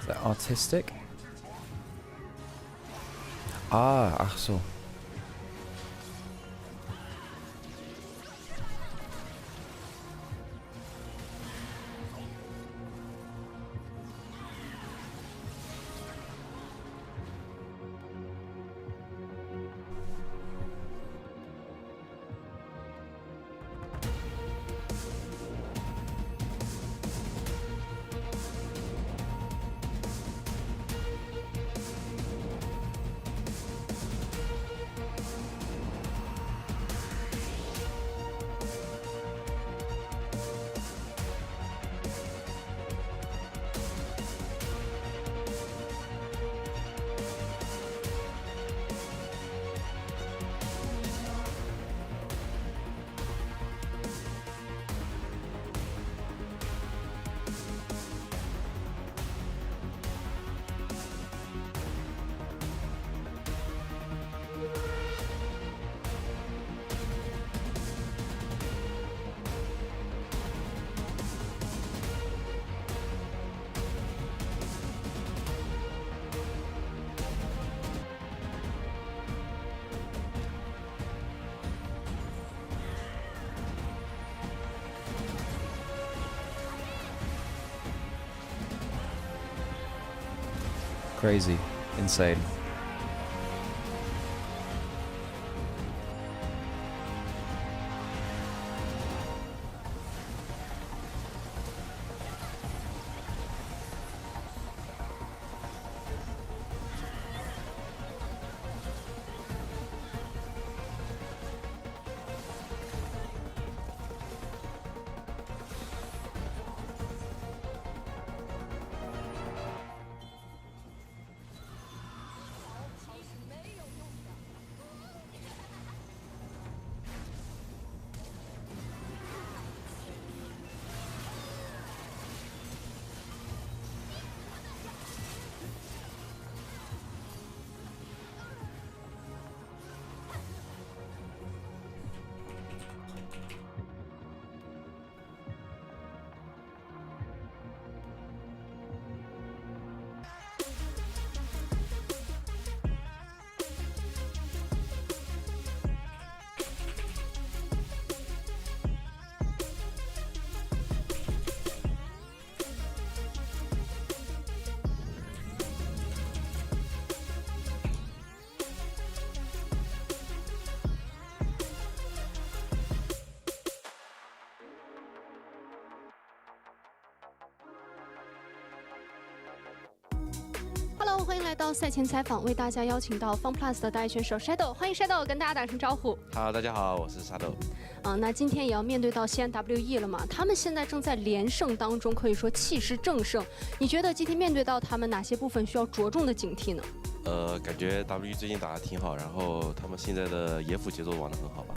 Is that artistic? Ah, ach so. Crazy, insane. Hello， 欢迎来到赛前采访，为大家邀请到 FunPlus 的大一选手 Shadow， 欢迎 Shadow 跟大家打声招呼。Hello， 大家好，我是 Shadow。那今天也要面对到西安 WE 了嘛？他们现在正在连胜当中，可以说气势正盛。你觉得今天面对到他们哪些部分需要着重的警惕呢？感觉 WE 最近打得挺好，然后他们现在的野辅节奏玩得很好吧？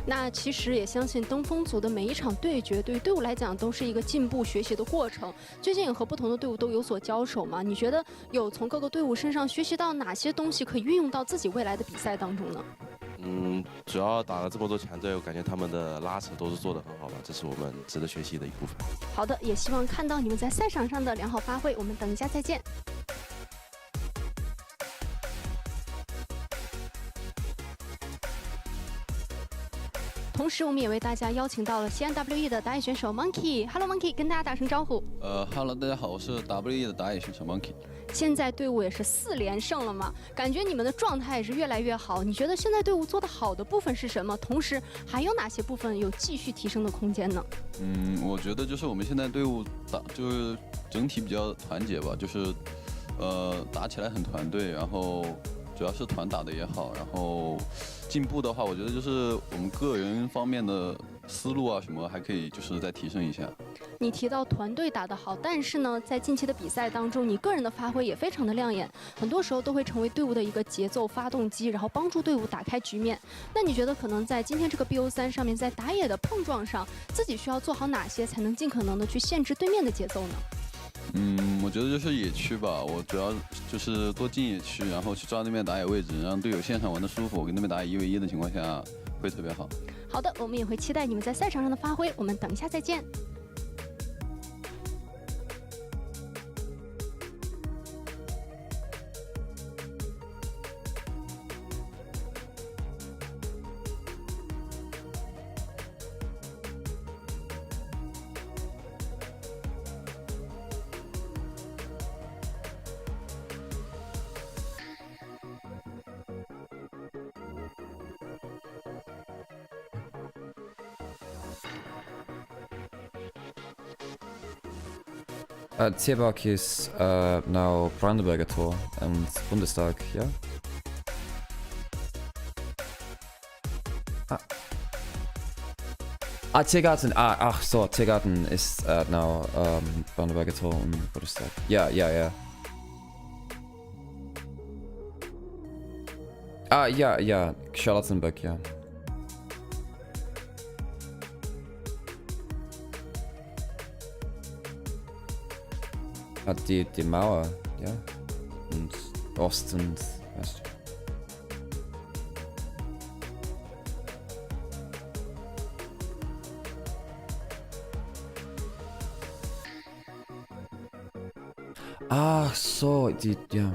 那其实也相信登峰组的每一场对决，对于队伍来讲都是一个进步学习的过程。最近也和不同的队伍都有所交手嘛？你觉得有从各个队伍身上学习到哪些东西可以运用到自己未来的比赛当中呢？主要打了这么多强队，我感觉他们的拉扯都是做得很好吧，这是我们值得学习的一部分。好的，也希望看到你们在赛场上的良好发挥。我们等一下再见。同时，我们也为大家邀请到了西安 WE 的打野选手 Monkey。Hello Monkey， 跟大家打声招呼。Hello， 大家好，我是 WE 的打野选手 Monkey。现在队伍也是4连胜了嘛，感觉你们的状态也是越来越好。你觉得现在队伍做得好的部分是什么？同时还有哪些部分有继续提升的空间呢？我觉得就是我们现在队伍就是整体比较团结吧，就是打起来很团队，然后主要是团打的也好，然后进步的话，我觉得就是我们个人方面的思路啊什么还可以就是再提升一下。你提到团队打得好，但是呢，在近期的比赛当中，你个人的发挥也非常的亮眼，很多时候都会成为队伍的一个节奏发动机，然后帮助队伍打开局面。那你觉得可能在今天这个 BO3上面，在打野的碰撞上，自己需要做好哪些，才能尽可能的去限制对面的节奏呢？我觉得就是野区吧，我主要就是多进野区，然后去抓对面打野位置，让队友现场玩得舒服，跟对面打野1v1的情况下会特别好。好的，我们也会期待你们在赛场上的发挥，我们等一下再见。Tierbach ist now Brandenburger Tor und Bundestag, ja? Tiergarten, ach so, Tiergarten ist now Brandenburger Tor und Bundestag. Ja, ja, ja. Ja, ja, Charlottenburg, ja. Die Mauer, ja. Und Ost und West. Ach so, ja.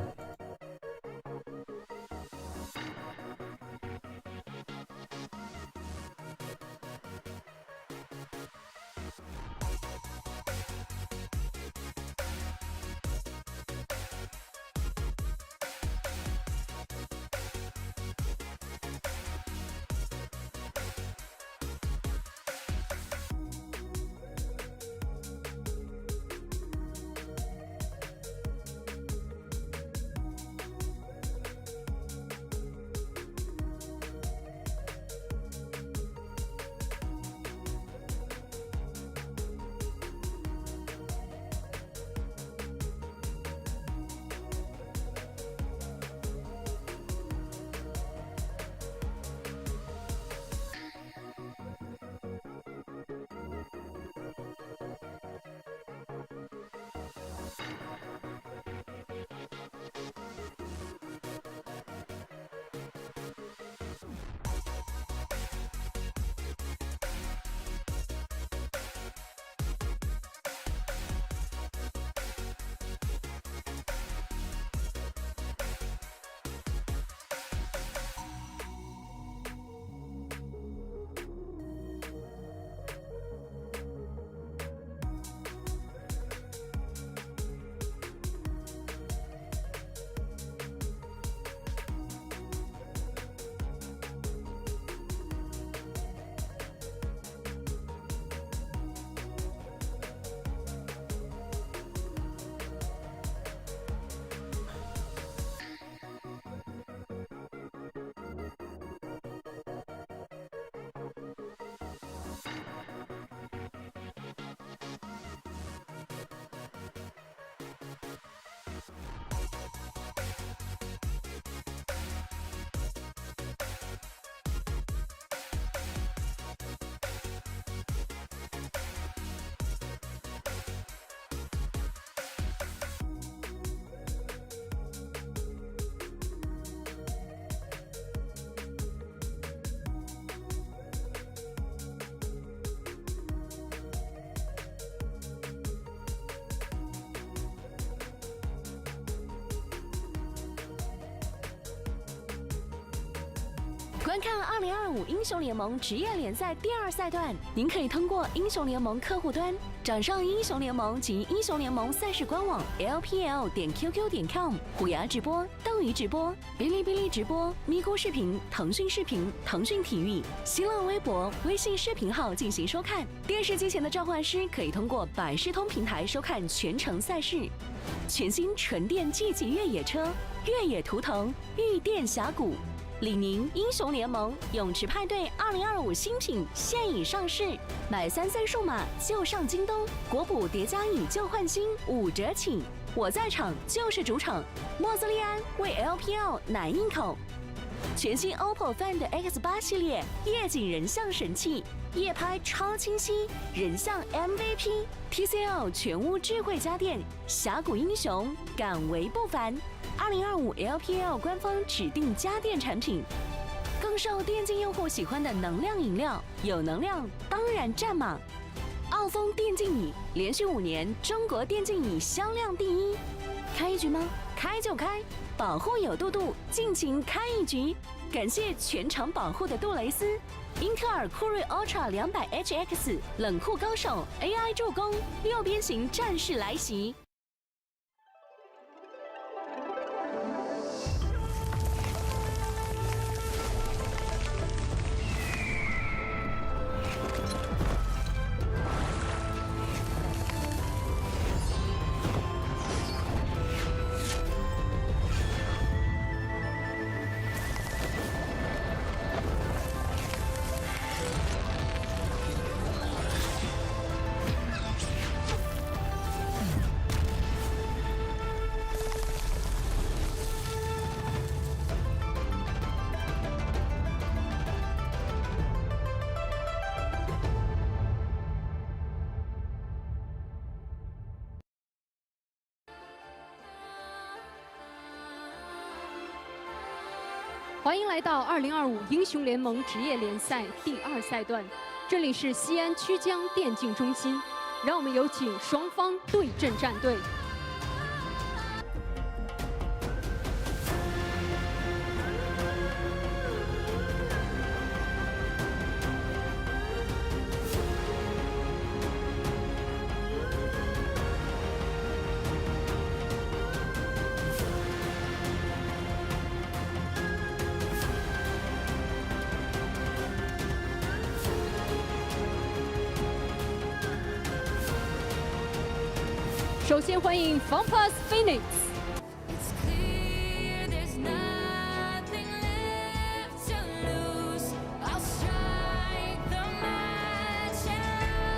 观看2025英雄联盟职业联赛第2赛段，您可以通过英雄联盟客户端找上英雄联盟及英雄联盟赛事官网 LPL.QQ.com、虎牙直播、斗鱼直播、哔哩哔哩直播、咪咕视频、腾讯视频、腾讯体育、新浪微博、微信视频号进行收看。电视机前的召唤师可以通过百视通平台收看全程赛事。全新纯电 G 级越野车，越野图腾，御殿峡谷。李宁英雄联盟泳池派对2025新品现已上市，买33数码就上京东，国补叠加以旧换新5折起。我在场就是主场，莫兹利安为 LPL 奶硬口。全新 OPPO Find X8 系列夜景人像神器，夜拍超清晰，人像 MVP。TCL 全屋智慧家电，峡谷英雄敢为不凡。2025 LPL 官方指定家电产品，更受电竞用户喜欢的能量饮料，有能量当然占马。傲风电竞椅连续5年中国电竞椅销量第1，开一局吗？开就开，保护有度度，尽情开一局。感谢全场保护的杜蕾斯。英特尔酷睿 Ultra 200HX 冷酷高手 AI 助攻，6边形战士来袭。欢迎来到2025英雄联盟职业联赛第2赛段，这里是西安曲江电竞中心，让我们有请双方对阵战队。首先欢迎 FPX Phoenix。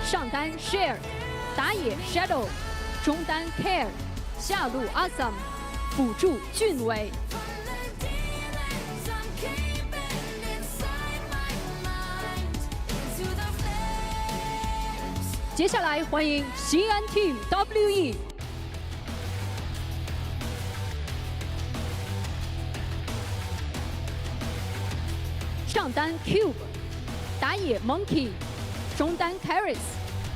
上单 Share， 打野 Shadow， 中单 Care， 下路 Awesome， 辅助俊伟。接下来欢迎西安 Team WE。 上单 Cube， 打野 Monkey， 中单 Caris，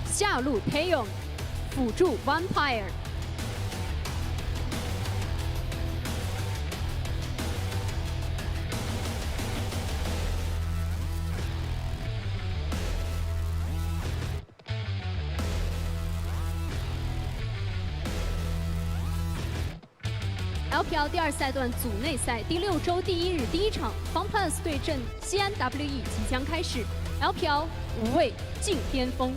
下路 Taeyeon， 辅助 Vampire。LPL 第2赛段组内赛第6周第1日第1场 FPX 对阵西安 WE 即将开始 ，LPL 5位竞巅峰。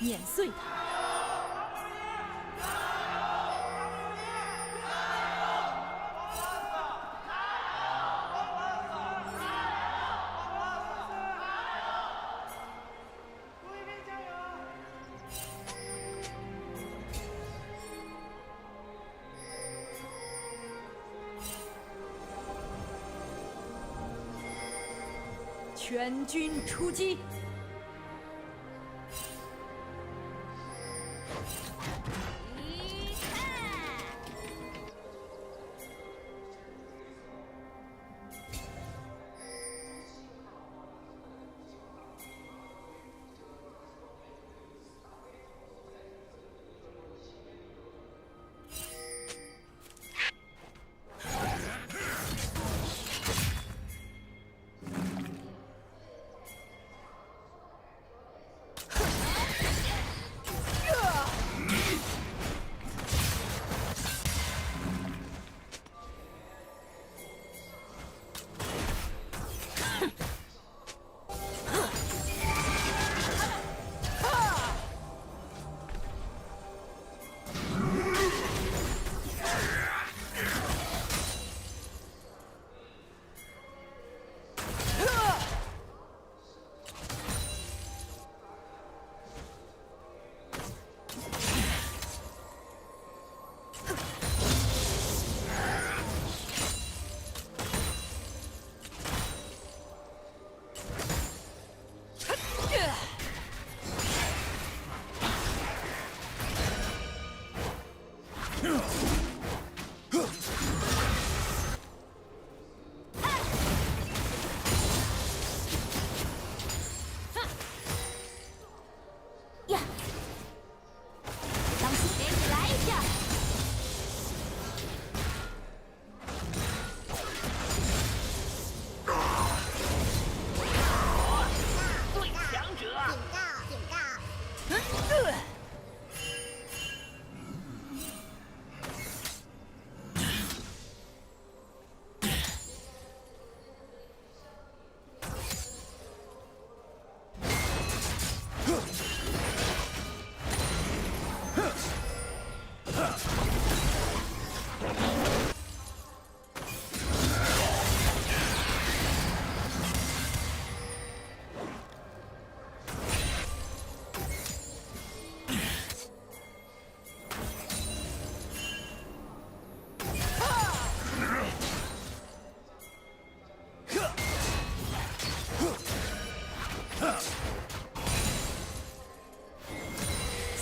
碾碎它。全军出击！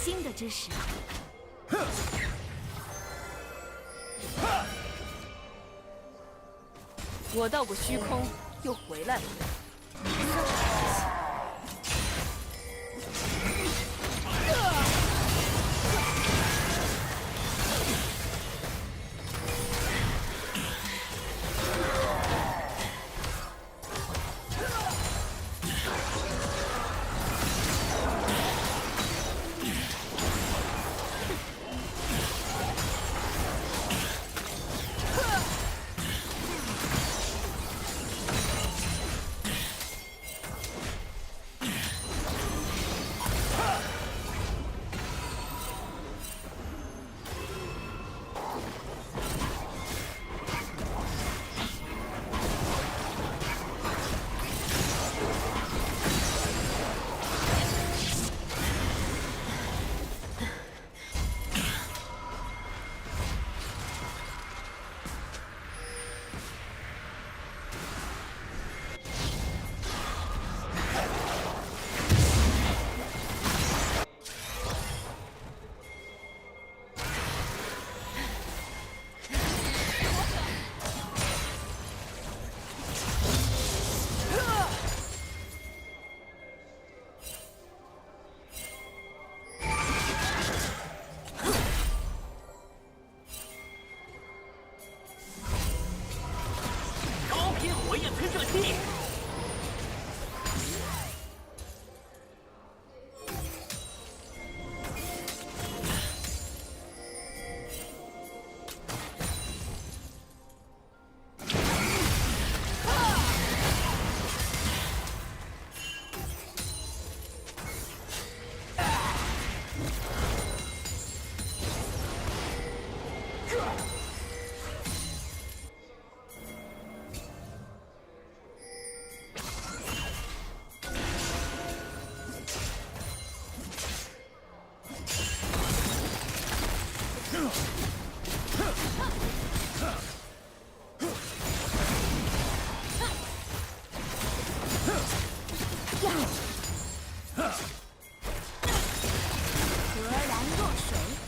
新的知识。我到过虚空，又回来了。和然若水。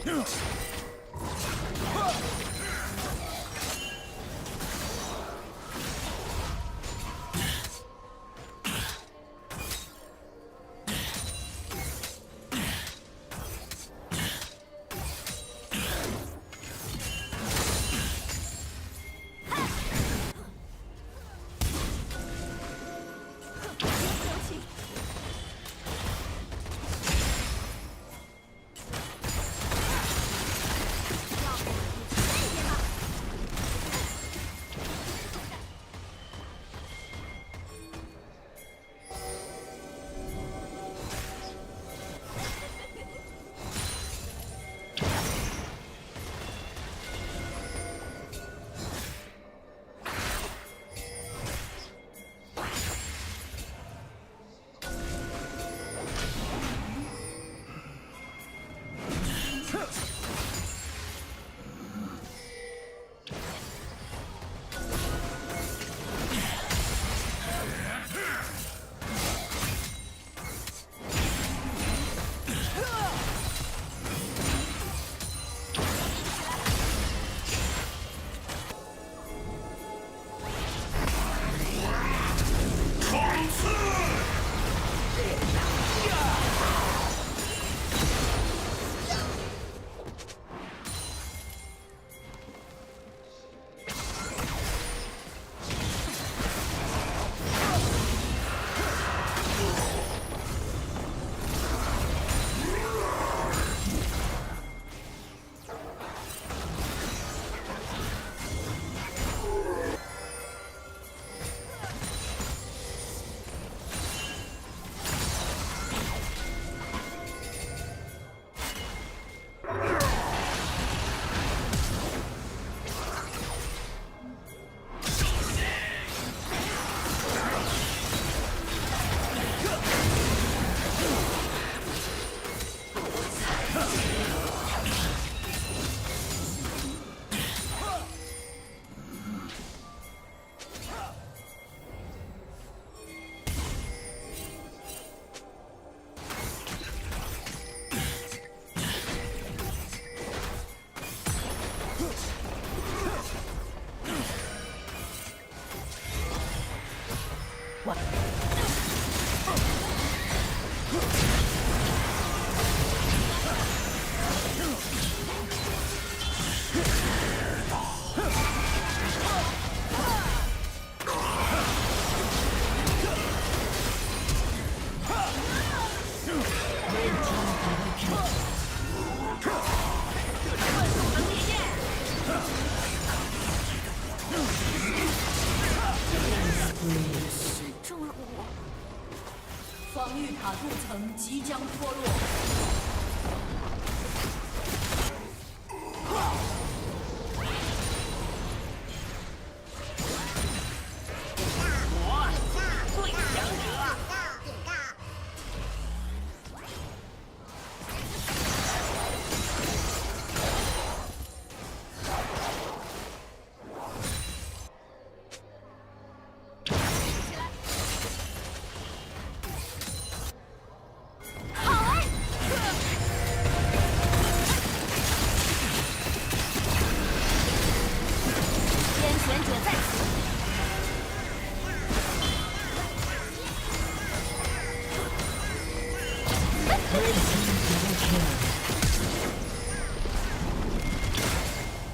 我塔镀层即将脱落。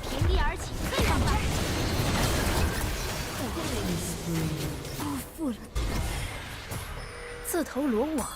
平地而起，更上吧！辜负了你，自投罗网。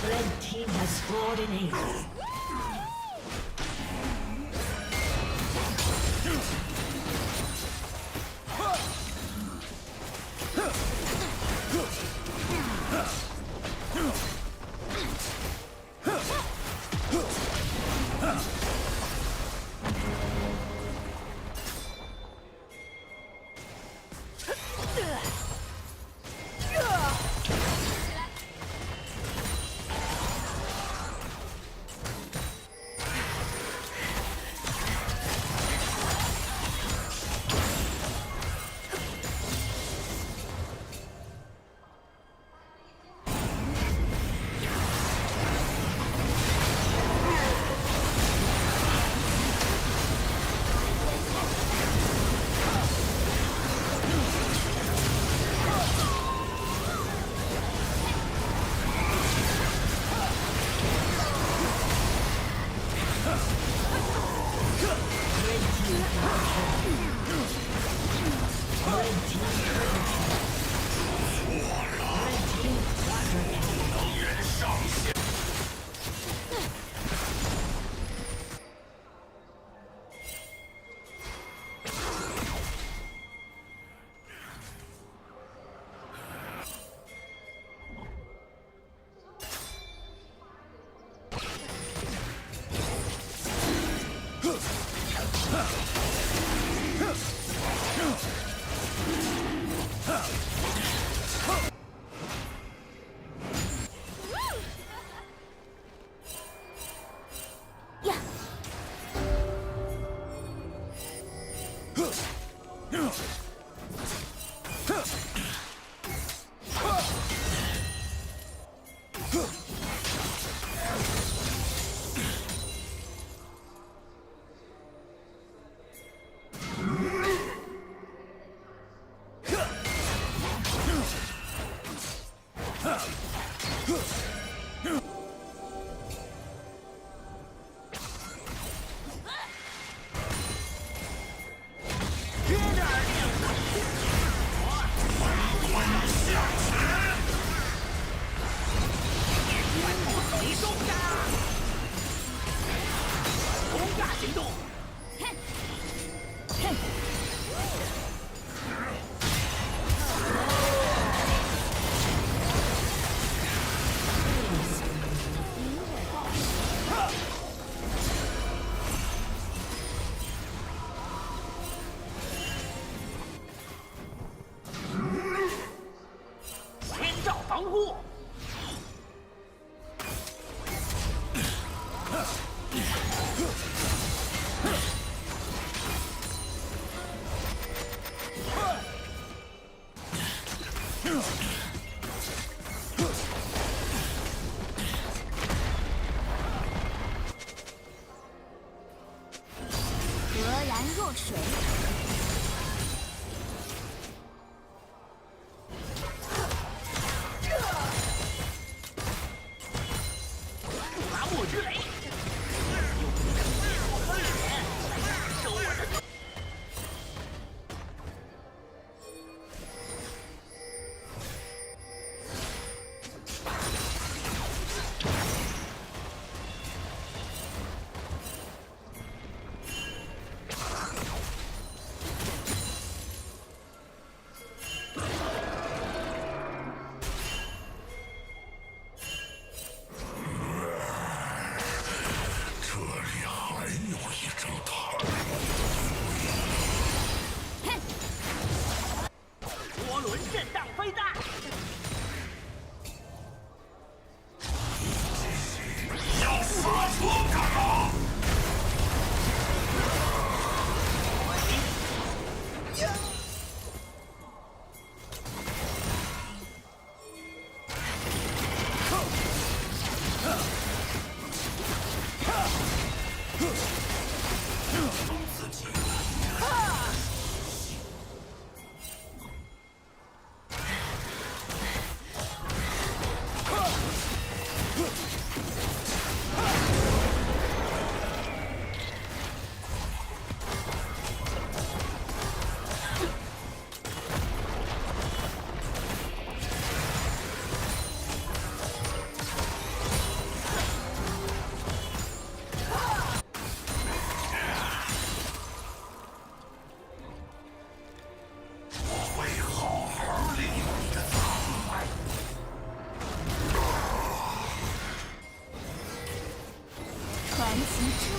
Red team has scored an ace. 谁？伐木之雷，我和脸来收我的。涡轮震荡飞弹。要杀出干嘛？传奇之舞。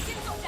先作战。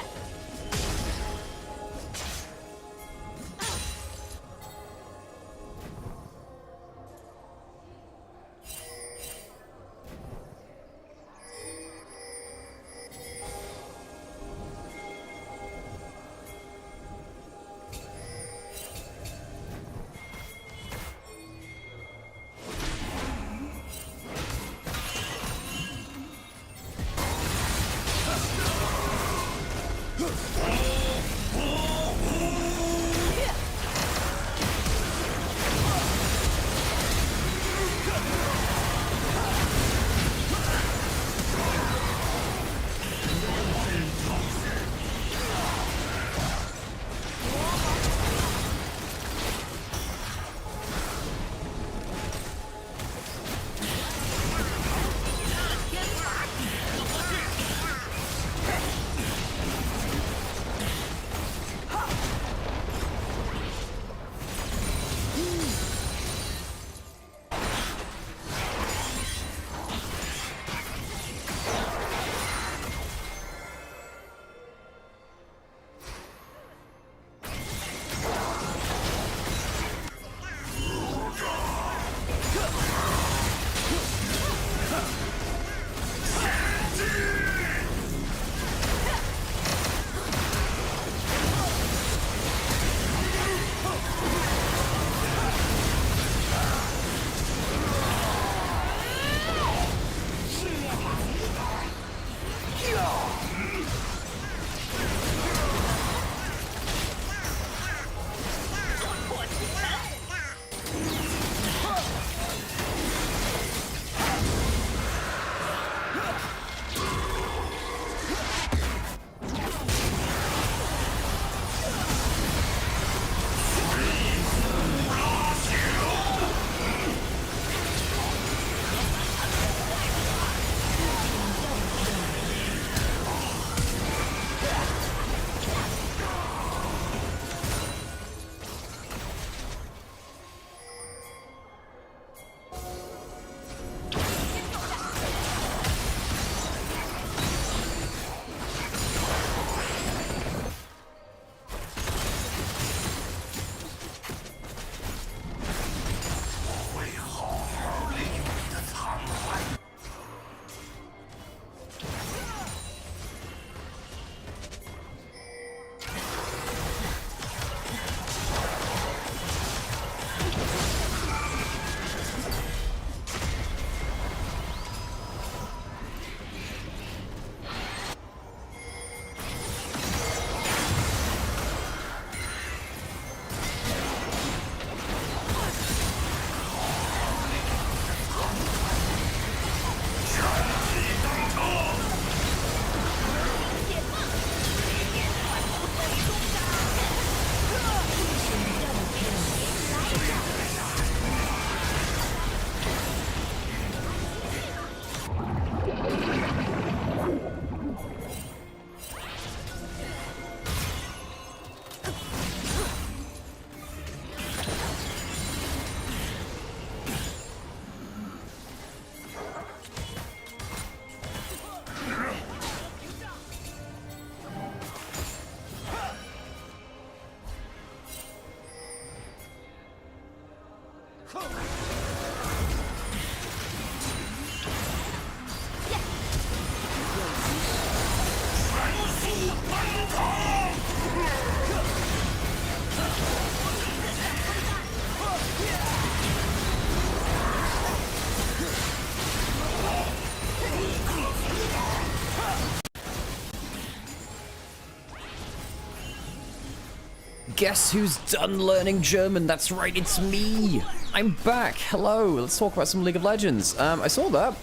Guess who's done learning German? That's right, it's me. I'm back. Hello. Let's talk about some League of Legends. I saw that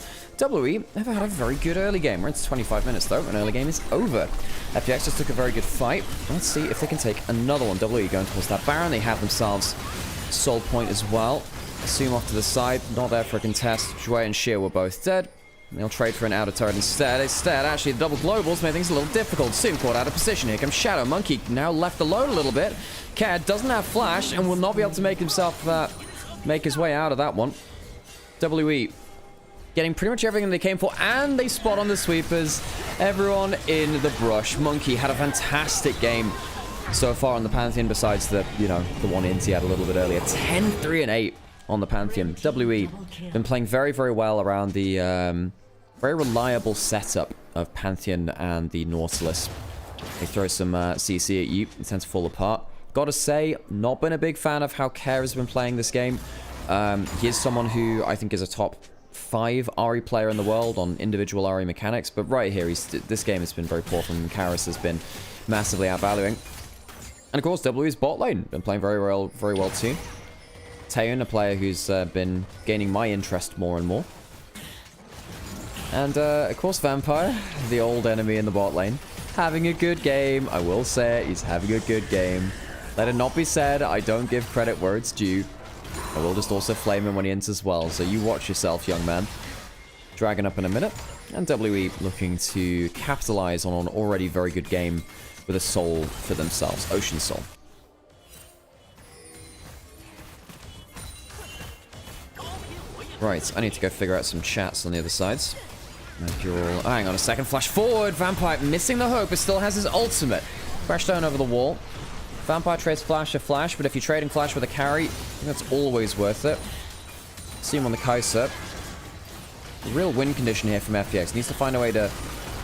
WE have had a very good early game. We're into 25 minutes though, and early game is over. FPX just took a very good fight. Let's see if they can take another one. WE going towards that Baron. They have themselves Soul Point as well. Assume off to the side. Not there for a contest. Jouet and Sheer were both dead. They'll trade for an outer turret instead. Actually, the double globals make things a little difficult. Soon caught out of position. Here comes Shadow. Monkey now left alone a little bit. Cad doesn't have flash and will not be able to make himself make his way out of that one. WE getting pretty much everything they came for, and they spot on the sweepers. Everyone in the brush. Monkey had a fantastic game so far on the Pantheon, besides the, you know, the one int he had a little bit earlier. 10, 3, and 8 on the Pantheon. WE been playing very, very well around the very reliable setup of Pantheon and the Nautilus. They throw some CC at you, it tends to fall apart. Gotta say, not been a big fan of how Care has been playing this game. He is someone who I think is a top 5 Ahri player in the world on individual Ahri mechanics, but right here, this game has been very poor from him. Karis has been massively outvaluing. And of course, W's bot lane been playing very well too. Taeun, a player who's been gaining my interest more and more. And of course, Vampire, the old enemy in the bot lane, having a good game. I will say it, he's having a good game. Let it not be said, I don't give credit where it's due. I will just also flame him when he ends as well, so you watch yourself, young man. Dragon up in a minute, and WE looking to capitalize on an already very good game with a soul for themselves, Ocean Soul. Right, I need to go figure out some chats on the other sides. Oh, hang on a second, flash forward, Vampire missing the hook, but still has his ultimate. Crash down over the wall. Vampire trades flash to flash, but if you're trading flash with a carry, I think that's always worth it. See him on the Kai'Sa. Real win condition here from FPX. Needs to find a way to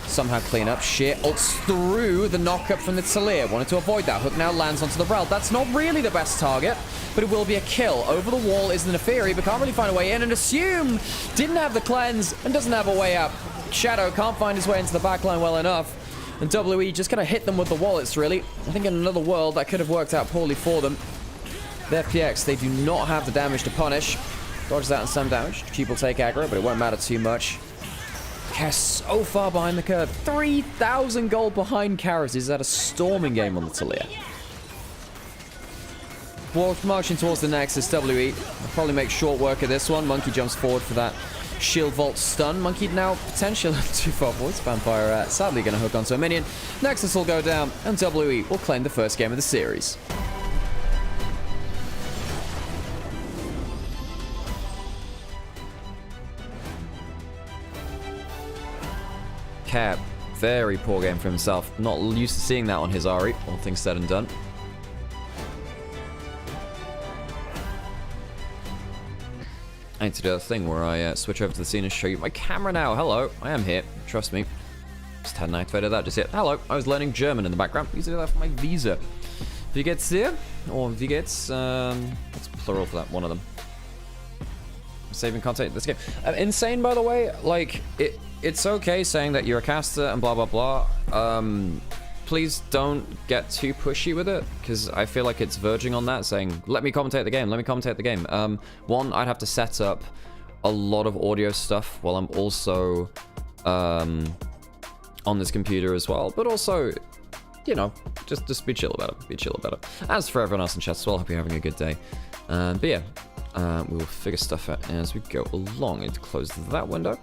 somehow clean up. Sheer ults through the knockup from the Talir. Wanted to avoid that. Hook now lands onto the Rel. That's not really the best target, but it will be a kill. Over the wall is the Neferi, but can't really find a way in. And Assume didn't have the cleanse and doesn't have a way up. Shadow can't find his way into the backline well enough. And WE just gonna hit them with the wallets, really. I think in another world, that could have worked out poorly for them. The FPX, they do not have the damage to punish. Dodges out in some damage. Cheap will take aggro, but it won't matter too much. Karis so far behind the curve. 3,000 gold behind Karis. He's had a storming game on the Talir. Marching towards the Nexus, WE. I'll probably make short work of this one. Monkey jumps forward for that shield vault stun. Monkey now potentially too far forwards. Vampire sadly going to hook onto a minion. Nexus will go down, and WE will claim the first game of the series. Cap, very poor game for himself. Not used to seeing that on his Ahri, all things said and done. I need to do a thing where I switch over to the scene and show you my camera now. Hello, I am here. Trust me. Just hadn't activated that just yet. Hello, I was learning German in the background. I used to do that for my visa. Wie geht's dir? Or wie geht's? What's plural for that? One of them. Saving content in this game. Insane, by the way. Like, it's okay saying that you're a caster and blah, blah, blah. Please don't get too pushy with it, because I feel like it's verging on that, saying, let me commentate the game, let me commentate the game. One, I'd have to set up a lot of audio stuff while I'm also on this computer as well. But also, you know, just be chill about it. Be chill about it. As for everyone else in chat as well, hope you're having a good day. But yeah, we will figure stuff out as we go along. I need to close that window.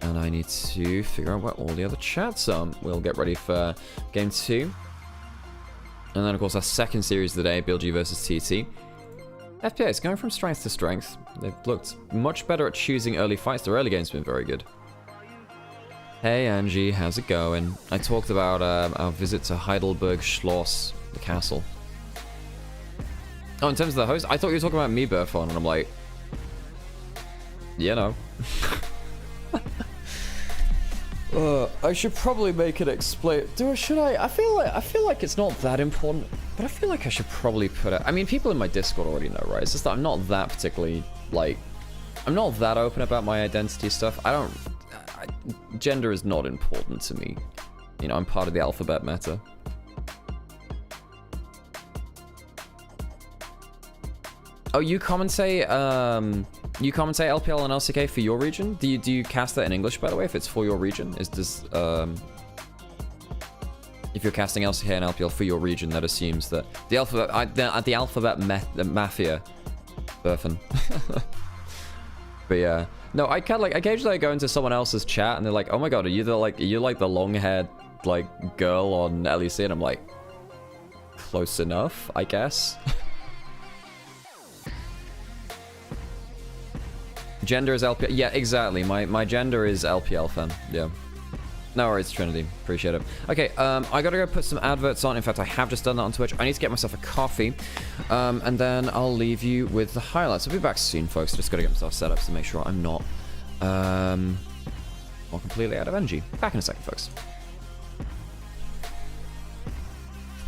And I need to figure out where all the other chats are. We'll get ready for game 2. And then, of course, our second series of the day, BLG versus TT. FPX going from strength to strength. They've looked much better at choosing early fights. Their early game's been very good. Hey, Angie, how's it going? I talked about our visit to Heidelberg Schloss, the castle. Oh, in terms of the host, I thought you were talking about me, Burfon, and I'm like, yeah, no. I should probably make it explain. Should I? I feel like it's not that important, but I feel like I should probably put it. I mean, people in my Discord already know, right? It's just that I'm not that particularly like. I'm not that open about my identity stuff. Gender is not important to me. You know, I'm part of the alphabet meta. Oh, you commentate LPL and LCK for your region? Do you cast that in English, by the way, if it's for your region? If you're casting LCK and LPL for your region, that assumes that the alphabet mafia, Burfin. But yeah, no, I can't like occasionally I go into someone else's chat and they're like, "Oh my god, are you the long-haired like girl on LEC?" And I'm like, close enough, I guess. Gender is LPL. Yeah, exactly. My gender is LPL fan. Yeah. No worries, Trinity. Appreciate it. Okay, I gotta go put some adverts on. In fact, I have just done that on Twitch. I need to get myself a coffee. And then I'll leave you with the highlights. I'll be back soon, folks. Just gotta get myself set up to make sure I'm not completely out of energy. Back in a second, folks.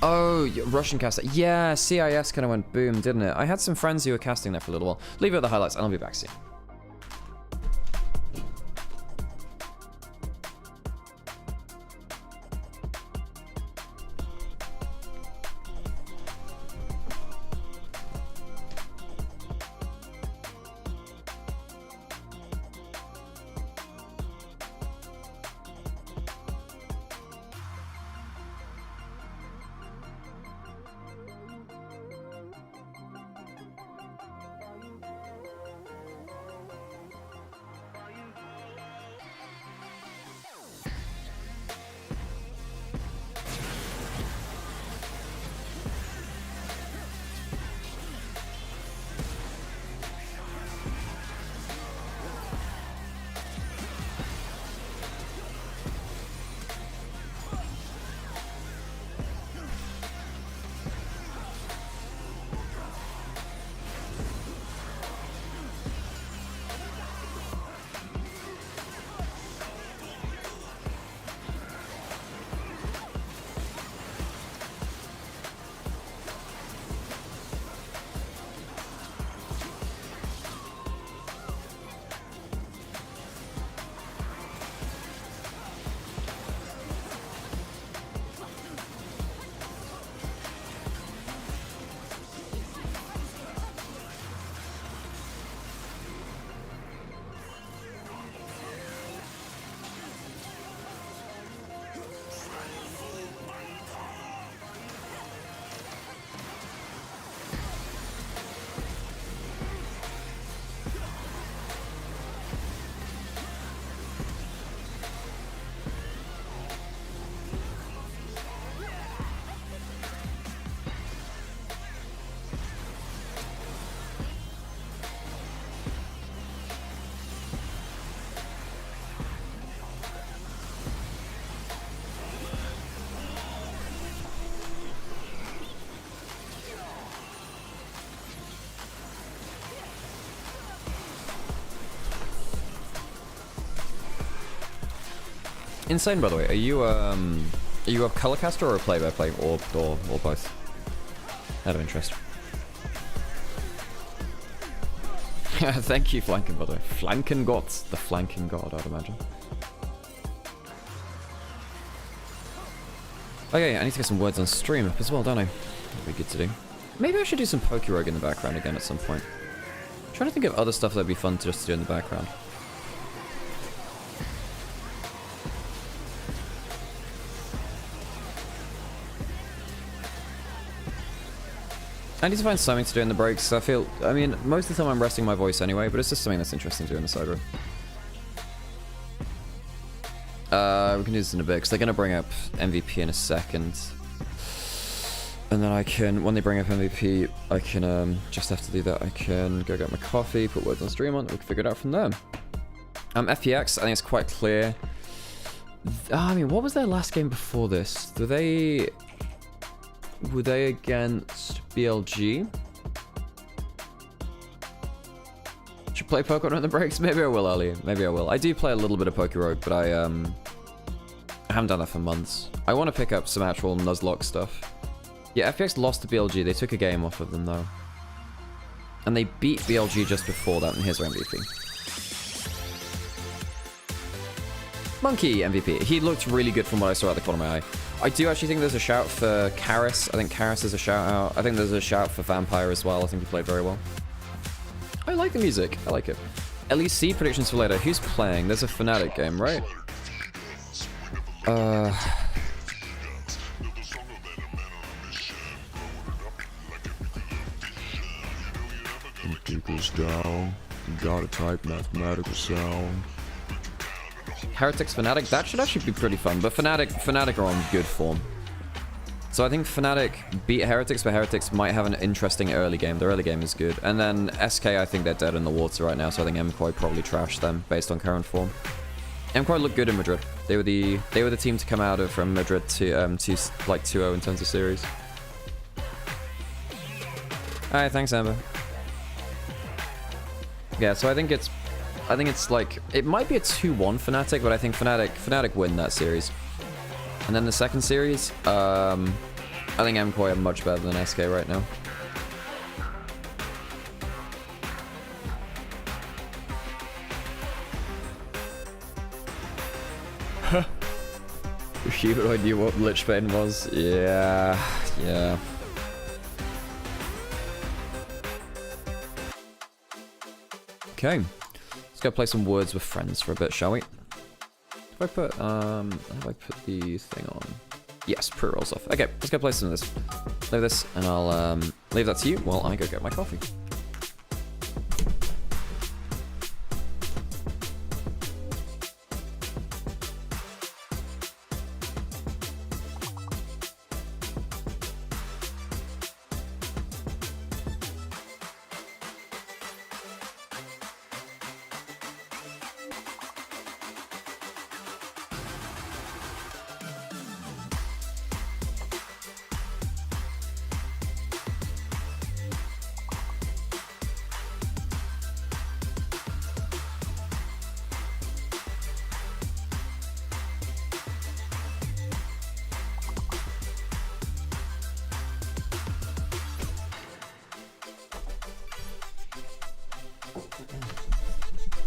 Oh, Russian caster. Yeah, CIS kind of went boom, didn't it? I had some friends who were casting there for a little while. Leave it at the highlights, and I'll be back soon. Insane, by the way. Are you a colorcaster or a play-by-play, or both? Out of interest. Thank you, Flanken, by the way. Flanken Gods, the flanking god, I'd imagine. Okay, I need to get some words on stream up as well, don't I? That'd be good to do. Maybe I should do some Pokerogue in the background again at some point. I'm trying to think of other stuff that'd be fun to just do in the background. I need to find something to do in the breaks. I mean, most of the time I'm resting my voice anyway, but it's just something that's interesting to do in the side room. We can do this in a bit, because they're going to bring up MVP in a second. And then I can, when they bring up MVP, I can, just after do that, I can go get my coffee, put words on stream on, and we can figure it out from there. FPX, I think it's quite clear. I mean, what was their last game before this? Were they against BLG? Should play Pokemon on the breaks? Maybe I will, Ali. Maybe I will. I do play a little bit of Pokerogue, but I haven't done that for months. I want to pick up some actual Nuzlocke stuff. Yeah, FPX lost to BLG. They took a game off of them, though. And they beat BLG just before that, and here's their MVP. Monkey MVP. He looked really good from what I saw at the corner of my eye. I do actually think there's a shout for Karis. I think Karis is a shout out. I think there's a shout for Vampire as well. I think he played very well. I like the music. I like it. LEC predictions for later. Who's playing? There's a Fnatic game, right? Equals down. Gotta type mathematical sound. Heretics Fnatic. That should actually be pretty fun. But Fnatic are on good form. So I think Fnatic beat Heretics, but Heretics might have an interesting early game. Their early game is good. And then SK, I think they're dead in the water right now, so I think MKOI probably trashed them based on current form. MKOI looked good in Madrid. They were the team to come out of from Madrid to like 2-0 in terms of series. Alright, thanks Amber. Yeah, so I think it's like it might be a 2-1 Fnatic, but I think Fnatic win that series. And then the second series, I think MKOI are much better than SK right now. Humanoid knew what Lichbane was. Yeah. Okay. Let's go play some Words with Friends for a bit, shall we? Have I put the thing on? Yes, pre-rolls off. Okay, let's go play some of this. Leave this, and I'll leave that to you while I go get my coffee.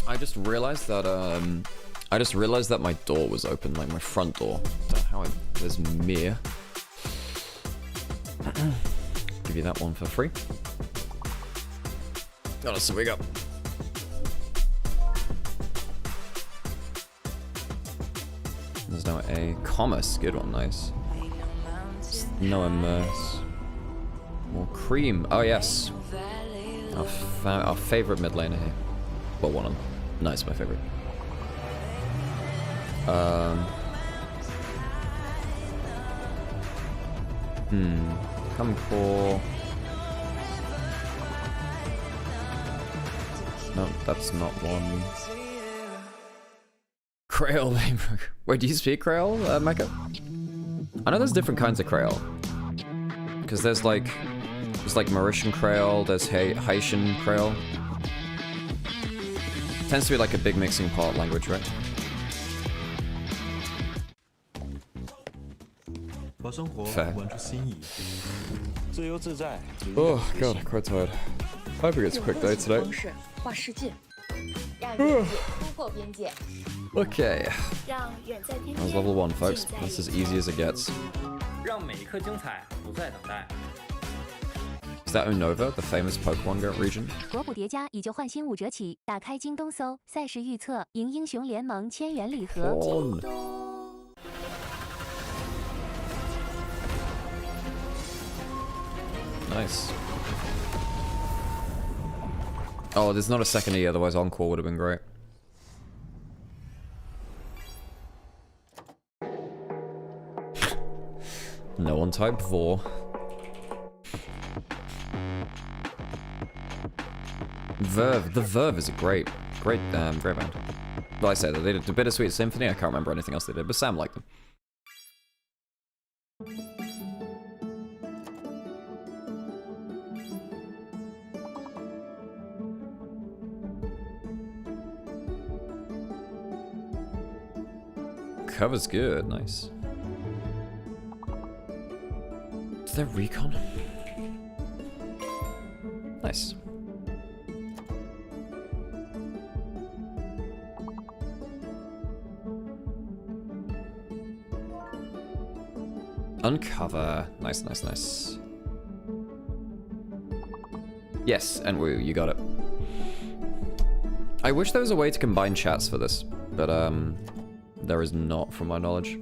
I just realized that my door was open, like my front door. There's Mir. Give you that one for free. Got us, so we go. There's no A. Commerce, good one, nice. No immerse. More cream. Oh yes. Our favorite mid laner here. Well, one of them. Nice, my favorite. Come for. No, that's not one. Creole name. Wait, do you speak Creole, Mecca? I know there's different kinds of Creole. Because there's like Mauritian Creole, there's Haitian Creole. Tends to be like a big mixing pot language, right? Fair. Oh god, I'm quite tired. Hoping it's a quick day today. Okay. That was level 1, folks. That's as easy as it gets. Is that Unova, the famous Pokemon region? 国补叠加已就换新5折起，打开京东搜赛事预测，赢英雄联盟1000元礼盒。 Nice. Oh, there's not a second E, otherwise Encore would have been great. No one type Vor. Verve. The Verve is a great band. Well, I say that they did the Bittersweet Symphony. I can't remember anything else they did, but Sam liked them. cover's good. Nice. Is there recon? Nice. Uncover. Nice, nice, nice. Yes, and woo, you got it. I wish there was a way to combine chats for this, but there is not, from my knowledge.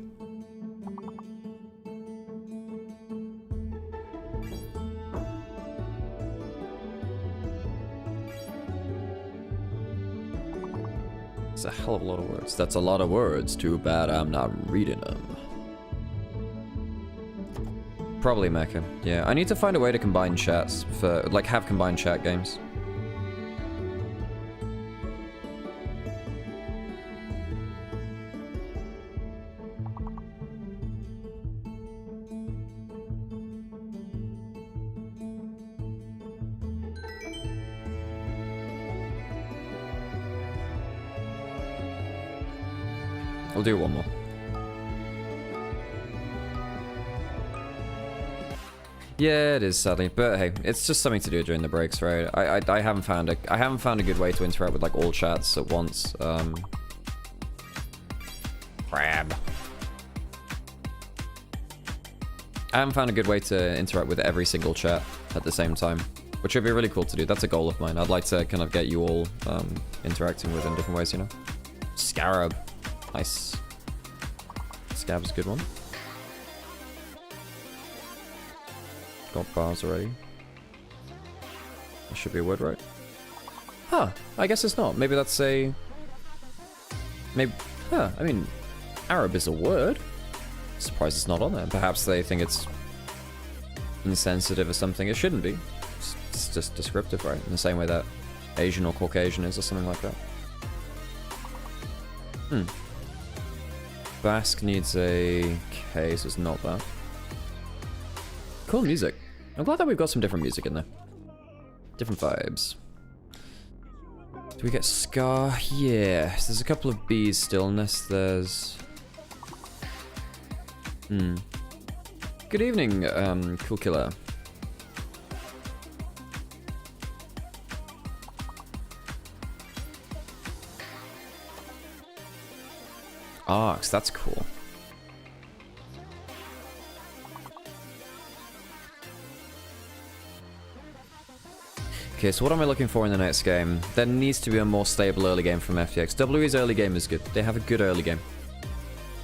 It's a hell of a lot of words. That's a lot of words. Too bad I'm not reading them. Probably Mecha. Yeah, I need to find a way to combine chats for, like, have combined chat games. We'll do one more. Yeah, it is, sadly, but hey, it's just something to do during the breaks, right? I haven't found a good way to interact with like all chats at once. Crab. I haven't found a good way to interact with every single chat at the same time, which would be really cool to do. That's a goal of mine. I'd like to kind of get you all interacting with in different ways, you know? Scarab. Nice. Scab's a good one. Got bars already. That should be a word, right? Huh. I guess it's not. Maybe that's a... Maybe... Huh. I mean, Arab is a word. Surprised it's not on there. Perhaps they think it's insensitive or something. It shouldn't be. It's just descriptive, right? In the same way that Asian or Caucasian is or something like that. Hmm. Basque needs a K, so it's not that. Cool music. I'm glad that we've got some different music in there. Different vibes. Do we get Scar? Yeah. There's a couple of B's still, unless there's... Good evening, Cool Killer. Arcs, that's cool. Okay, so what am I looking for in the next game? There needs to be a more stable early game from FPX. WE's early game is good. They have a good early game.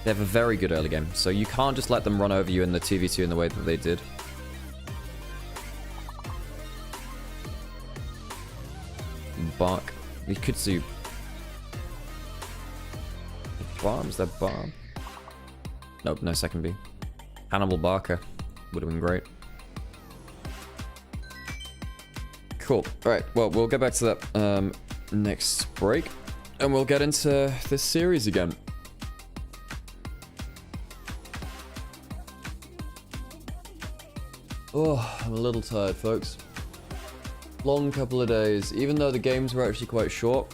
They have a very good early game. So you can't just let them run over you in the 2v2 in the way that they did. Bark. We could see... Bombs, that bomb. Nope, no second B. Hannibal Barker. Would have been great. Cool. Alright, well, we'll get back to that next break. And we'll get into this series again. Oh, I'm a little tired, folks. Long couple of days. Even though the games were actually quite short,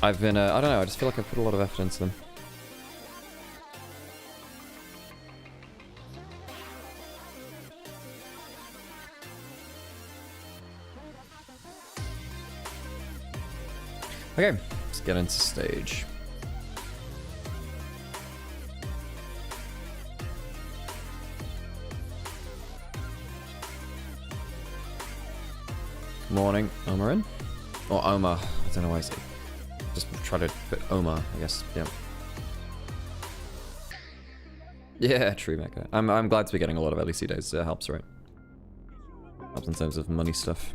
I've been, I don't know, I just feel like I put a lot of effort into them. Okay, let's get into stage. Morning, Omarin. Or Omar, I don't know why I say. Just try to put Omar, I guess, yeah. Yeah, true, Mecha. I'm glad to be getting a lot of LEC days, it helps, right? Helps in terms of money stuff.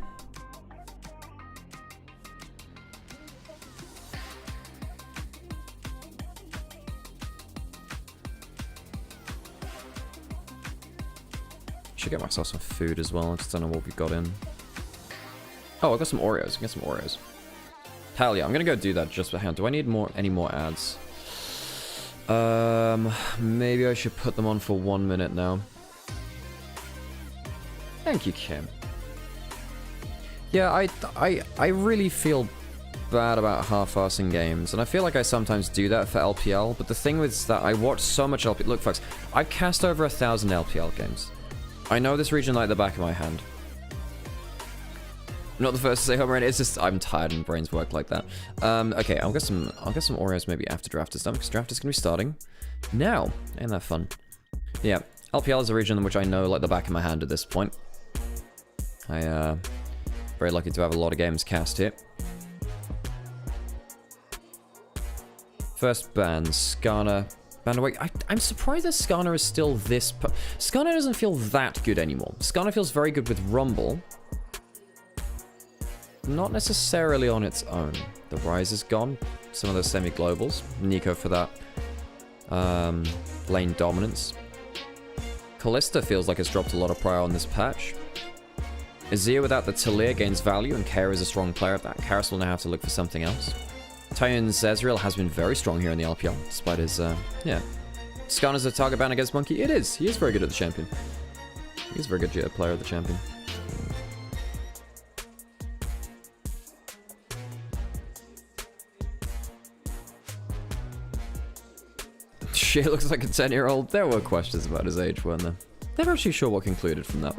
Should get myself some food as well, I just don't know what we got in. Oh, I got some Oreos. I can get some Oreos. Hell yeah, I'm gonna go do that just for hand. Do I need any more ads? Maybe I should put them on for 1 minute now. Thank you, Kim. Yeah, I really feel bad about half-assing games, and I feel like I sometimes do that for LPL, but the thing is that I watch so much LPL. Look, folks, I've cast over 1,000 LPL games. I know this region like the back of my hand. I'm not the first to say Homer, it's just I'm tired and brains work like that. Okay, I'll get some Oreos maybe after draft is done, because draft is going to be starting now. Ain't that fun? Yeah, LPL is a region in which I know like the back of my hand at this point. Very lucky to have a lot of games cast here. First ban, Skarner. Banned away. I'm surprised that Skarner is still this... Skarner doesn't feel that good anymore. Skarner feels very good with Rumble. Not necessarily on its own. The Rise is gone. Some of those semi-globals. Nico for that. Lane dominance. Callista feels like it's dropped a lot of prior on this patch. Azir without the Talir gains value, and Kara is a strong player at that. Karis will now have to look for something else. Tyon's Ezreal has been very strong here in the LPL, despite his, yeah. Skarner's a target ban against Monkey. It is. He is very good at the champion. He is a very good player at the champion. Shit looks like a 10-year-old. There were questions about his age, weren't there? Never actually sure what concluded from that.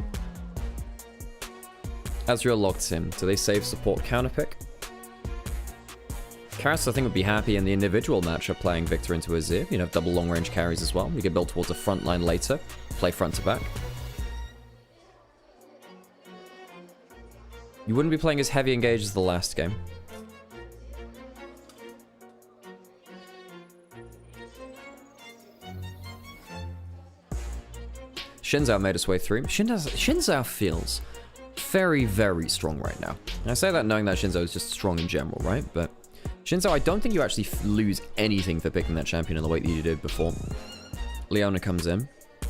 Ezreal locked in. Do they save support counterpick? Karis, I think, would be happy in the individual matchup playing Victor into Azir. You know, double long-range carries as well. You can build towards a front line later. Play front to back. You wouldn't be playing as heavy engaged as the last game. Xin Zhao made his way through. Xin Zhao feels very, very strong right now. And I say that knowing that Xin Zhao is just strong in general, right? But Xin Zhao, I don't think you actually lose anything for picking that champion in the way that you did before. Leona comes in.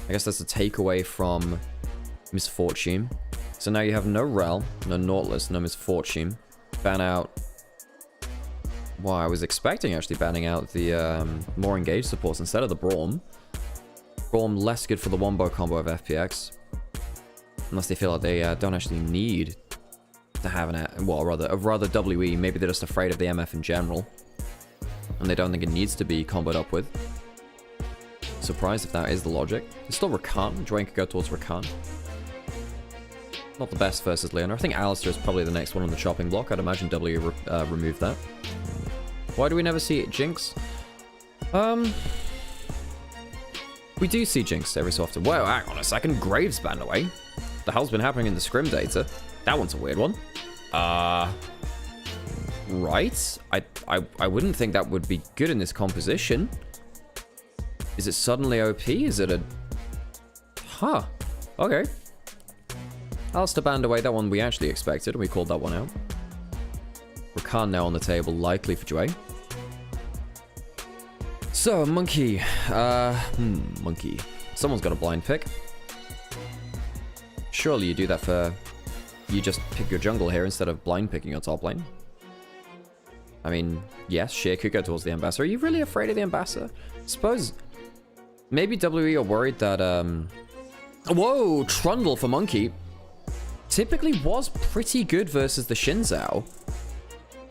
I guess that's a takeaway from Misfortune. So now you have no Rel, no Nautilus, no Misfortune. Ban out... Well, I was expecting actually banning out the more engaged supports instead of the Braum. Braum less good for the wombo combo of FPX. Unless they feel like they don't actually need to have an... Well, rather WE. Maybe they're just afraid of the MF in general. And they don't think it needs to be comboed up with. Surprised if that is the logic. It's still Rakan. Dwayne could go towards Rakan. Not the best versus Leona. I think Alistar is probably the next one on the chopping block. I'd imagine W removed that. Why do we never see Jinx? We do see Jinx every so often. Whoa, hang on a second. Graves banned away. The hell's been happening in the scrim data? That one's a weird one. Right? I wouldn't think that would be good in this composition. Is it suddenly OP? Is it a... Huh. Okay. Alistar banned away. That one we actually expected, and we called that one out. Rakan now on the table, likely for Dwayne. So, Monkey. Monkey. Someone's got a blind pick. Surely you do that for... You just pick your jungle here instead of blind picking your top lane. I mean, yes, Sheer could go towards the Ambassador. Are you really afraid of the Ambassador? I suppose... Maybe WE are worried that, Whoa! Trundle for Monkey. Typically was pretty good versus the Xin Zhao.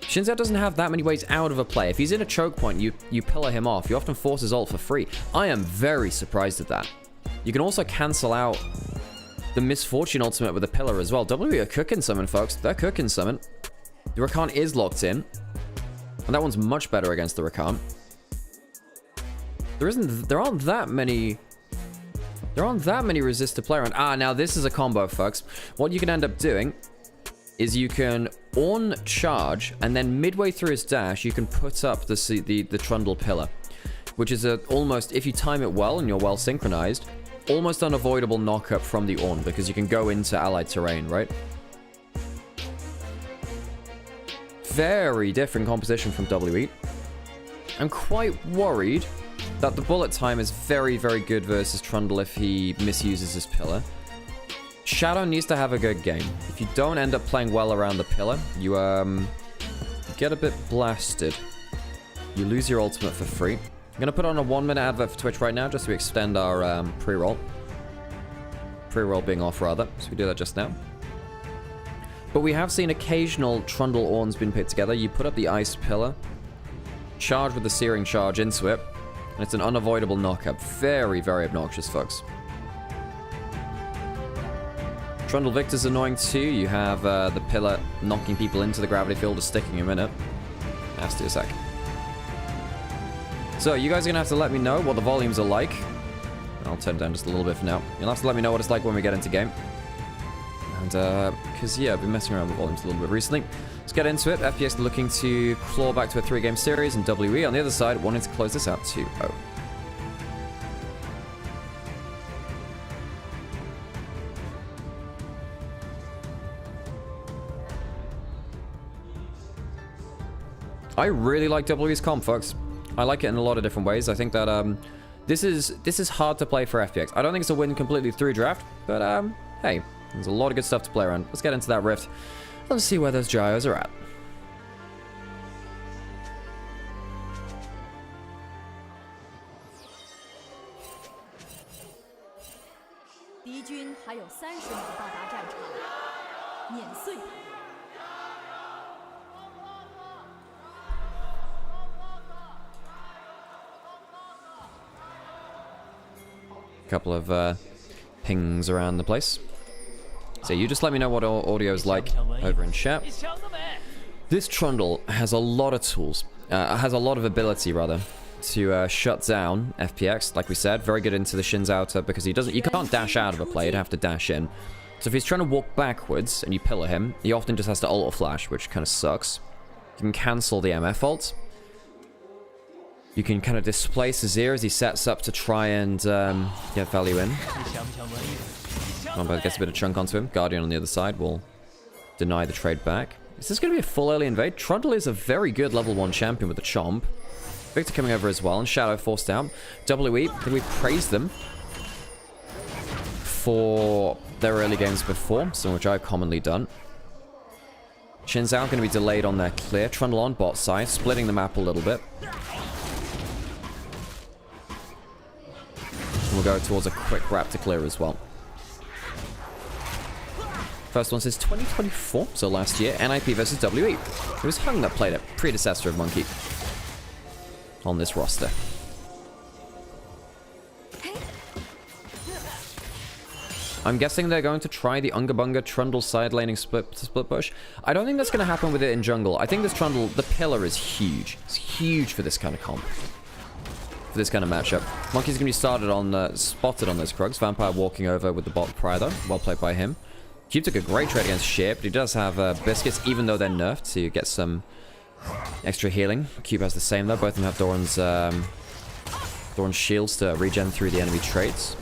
Xin Zhao doesn't have that many ways out of a play. If he's in a choke point, you pillar him off. You often force his ult for free. I am very surprised at that. You can also cancel out the Misfortune ultimate with a pillar as well. WE are cooking summon, folks. They're cooking summon. The Rakan is locked in. And that one's much better against the Rakan. There aren't that many resist to play around. Now this is a combo, folks. What you can end up doing is you can Ornn charge, and then midway through his dash, you can put up the Trundle pillar, which is almost, if you time it well and you're well synchronized, almost unavoidable knockup from the Ornn, because you can go into allied terrain, right? Very different composition from WE. I'm quite worried that the bullet time is very, very good versus Trundle if he misuses his pillar. Shadow needs to have a good game. If you don't end up playing well around the pillar, you get a bit blasted. You lose your ultimate for free. I'm going to put on a 1-minute advert for Twitch right now just to extend our pre-roll. Pre-roll being off, rather. So we do that just now. But we have seen occasional Trundle Orns being put together. You put up the Ice Pillar, charge with the Searing Charge into it, and it's an unavoidable knockup. Very, very obnoxious, folks. Trundle Victor's annoying too. You have the Pillar knocking people into the gravity field or sticking them in it. Nasty as heck. So, you guys are going to have to let me know what the volumes are like. I'll turn it down just a little bit for now. You'll have to let me know what it's like when we get into game. And, because, yeah, I've been messing around with volumes a little bit recently. Let's get into it. FPX looking to claw back to a 3-game series, and WE on the other side wanting to close this out 2-0. I really like WE's comp, folks. I like it in a lot of different ways. I think that this is hard to play for FPX. I don't think it's a win completely through draft, but hey, there's a lot of good stuff to play around. Let's get into that rift. Let's see where those gyros are at. Couple of pings around the place. So you just let me know what audio's like over in chat. This Trundle has a lot of tools, has a lot of ability rather, to shut down FPX. Like we said, very good into the Shin's outer because you can't dash out of a play, you'd have to dash in. So if he's trying to walk backwards and you pillar him, he often just has to ult or flash, which kind of sucks. You can cancel the MF ult. You can kind of displace Azir as he sets up to try and get value in. Gets a bit of chunk onto him. Guardian on the other side will deny the trade back. Is this going to be a full early invade? Trundle is a very good level 1 champion with the Chomp. Victor coming over as well, and Shadow forced out. WE, I think we praised them for their early games before, some which I've commonly done. Shin Zhao going to be delayed on their clear. Trundle on bot side, splitting the map a little bit. We'll go towards a quick Raptor clear as well. First one says 2024, so last year, NIP versus WE. It was Hung that played it, predecessor of Monkey, on this roster. I'm guessing they're going to try the Unga Bunga Trundle side laning split push. I don't think that's going to happen with it in jungle. I think this Trundle, the pillar is huge. It's huge for this kind of comp. For this kind of matchup. Monkey's going to be spotted on those Krugs. Vampire walking over with the bot prior though. Well played by him. Cube took a great trade against Sheer, but he does have Biscuits, even though they're nerfed, to get some extra healing. Cube has the same though. Both of them have Doran's shields to regen through the enemy traits.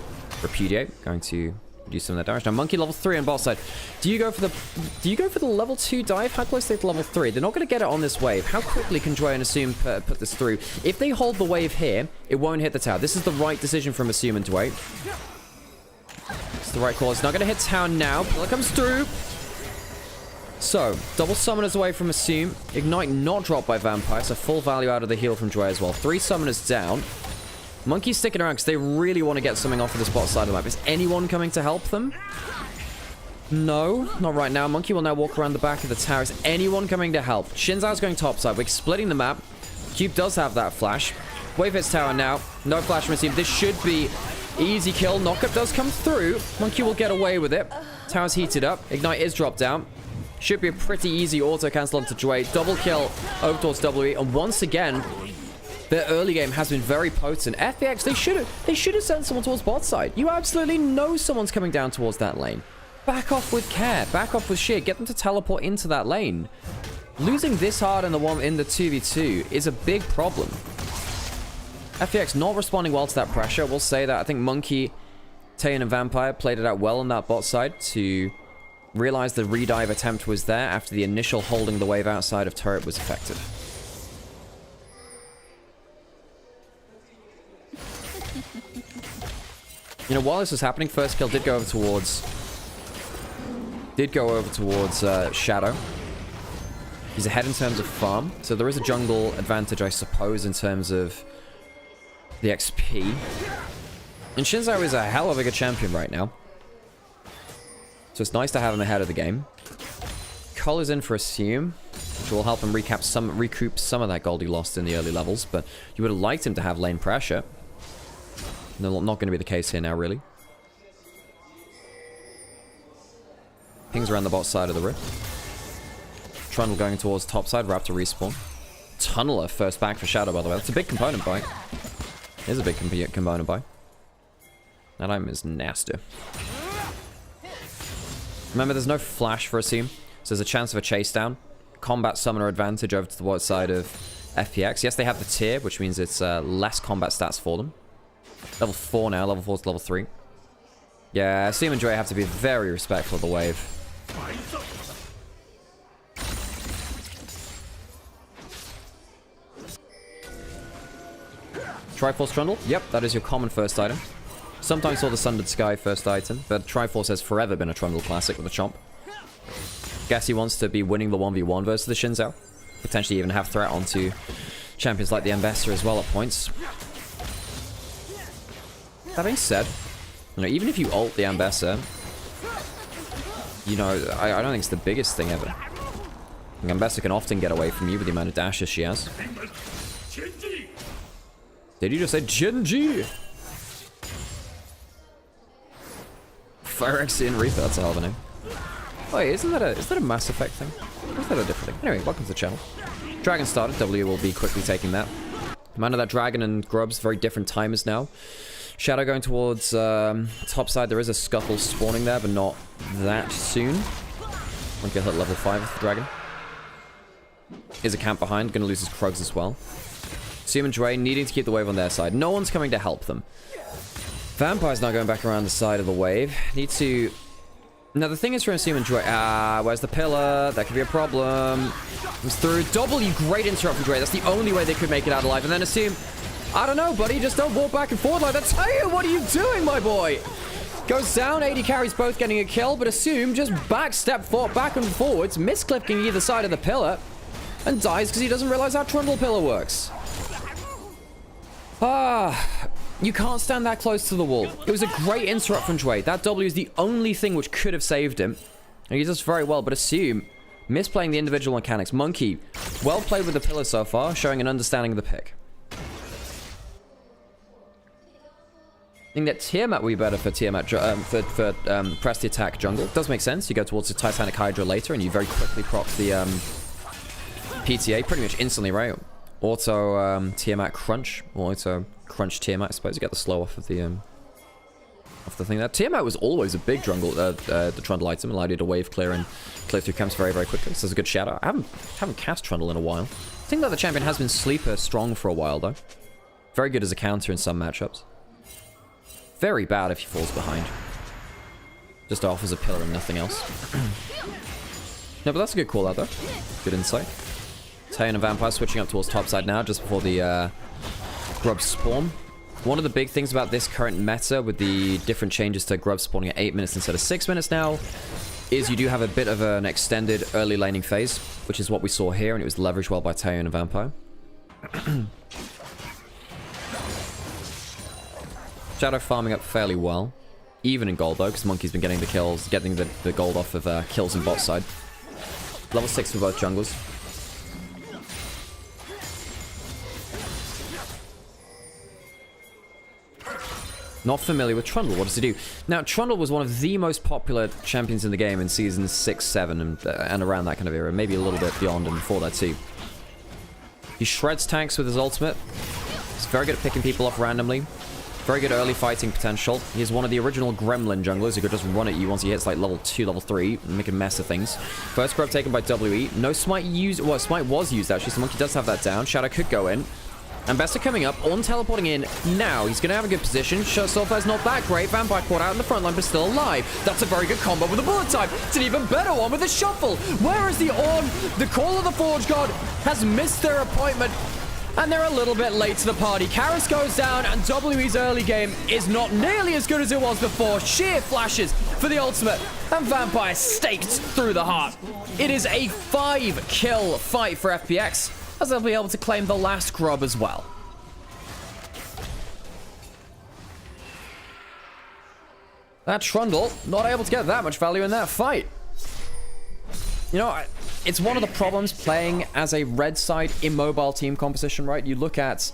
Repudiate, going to do some of that damage. Now Monkey level 3 on bot side. Do you go for the level 2 dive? How close are they to level 3? They're not going to get it on this wave. How quickly can Joy and Assume put this through? If they hold the wave here, it won't hit the tower. This is the right decision from Assume and Dwayne. It's the right call. It's not going to hit tower now. Pillar comes through. So, double summoners away from Assume. Ignite not dropped by Vampire, so full value out of the heal from Joy as well. 3 summoners down. Monkey's sticking around because they really want to get something off of this bot side of the map. Is anyone coming to help them? No, not right now. Monkey will now walk around the back of the tower. Is anyone coming to help? Shinzao's going topside. We're splitting the map. Cube does have that flash. Wave hits tower now. No flash from Assume. This should be easy kill. Knockup does come through. Monkey will get away with it. Tower's heated up. Ignite is dropped down. Should be a pretty easy auto cancel onto Joy. Double kill over towards WE. And once again, their early game has been very potent. FPX, they should have sent someone towards bot side. You absolutely know someone's coming down towards that lane. Back off with care. Back off with sheer. Get them to teleport into that lane. Losing this hard in the 2v2 is a big problem. FPX not responding well to that pressure. We'll say that. I think Monkey, Taeyan, and Vampire played it out well on that bot side to realize the redive attempt was there after the initial holding the wave outside of turret was effective. You know, while this was happening, first kill did go over towards Shadow. He's ahead in terms of farm, so there is a jungle advantage, I suppose, in terms of the XP. And Shinzao is a hell of a good champion right now, so it's nice to have him ahead of the game. Cull is in for Assume, which will help him recoup some of that gold he lost in the early levels, but you would have liked him to have lane pressure. No, not going to be the case here now, really. Pings around the bot side of the rift. Trundle going towards top side, Raptor respawn. Tunneler first back for Shadow, by the way. That's a big component buy. It is a big component buy. That item is nasty. Remember, there's no flash for Assume, so there's a chance of a chase down. Combat summoner advantage over to the side of FPX. Yes, they have the tier, which means it's less combat stats for them. Level 4 now, level 4 to level 3. Yeah, Assume and Dre have to be very respectful of the wave. Triforce Trundle? Yep, that is your common first item. Sometimes saw the Sundered Sky first item, but Triforce has forever been a Trundle classic with a chomp. Guess he wants to be winning the 1v1 versus the Shinzao. Potentially even have threat onto champions like the Ambassador as well at points. That being said, you know, even if you ult the Ambassador, you know, I don't think it's the biggest thing ever. The Ambassador can often get away from you with the amount of dashes she has. Did you just say Genji? Firex in Reaper, that's a hell of a name. Wait, is that a Mass Effect thing? Or is that a different thing? Anyway, welcome to the channel. Dragon started, W will be quickly taking that. Mana that Dragon and Grubs, very different timers now. Shadow going towards top side, there is a Scuffle spawning there, but not that soon. Won't get hit level 5 with the Dragon. Is a camp behind, gonna lose his Krugs as well. Assume and Dre needing to keep the wave on their side. No one's coming to help them. Vampire's now going back around the side of the wave. Need to... Now, the thing is for Assume and Dre... where's the pillar? That could be a problem. Comes through. W, great interrupt from Dre. That's the only way they could make it out alive. And then Assume... I don't know, buddy. Just don't walk back and forth like that. Tayo, what are you doing, my boy? Goes down. 80 carries both getting a kill, but Assume just backstep back and forwards, misclipping either side of the pillar, and dies because he doesn't realize how Trundle pillar works. You can't stand that close to the wall. It was a great interrupt from Dre. That W is the only thing which could have saved him. And he does very well, but Assume misplaying the individual mechanics. Monkey, well played with the pillar so far, showing an understanding of the pick. I think that Tiamat will be better for Tiamat, press the attack jungle. Does make sense. You go towards the Titanic Hydra later, and you very quickly proc the PTA pretty much instantly, right? Auto Tiamat crunch, or auto crunch Tiamat. I suppose you get the slow off of the thing. That Tiamat was always a big jungle, the Trundle item, allowed you to wave clear and clear through camps very, very quickly. So it's a good shadow. I haven't cast Trundle in a while. I think that the champion has been sleeper strong for a while though. Very good as a counter in some matchups. Very bad if he falls behind. Just offers a pillar and nothing else. No, but that's a good call out though. Good insight. Tayo and Vampire switching up towards top side now, just before the Grub spawn. One of the big things about this current meta, with the different changes to Grub spawning at 8 minutes instead of 6 minutes now, is you do have a bit of an extended early laning phase, which is what we saw here, and it was leveraged well by Tayo and Vampire. Shadow farming up fairly well. Even in gold though, because Monkey's been getting the kills, getting the gold off of kills in bot side. Level 6 for both junglers. Not familiar with Trundle. What does he do? Now, Trundle was one of the most popular champions in the game in seasons 6, 7, and around that kind of era. Maybe a little bit beyond and before that too. He shreds tanks with his ultimate. He's very good at picking people off randomly. Very good early fighting potential. He is one of the original Gremlin junglers who could just run at you once he hits like level 2, level 3, and make a mess of things. First grab taken by WE. No smite used. Well, smite was used actually, so Monkey does have that down. Shadow could go in. Ambassador coming up, on teleporting in now. He's going to have a good position. Sulfur's not that great. Vampire caught out in the front line, but still alive. That's a very good combo with a bullet time. It's an even better one with a shuffle. Where is the Orn? The Call of the Forge God has missed their appointment, and they're a little bit late to the party. Karis goes down, and WE's early game is not nearly as good as it was before. Sheer flashes for the ultimate, and Vampire staked through the heart. It is a 5-kill fight for FPX, as they'll be able to claim the last grub as well. That Trundle, not able to get that much value in that fight. You know, it's one of the problems playing as a red side immobile team composition, right? You look at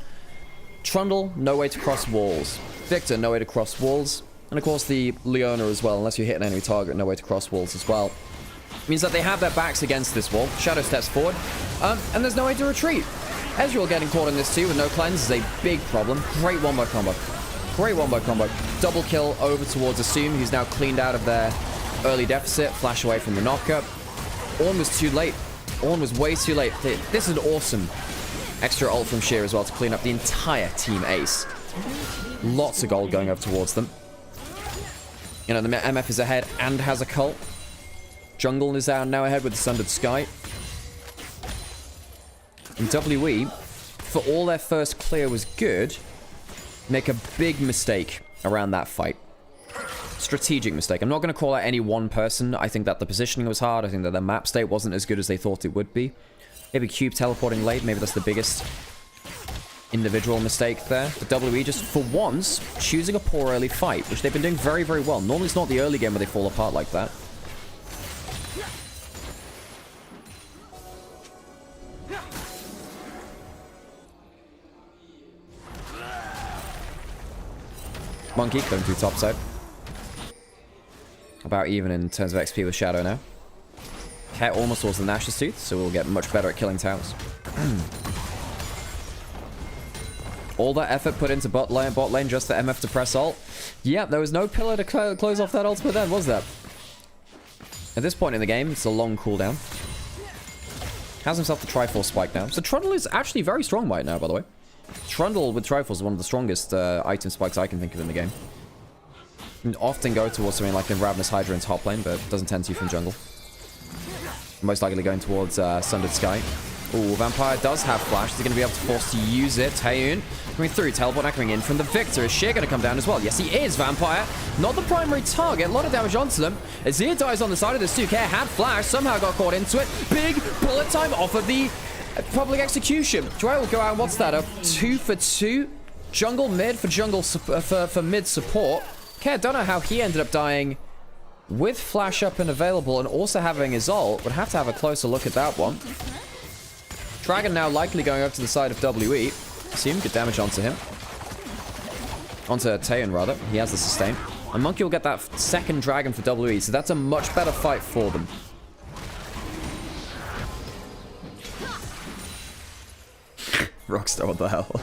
Trundle, no way to cross walls. Victor, no way to cross walls. And of course the Leona as well, unless you hit an enemy target, no way to cross walls as well. Means that they have their backs against this wall. Shadow steps forward, and there's no way to retreat. Ezreal getting caught in this too with no cleanse is a big problem. Great wombo combo. Great wombo combo. Double kill over towards Assume, who's now cleaned out of their early deficit. Flash away from the knockup. Ornn was too late. Ornn was way too late. This is an awesome extra ult from Sheer as well to clean up the entire team ace. Lots of gold going over towards them. You know, the MF is ahead and has a cult. Jungle is now ahead with the Sundered Sky. And WE, for all their first clear was good, make a big mistake around that fight. Strategic mistake. I'm not going to call out any one person. I think that the positioning was hard. I think that the map state wasn't as good as they thought it would be. Maybe Cube teleporting late. Maybe that's the biggest individual mistake there. But WE just, for once, choosing a poor early fight, which they've been doing very, very well. Normally it's not the early game where they fall apart like that. Monkey going through top side. About even in terms of XP with Shadow now. Cat almost towards the Nash's Tooth, so we'll get much better at killing towers. All that effort put into bot lane just for MF to press ult. Yeah, there was no pillar to close off that ultimate then, was there? At this point in the game, it's a long cooldown. Has himself the Triforce spike now. So Trundle is actually very strong right now, by the way. Trundle with Triforce is one of the strongest item spikes I can think of in the game. You can often go towards something like a Ravenous Hydra in top lane, but doesn't tend to from jungle. Most likely going towards Sundered Sky. Ooh, Vampire does have flash. Is he going to be able to force to use it? Taeyoon coming through. Teleport now coming in from the Victor. Is Sheer going to come down as well? Yes, he is. Vampire, not the primary target. A lot of damage onto them. Azir dies on the side of this. Care had flash. Somehow got caught into it. Big bullet time off of the public execution. Joy will go out. What's that? A 2 for 2. Jungle mid for jungle for mid support. Okay, I don't know how he ended up dying with flash up and available and also having his ult. Would have to have a closer look at that one. Dragon now likely going over to the side of WE. Assume good damage onto him. Onto Taeyoon, rather. He has the sustain. And Monkey will get that second dragon for WE, so that's a much better fight for them. Rockstar, what the hell?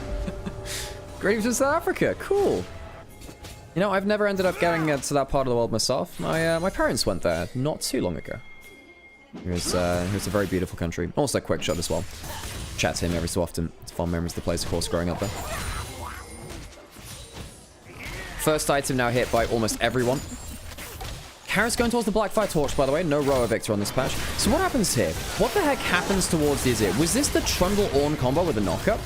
Greetings from South Africa. Cool. You know, I've never ended up getting to that part of the world myself. My parents went there not too long ago. It's a very beautiful country. Also, quick shot as well. Chat to him every so often. It's fond memories of the place, of course, growing up there. First item now hit by almost everyone. Carrot's going towards the Blackfire Torch, by the way. No Roa Victor on this patch. So what happens here? What the heck happens towards the Azir? Was this the Trundle Ornn combo with a knockup?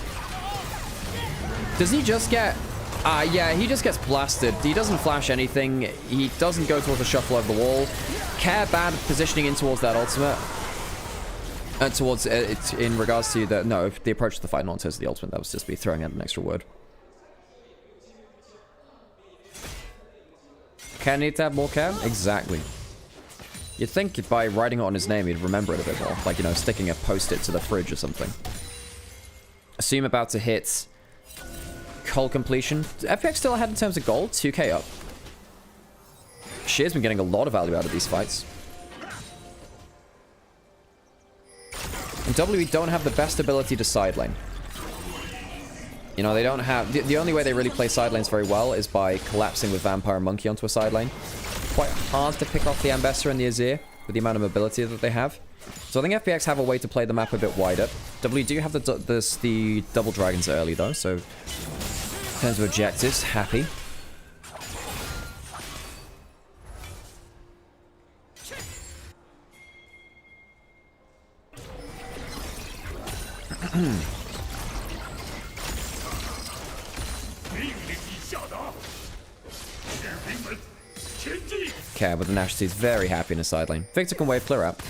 Does he just get... yeah, he just gets blasted. He doesn't flash anything. He doesn't go towards the shuffle over the wall. Care bad positioning in towards that ultimate. Towards it in regards to the... No, the approach to the fight, not in terms of the ultimate. That was just be throwing out an extra word. Care need to have more care? Exactly. You'd think by writing it on his name, he'd remember it a bit more. Like, you know, sticking a post-it to the fridge or something. Assume about to hit... Cult completion. FPX still ahead in terms of gold. 2k up. Sheer's been getting a lot of value out of these fights. And WE don't have the best ability to side lane. You know, they don't have... The only way they really play side lanes very well is by collapsing with Vampire and Monkey onto a side lane. Quite hard to pick off the Ambassador and the Azir with the amount of mobility that they have. So I think FPX have a way to play the map a bit wider. W do have the double dragons early though, so... In terms of objectives, happy. Okay, but the Nash is very happy in a side lane. Victor can wave clear out.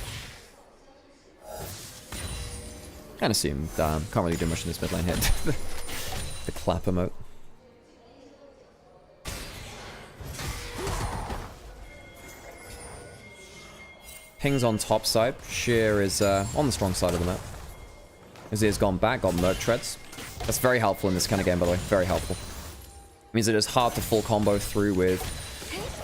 And assume, can't really do much in this mid lane hit. The clap emote. Ping's on top side. Sheer is on the strong side of the map. Azir's gone back, got Merc Treads. That's very helpful in this kind of game, by the way. Very helpful. Means it is hard to full combo through with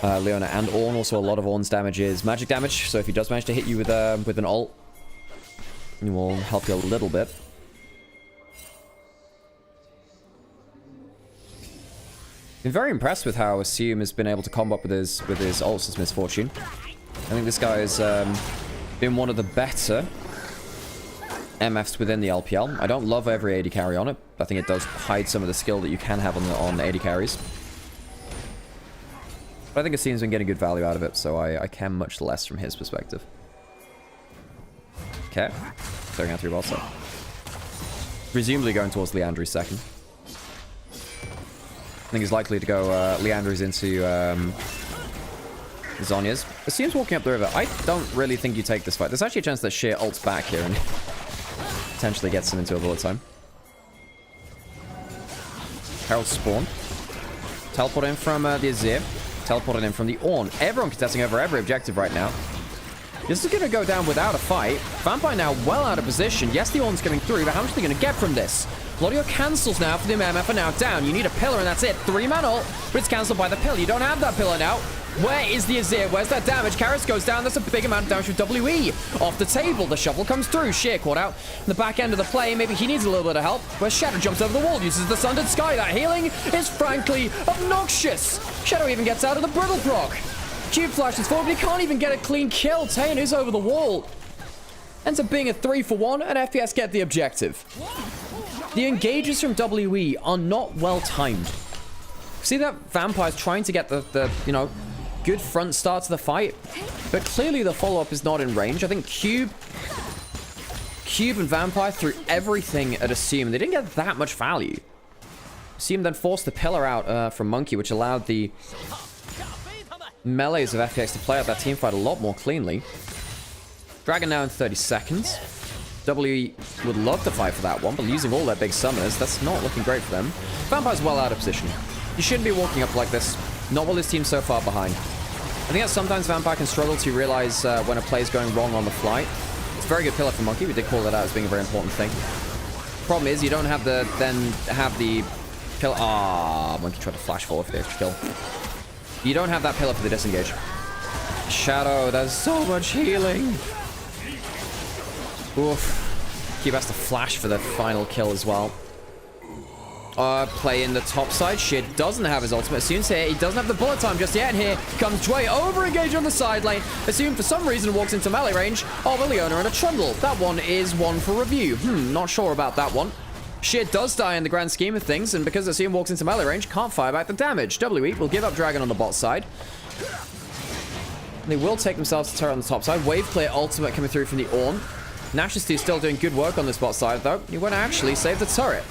Leona and Ornn. Also, a lot of Ornn's damage is magic damage. So if he does manage to hit you with an ult, it will help you a little bit. Been very impressed with how Assume has been able to combo up with his ult since Misfortune. I think this guy has been one of the better MFs within the LPL. I don't love every AD carry on it. I think it does hide some of the skill that you can have on AD carries. But I think Assume's been getting good value out of it, so I care much less from his perspective. Okay. Clearing out through bot side. Presumably going towards Leandry's second. I think he's likely to go Leandry's into Zhonya's. Assume's walking up the river. I don't really think you take this fight. There's actually a chance that Sheer ults back here and potentially gets him into a bullet time. Herald spawn. Teleport in from the Azir. Teleported in from the Ornn. Everyone contesting over every objective right now. This is going to go down without a fight. Vampire now well out of position. Yes, the Ornn's coming through, but how much are they going to get from this? A lot of your cancels now for the MF are now down. You need a pillar and that's it. 3-man ult, but it's cancelled by the pillar. You don't have that pillar now. Where is the Azir? Where's that damage? Karras goes down. That's a big amount of damage with WE. Off the table, the shuffle comes through. Sheer caught out in the back end of the play. Maybe he needs a little bit of help. Where Shadow jumps over the wall, uses the Sundered Sky. That healing is frankly obnoxious. Shadow even gets out of the Brittle proc. Cube flashes forward, but he can't even get a clean kill. Tayan is over the wall. Ends up being a 3-for-1, and FPX get the objective. The engages from WE are not well timed. See that Vampire's trying to get the you know, good front start to the fight, but clearly the follow-up is not in range. I think Cube and Vampire threw everything at Assume. They didn't get that much value. Assume then forced the pillar out from Monkey, which allowed the melees of FPX to play out that team fight a lot more cleanly. Dragon now in 30 seconds. W would love to fight for that one, but losing all their big summoners, that's not looking great for them. Vampire's well out of position. You shouldn't be walking up like this. Not while his team's so far behind. I think that sometimes Vampire can struggle to realize when a play's going wrong on the fly. It's a very good pillar for Monkey. We did call that out as being a very important thing. Problem is, you don't have the pillar. Ah, Monkey tried to flash forward for the extra kill. You don't have that pillar for the disengage. Shadow, there's so much healing. Oof. Cube has to flash for the final kill as well. Play in the top side. Sheer doesn't have his ultimate. Assume's here. He doesn't have the bullet time just yet. And here comes Dway. Over-engage on the side lane. Assume for some reason walks into melee range of a Leona and a Trundle. That one is one for review. Not sure about that one. Sheer does die in the grand scheme of things, and because Assume walks into melee range, can't fire back the damage. WE will give up Dragon on the bot side. They will take themselves to turret on the top side. Wave clear ultimate coming through from the Ornn. Nash's is still doing good work on this bot side, though. He won't actually save the turret.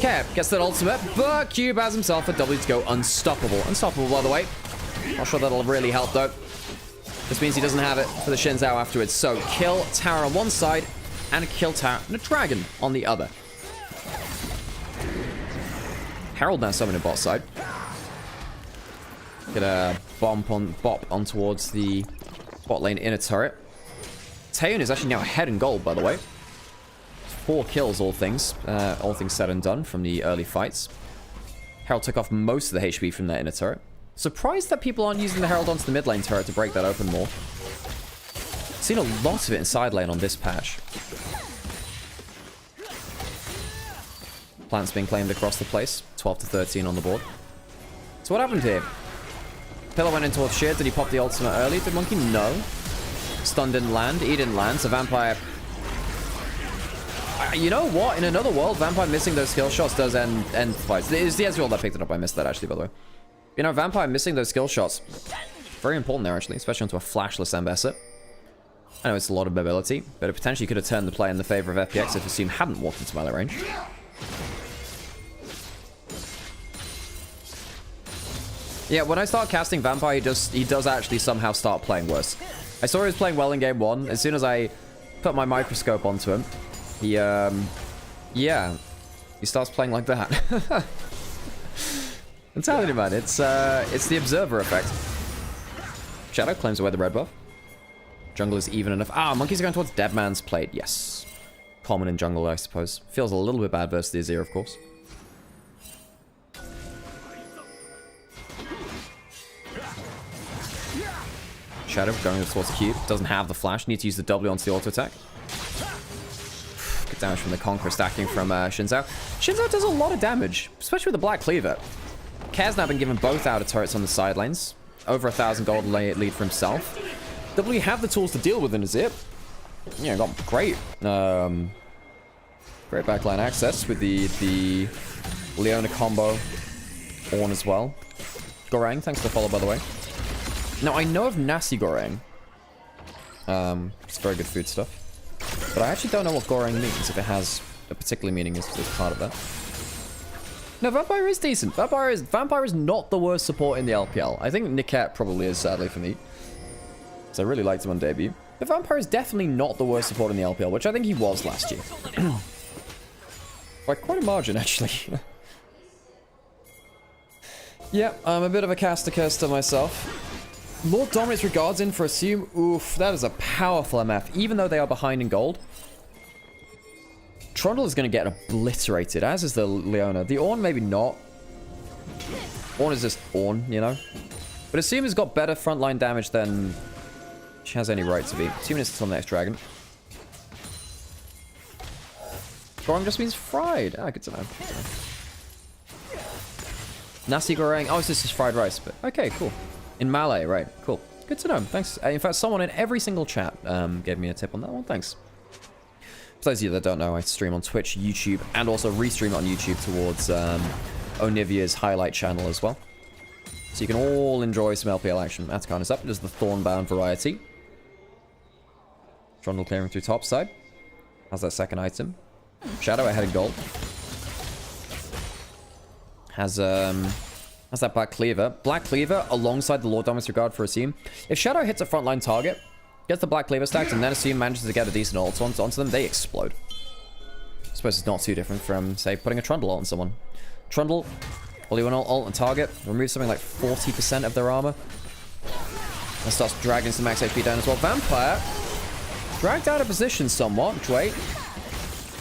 Cap gets that ultimate, but Cube has himself a W to go unstoppable. Unstoppable, by the way. Not sure that'll really help, though. This means he doesn't have it for the Xin Zhao afterwards. So, kill tower on one side, and a kill tower and a dragon on the other. Herald now summoned bot side. Get a bop on towards the bot lane inner turret. Tayan is actually now ahead in gold, by the way. 4 kills, all things said and done from the early fights. Herald took off most of the HP from that inner turret. Surprised that people aren't using the Herald onto the mid lane turret to break that open more. Seen a lot of it in side lane on this patch. Plants being claimed across the place. 12 to 13 on the board. So what happened here? Pillar went in towards Sheer. Did he pop the ultimate early? Did Monkey? No. Stun didn't land. E didn't land. So Vampire... You know what? In another world, Vampire missing those skill shots does end fights. It's the Ezreal that picked it up. I missed that, actually, by the way. You know, Vampire missing those skill shots. Very important there, actually. Especially onto a flashless Ambassador. I know it's a lot of mobility, but it potentially could have turned the play in the favor of FPX if Assume hadn't walked into melee range. Yeah, when I start casting Vampire, he does actually somehow start playing worse. I saw he was playing well in game 1. As soon as I put my microscope onto him, he starts playing like that. I'm telling you, man, it's the observer effect. Shadow claims away the red buff. Jungle is even enough. Ah, monkeys are going towards Dead Man's Plate. Yes. Common in jungle, I suppose. Feels a little bit bad versus the Azir, of course. Shadow going towards Cube. Doesn't have the flash. Needs to use the W onto the auto attack. Good damage from the Conqueror, stacking from Shinzao. Shinzao does a lot of damage, especially with the Black Cleaver. Kaz now been given both outer turrets on the sidelines. Over 1,000 gold lead for himself. W have the tools to deal with an Azir. Yeah, got great great backline access with the Leona combo on as well. Goreng, thanks for the follow, by the way. Now, I know of nasi goreng. It's very good food stuff. But I actually don't know what goreng means, if it has a particular meaning as part of that. No, Vampire is decent. Vampire is not the worst support in the LPL. I think Niket probably is, sadly, for me. So I really liked him on debut. The Vampire is definitely not the worst support in the LPL, which I think he was last year. By quite a margin, actually. Yeah, I'm a bit of a caster myself. Lord Dominates regards in for Assume. Oof, that is a powerful MF, even though they are behind in gold. Trundle is going to get obliterated, as is the Leona. The Ornn, maybe not. Ornn is just Ornn, you know? But Assume has got better frontline damage than she has any right to be. 2 minutes until the next dragon. Goreng just means fried. Ah, good to know. Good to know. Nasi goreng. Oh, this is fried rice. But okay, cool. In Malay, right. Cool. Good to know. Thanks. In fact, someone in every single chat gave me a tip on that one. Thanks. For those of you that don't know, I stream on Twitch, YouTube, and also restream on YouTube towards Onivia's highlight channel as well. So you can all enjoy some LPL action. Atakan is up. It is the Thornbound variety. Trundle clearing through top side. Has that second item. Shadow ahead in gold. Has that Black Cleaver. Black Cleaver alongside the Lord Dominus Regard for Assume. If Shadow hits a frontline target, gets the Black Cleaver stacked, and then Assume manages to get a decent ult onto them, they explode. I suppose it's not too different from, say, putting a Trundle ult on someone. Trundle, will you ult on target, remove something like 40% of their armor. And starts dragging some max HP down as well. Vampire, dragged out of position somewhat. Dwayne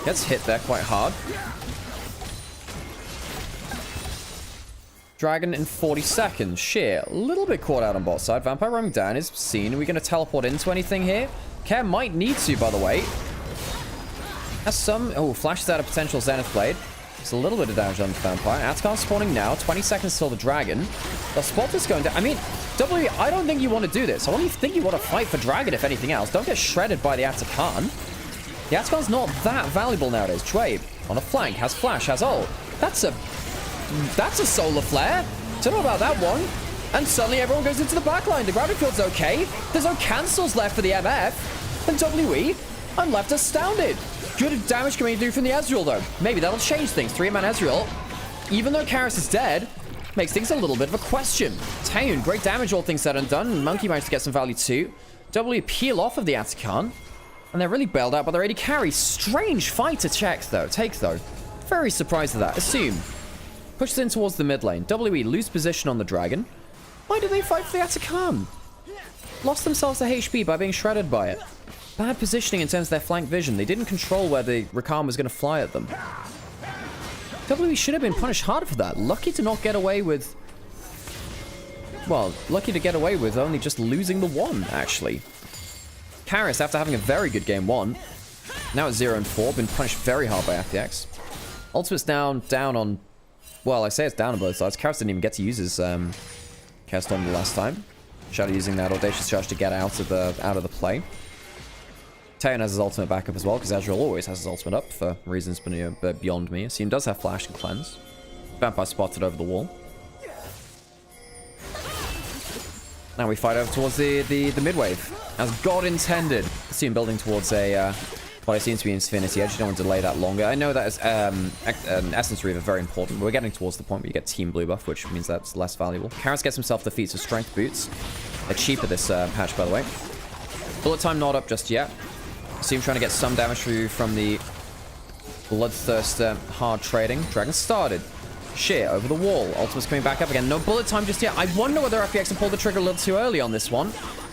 gets hit there quite hard. Dragon in 40 seconds. Sheer, a little bit caught out on bot side. Vampire roaming down is seen. Are we going to teleport into anything here? Care might need to, by the way. Has some... Oh, flashes out a potential Zenith Blade. It's a little bit of damage on the Vampire. Atakan spawning now. 20 seconds till the Dragon. The spot is going down. I mean, W, I don't think you want to do this. I only think you want to fight for Dragon, if anything else. Don't get shredded by the Atakan. The Atakan's not that valuable nowadays. Trabe on a flank. Has flash. Has ult. That's a solar flare. Don't know about that one. And suddenly everyone goes into the backline. The gravity field's okay. There's no cancels left for the MF. And WE, I'm left astounded. Good damage coming through from the Ezreal, though. Maybe that'll change things. 3-man Ezreal, even though Karras is dead, makes things a little bit of a question. Taeun, great damage, all things said and done. Monkey managed to get some value too. W peel off of the Atakan. And they're really bailed out by their AD carry. Strange fight to take, though. Very surprised at that. Assume. Pushes in towards the mid lane. WE lose position on the Dragon. Why do they fight for the Atakan? Lost themselves to HP by being shredded by it. Bad positioning in terms of their flank vision. They didn't control where the Rakan was going to fly at them. WE should have been punished harder for that. Lucky to not get away with... Well, lucky to get away with only just losing the one, actually. Karras, after having a very good game 1, now at 0-4, been punished very hard by FPX. Ultimate's down on... Well, I say it's down on both sides. Karras didn't even get to use his Chaos Storm the last time. Shadow using that Audacious Charge to get out of the play. Taeun has his ultimate backup as well, because Ezreal always has his ultimate up for reasons beyond me. Assume does have Flash and Cleanse. Vampire spotted over the wall. Now we fight over towards the mid-wave. As God intended. Assume building towards a... what seems to be Infinity. I just don't want to delay that longer. I know that is Essence Reaver very important, but we're getting towards the point where you get Team Blue buff, which means that's less valuable. Karras gets himself defeats with Strength Boots. They're cheaper this patch, by the way. Bullet time not up just yet. Assume trying to get some damage through from the Bloodthirst hard trading. Dragon started. Sheer over the wall. Ultimate's coming back up again. No bullet time just yet. I wonder whether FPX have pulled the trigger a little too early on this one.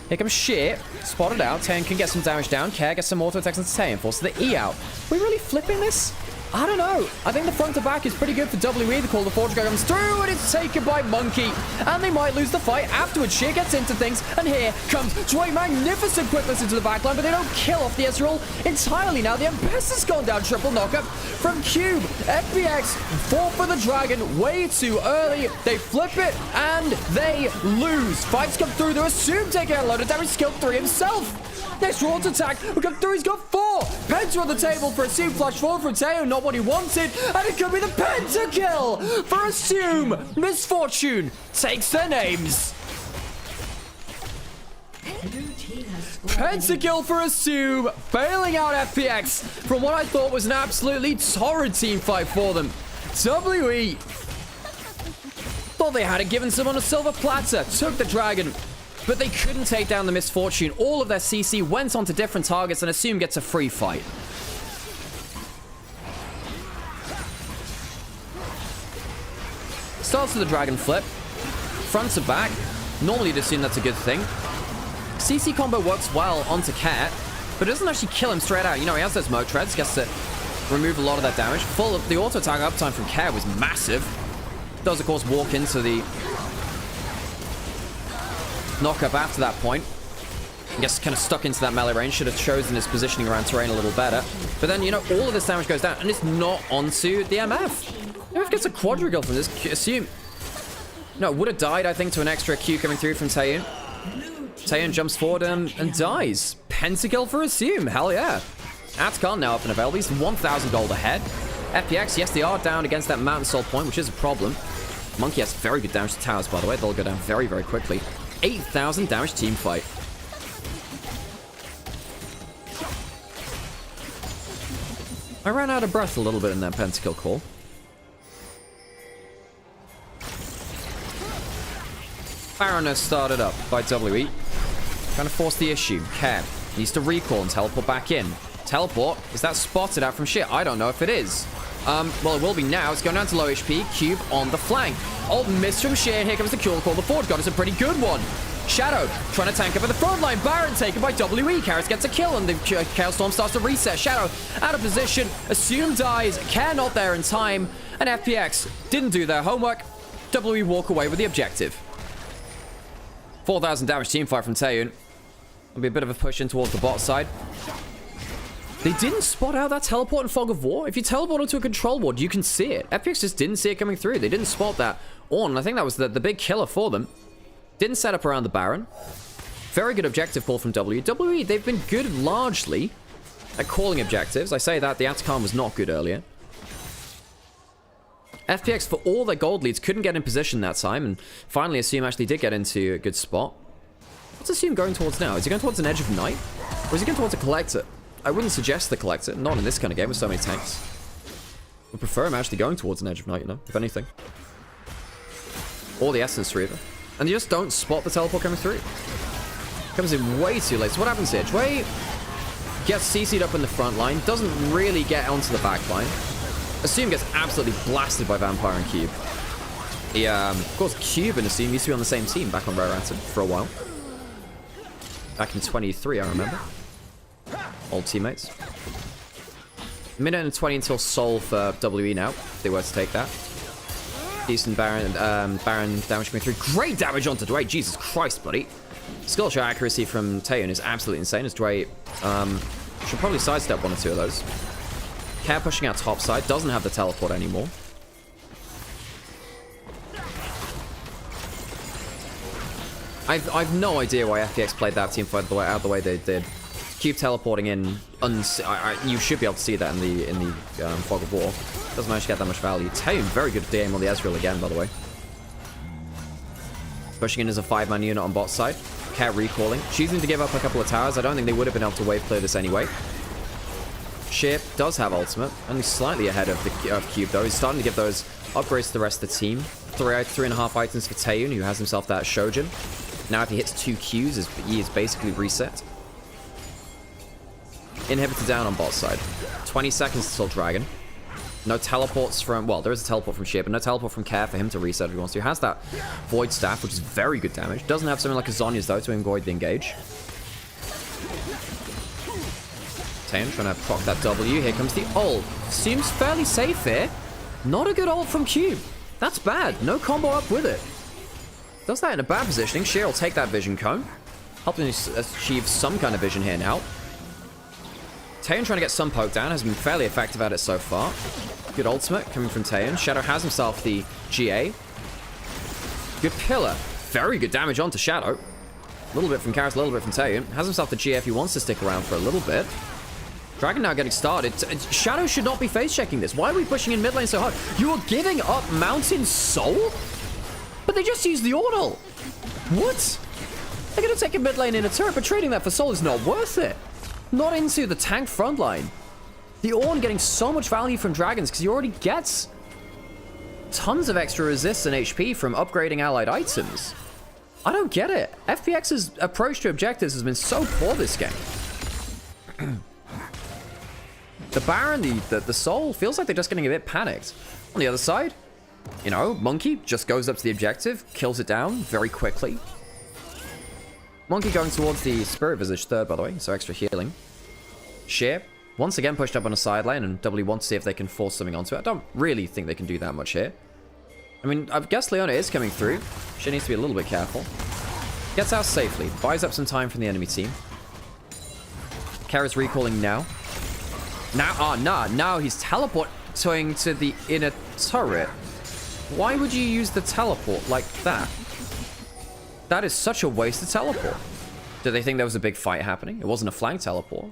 Here comes Sheer. Spotted out. Taeyeon can get some damage down. Care gets some auto attacks into Taeyeon. Forces the E out. Are we really flipping this? I don't know. I think the front to back is pretty good for WE. The call the Forge comes through and it's taken by Monkey. And they might lose the fight afterwards. Sheer gets into things. And here comes Joy. Magnificent quickness into the backline, but they don't kill off the Ezreal entirely. Now the Empeza's gone down. Triple knockup from Cube. FPX fall for the Dragon way too early. They flip it and they lose. Fights come through. They're assumed taking out a load of damage. Skill 3 himself. Next Raw attack. We come through. He's got 4. Penta on the table for Assume. Flash forward from Taeyeon. Not what he wanted. And it could be the pentakill for Assume. Misfortune takes their names. Pentakill for Assume. Bailing out FPX from what I thought was an absolutely torrid team fight for them. WE thought they had it given someone a silver platter. Took the Dragon. But they couldn't take down the Misfortune. All of their CC went onto different targets and Assume gets a free fight. Starts with the Dragon flip. Front to back. Normally you'd assume that's a good thing. CC combo works well onto Cat, but it doesn't actually kill him straight out. You know, he has those Moat Treads, gets to remove a lot of that damage. Full of the auto attack uptime from Cat was massive. Does, of course, walk into the knockup after that point. I guess kind of stuck into that melee range. Should have chosen his positioning around terrain a little better. But then, you know, all of this damage goes down, and it's not onto the MF. MF gets a quadruple from this. Assume. No, would have died, I think, to an extra Q coming through from Taeyeon. Taeyeon jumps forward and dies. Pentakill for Assume. Hell yeah. Atkan now up and available. He's 1,000 gold ahead. FPX, yes, they are down against that Mountain Soul point, which is a problem. Monkey has very good damage to towers, by the way. They'll go down very, very quickly. 8,000 damage team fight. I ran out of breath a little bit in that pentakill call. Baroness started up by WE. Trying to force the issue. Kev needs to recall and teleport back in. Teleport? Is that spotted out from shit? I don't know if it is. Well, it will be now. It's going down to low HP. Cube on the flank. Oh, missed from Sheer. Here comes the kill call. The Forge God is a pretty good one. Shadow trying to tank up at the front line. Baron taken by WE. Karras gets a kill and the Chaos Storm starts to reset. Shadow out of position. Assume dies. Care not there in time. And FPX didn't do their homework. WE walk away with the objective. 4,000 damage team fight from Taeyeon. There'll be a bit of a push in towards the bot side. They didn't spot out that teleport in Fog of War. If you teleport into a control ward, you can see it. FPX just didn't see it coming through. They didn't spot that. On, I think that was the big killer for them. Didn't set up around the Baron. Very good objective call from WE. WE, they've been good largely at calling objectives. I say that, the Atacama was not good earlier. FPX, for all their gold leads, couldn't get in position that time, and finally Assume actually did get into a good spot. What's Assume going towards now? Is he going towards an Edge of Night? Or is he going towards a Collector? I wouldn't suggest the Collector, not in this kind of game with so many tanks. I would prefer him actually going towards an Edge of Night, you know, if anything. Or the Essence Reaver. And you just don't spot the teleport coming through. Comes in way too late. So what happens here? Dway gets CC'd up in the front line, doesn't really get onto the back line. Assume gets absolutely blasted by Vampire and Cube. He, of course, Cube and Assume used to be on the same team back on Rare Ransom for a while. Back in 23, I remember. Old teammates. Minute and 20 until Soul for WE now, if they were to take that. Decent Baron damage coming through. Great damage onto Dway. Jesus Christ, buddy. Skill shot accuracy from Taeyeon is absolutely insane, as Dway should probably sidestep one or two of those. Care pushing out top side. Doesn't have the teleport anymore. I've no idea why FPX played that team fight out of the way they did. Keep teleporting in. You should be able to see that in the Fog of War. Doesn't manage to get that much value. Taeyeon, very good aim on the Ezreal again, by the way. Pushing in as a 5-man unit on bot side. Care recalling. Choosing to give up a couple of towers. I don't think they would have been able to wave clear this anyway. Ship does have ultimate. Only slightly ahead of Cube, though. He's starting to give those upgrades to the rest of the team. 3.5 items for Taeyeon, who has himself that Shojin. Now if he hits 2 Qs, he is basically reset. Inhibitor down on bot side. 20 seconds till Dragon. No teleports from... Well, there is a teleport from Sheer, but no teleport from Care for him to reset if he wants to. Has that Void Staff, which is very good damage. Doesn't have something like a Zhonya's, though, to avoid the engage. Taeyeon trying to proc that W. Here comes the ult. Seems fairly safe here. Not a good ult from Cube. That's bad. No combo up with it. Does that in a bad positioning. Sheer will take that vision cone. Helping achieve some kind of vision here now. Taeyeon trying to get some poke down. Has been fairly effective at it so far. Good ultimate coming from Taeyeon. Shadow has himself the GA. Good pillar. Very good damage onto Shadow. A little bit from Karis, a little bit from Taeyeon. Has himself the GA if he wants to stick around for a little bit. Dragon now getting started. Shadow should not be face checking this. Why are we pushing in mid lane so hard? You are giving up Mountain Soul? But they just used the Ornal. What? They're going to take a mid lane in a turret, but trading that for Soul is not worth it. Not into the tank front line. The Ornn getting so much value from Dragons because he already gets tons of extra resist and HP from upgrading allied items. I don't get it. FPX's approach to objectives has been so poor this game. The Baron, the Soul, feels like they're just getting a bit panicked. On the other side, you know, Monkey just goes up to the objective, kills it down very quickly. Monkey going towards the Spirit Visage third, by the way, so extra healing. Sheer, once again pushed up on a side lane, and W want to see if they can force something onto it. I don't really think they can do that much here. I mean, I guess Leona is coming through. She needs to be a little bit careful. Gets out safely, buys up some time from the enemy team. Kara's recalling now. Now he's teleporting to the inner turret. Why would you use the teleport like that? That is such a waste of teleport. Do they think there was a big fight happening? It wasn't a flank teleport.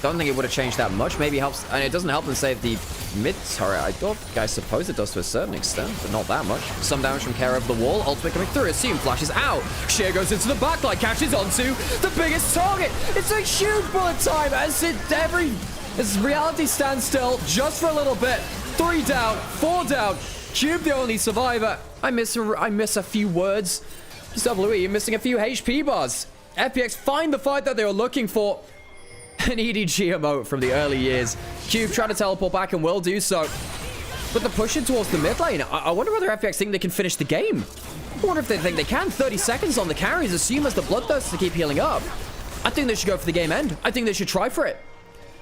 Don't think it would have changed that much. Maybe it helps, and it doesn't help them save the mid turret. I suppose it does to a certain extent, but not that much. Some damage from Kara over the wall. Ultimate coming through. Assume flashes out. Sheer goes into the backline, catches onto the biggest target. It's a huge bullet time as reality stands still just for a little bit. 3 down, 4 down. Cube the only survivor. I miss a few words. WWE, you're missing a few HP bars. FPX find the fight that they were looking for. An EDG emote from the early years. Cube trying to teleport back and will do so. But they're pushing towards the mid lane. I wonder whether FPX think they can finish the game. I wonder if they think they can. 30 seconds on the carries. Assume as the Bloodthirst to keep healing up. I think they should go for the game end. I think they should try for it.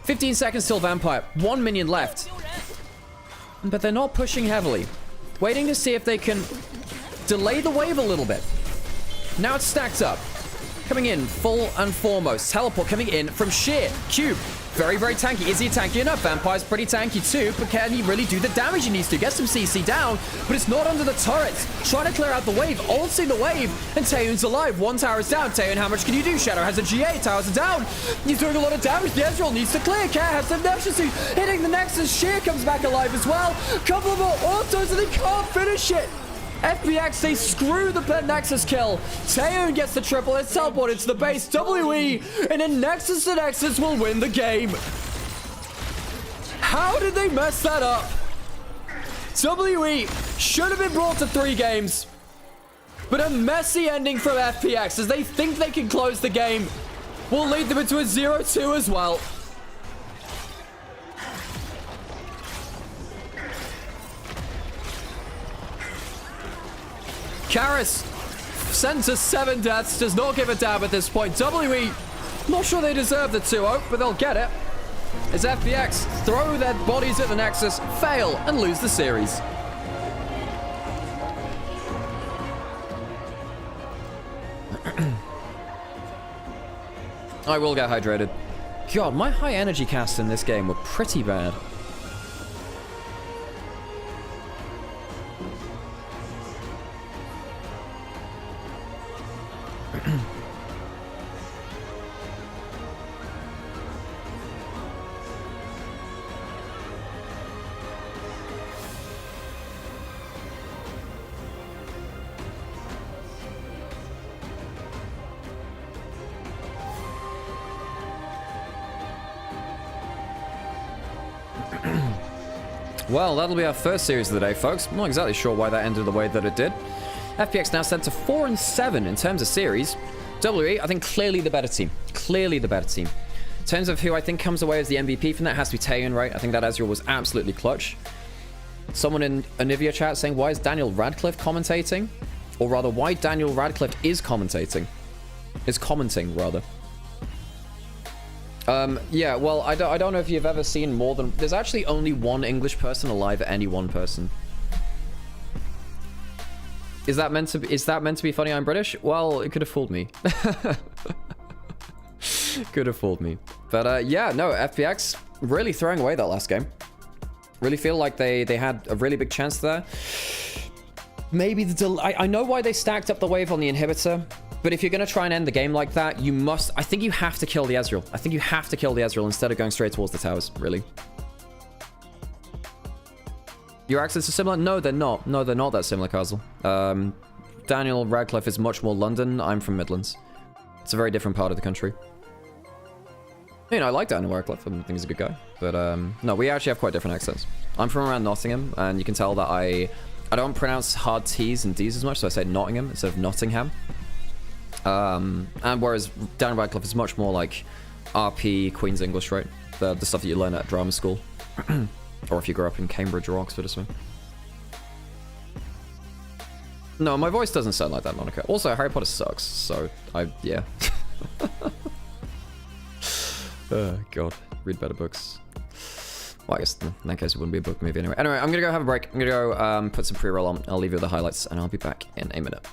15 seconds till Vampire. 1 minion left. But they're not pushing heavily. Waiting to see if they can delay the wave a little bit. Now it's stacked up. Coming in, full and foremost. Teleport coming in from Sheer. Cube, very, very tanky. Is he tanky enough? Vampire's pretty tanky too, but can he really do the damage he needs to? Get some CC down, but it's not under the turrets. Trying to clear out the wave, ulting the wave, and Taeyeon's alive. 1 tower is down. Taeyeon, how much can you do? Shadow has a GA, towers are down. He's doing a lot of damage. The Ezreal needs to clear. Care has the Nexus, hitting the Nexus. Sheer comes back alive as well. Couple more autos and they can't finish it. FPX, they screw the Nexus kill. Taeyeon gets the triple. It's teleported to the base. WE, and then Nexus to Nexus will win the game. How did they mess that up? WE should have been brought to 3 games. But a messy ending from FPX as they think they can close the game will lead them into a 0-2 as well. Karis sent to 7 deaths, does not give a damn at this point. WE, not sure they deserve the 2-0, but they'll get it. As FPX throw their bodies at the Nexus, fail, and lose the series. I will get hydrated. God, my high energy casts in this game were pretty bad. Well, that'll be our first series of the day, folks. I'm not exactly sure why that ended the way that it did. FPX now sent to 4-7 in terms of series. WE, I think clearly the better team. Clearly the better team. terms of who I think comes away as the MVP from that, has to be Taeyeon, right? I think that Ezreal was absolutely clutch. Someone in Anivia chat saying, why is Daniel Radcliffe commentating? Or rather, why Daniel Radcliffe is commentating. Is commenting, rather. Yeah, well, I don't know if you've ever seen more than... There's actually only one English person alive at any one person. Is that meant to be funny I'm British? Well, it could have fooled me. Could have fooled me. But yeah, no, FPX really throwing away that last game. Really feel like they had a really big chance there. Maybe the delay... I know why they stacked up the wave on the inhibitor, but if you're going to try and end the game like that, you must... I think you have to kill the Ezreal. I think you have to kill the Ezreal instead of going straight towards the towers, really. Your accents are similar? No, they're not. No, they're not that similar, Kazel. Daniel Radcliffe is much more London. I'm from Midlands. It's a very different part of the country. You know, I like Daniel Radcliffe. I think he's a good guy. But, no, we actually have quite different accents. I'm from around Nottingham, and you can tell that I don't pronounce hard T's and D's as much, so I say Nottingham instead of Nottingham. And whereas Daniel Radcliffe is much more like RP, Queen's English, right? The stuff that you learn at drama school. Or if you grew up in Cambridge or Oxford or something. No, my voice doesn't sound like that, Monica. Also, Harry Potter sucks, so yeah. Oh, God. Read better books. Well, I guess in that case it wouldn't be a book movie anyway. Anyway, I'm gonna go have a break. I'm gonna go put some pre-roll on. I'll leave you with the highlights, and I'll be back in a minute.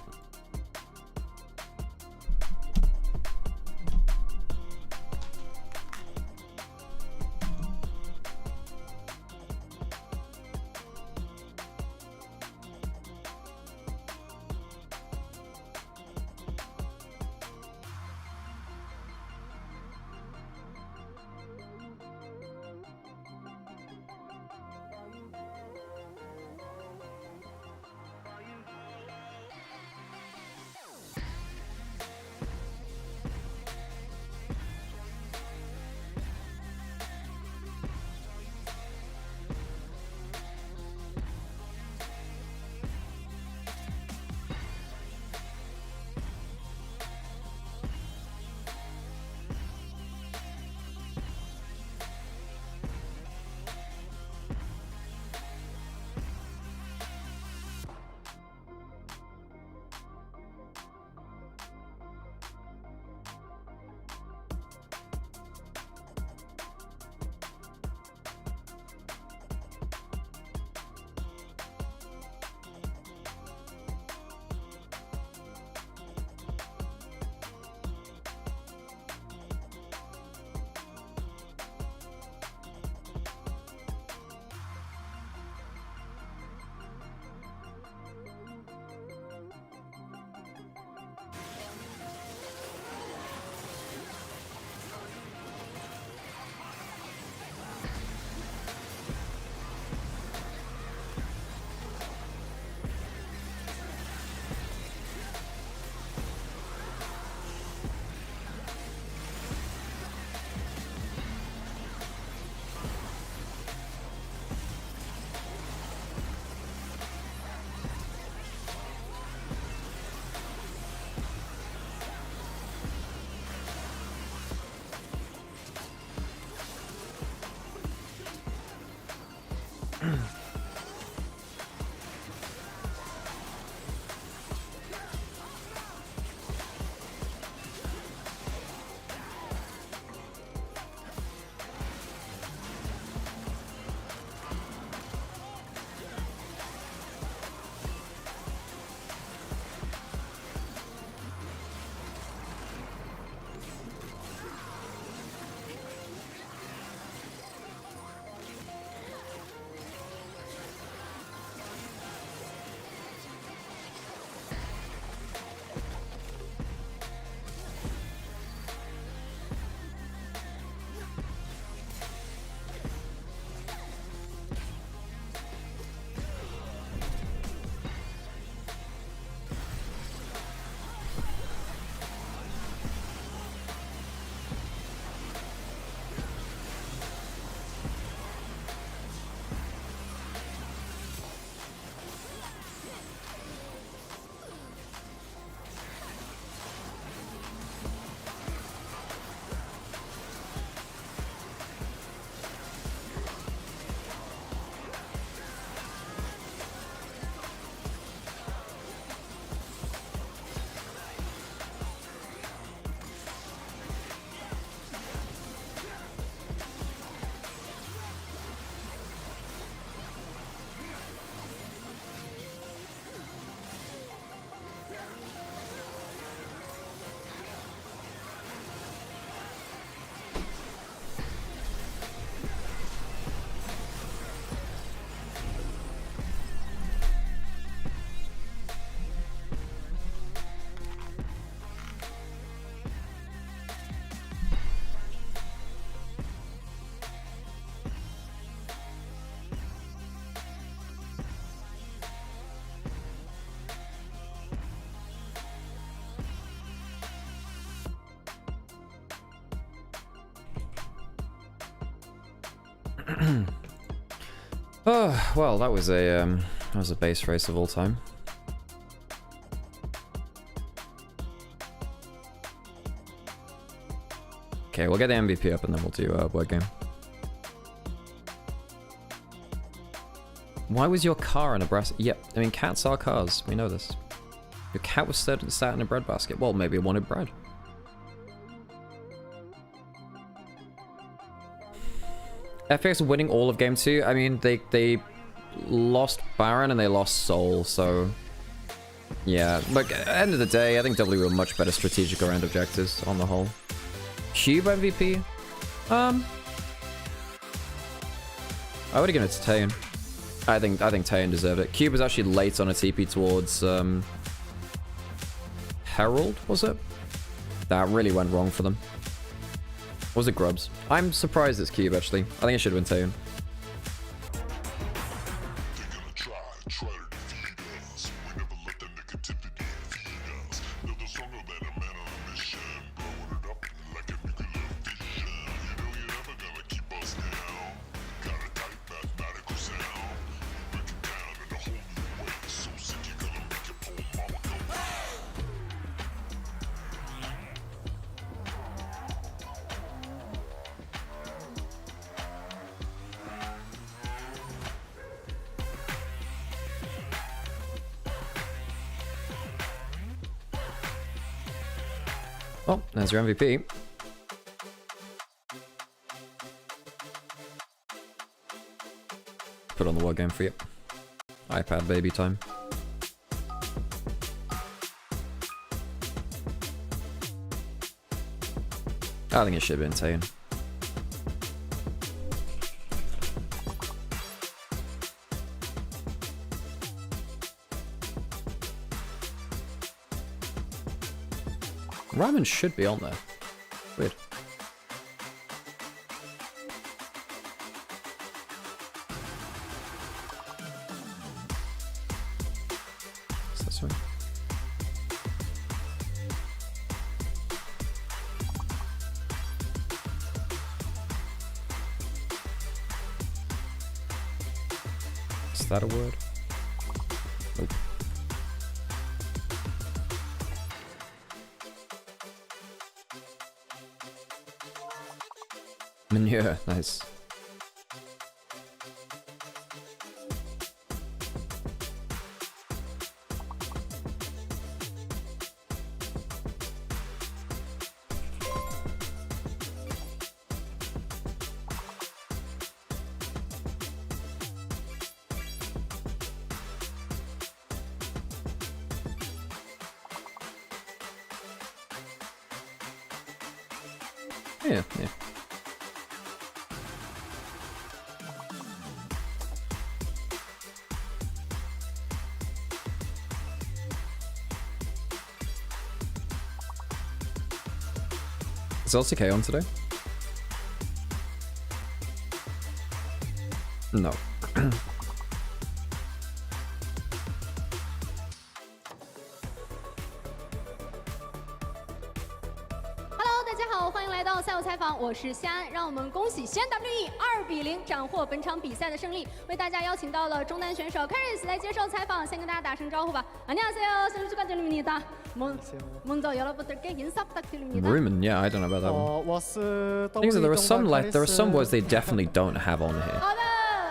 Oh, well, that was a base race of all time. Okay, we'll get the MVP up and then we'll do a word game. Why was your car in a brass? Yep, I mean cats are cars. We know this. Your cat was sat in a bread basket. Well, maybe it wanted bread. FPX winning all of game 2. I mean, they lost Baron and they lost Soul, so yeah. But at the end of the day, I think W were much better strategic around objectives on the whole. Cube MVP? I would have given it to Taeyeon. I think Taeyeon deserved it. Cube was actually late on a TP towards Herald, was it? That really went wrong for them. Or was it Grubs? I'm surprised it's Cube actually. I think it should have been Taeyeon. Oh, there's your MVP. Put on the word game for you. iPad baby time. I think it should have been Taeyeon. Ramen should be on there. Weird. What's this one? Is that a word? Nope. Manure, nice. Yeah, yeah. Is LCK on today? No. Hello， 大家好，欢迎来到赛后采访，我是西安。让我们恭喜西安 WE 2-0斩获本场比赛的胜利。为大家邀请到了中单选手 Karis 来接受采访，先跟大家打声招呼吧。안녕하세요， 선수 축하드립니다。 먼저 여러분들께 인사 부탁드립니다. Rumen, yeah, I don't know about that one. Things are, there are some words they definitely don't have on here. 好的。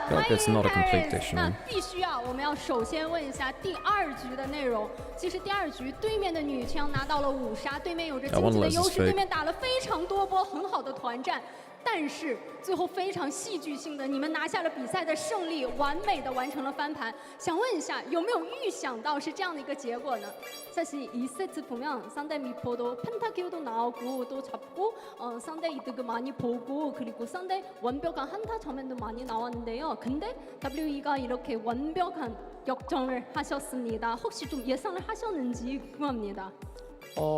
I feel like it's not a complete 那 dictionary. 必须啊！我们要首先问一下第2局的内容。其实第2局对面的女枪拿到了5杀，对面有着经济的优势，对面打了非常多波很好的团战。 但是最后非常戏剧性的，你们拿下了比赛的胜利，完美的完成了翻盘。想问一下，有没有预想到是这样的一个结果呢？ 사실 2세트 보면 상대 미포도 펜타킬도 나오고 또 잡고 상대 이득을 많이 보고 그리고 상대 완벽한 한타 장면도 많이 나왔는데요. 근데 WE가 이렇게 완벽한 역전을 하셨습니다. 혹시 좀 예상을 하셨는지 궁금합니다.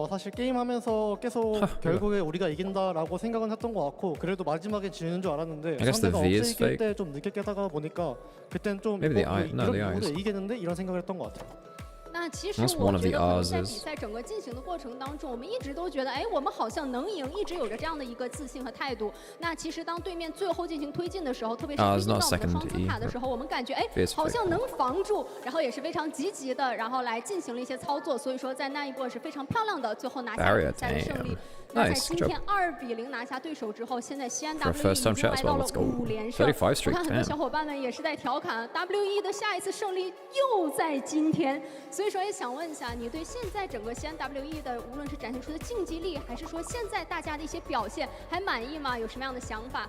사실 게임하면서 계속 결국에 우리가 이긴다라고 생각은 했던 것 같고 그래도 마지막에 지는 줄 알았는데 상대가 억제 이길 때 좀 늦게 깨다가 보니까 그땐 좀 이런 부분으로 이기겠는데 이런 생각을 했던 것 같아요. 那其实 That's 我 one of 觉 the 得可能在 Rs 比赛整个进行的过程当中，我们一直都觉得，哎，我们好像能赢，一直有着这样的一个自信和态度。那其实当对面最后进行推进的时候，特别是推进到我们的双子塔的时候，我们感觉，哎，好像能防住，然后也是非常积极的，然后来进行了一些操作。所以说，在那一波是非常漂亮的，最后拿下了比赛的胜利。那在今天2比0拿下对手之后，现在西安 WE 已经来到了5连胜。我看很多小伙伴们也是在调侃 WE 的下一次胜利又在今天。所以说也想问一下，你对现在整个西安 WE 的无论是展现出的竞技力，还是说现在大家的一些表现还满意吗？有什么样的想法？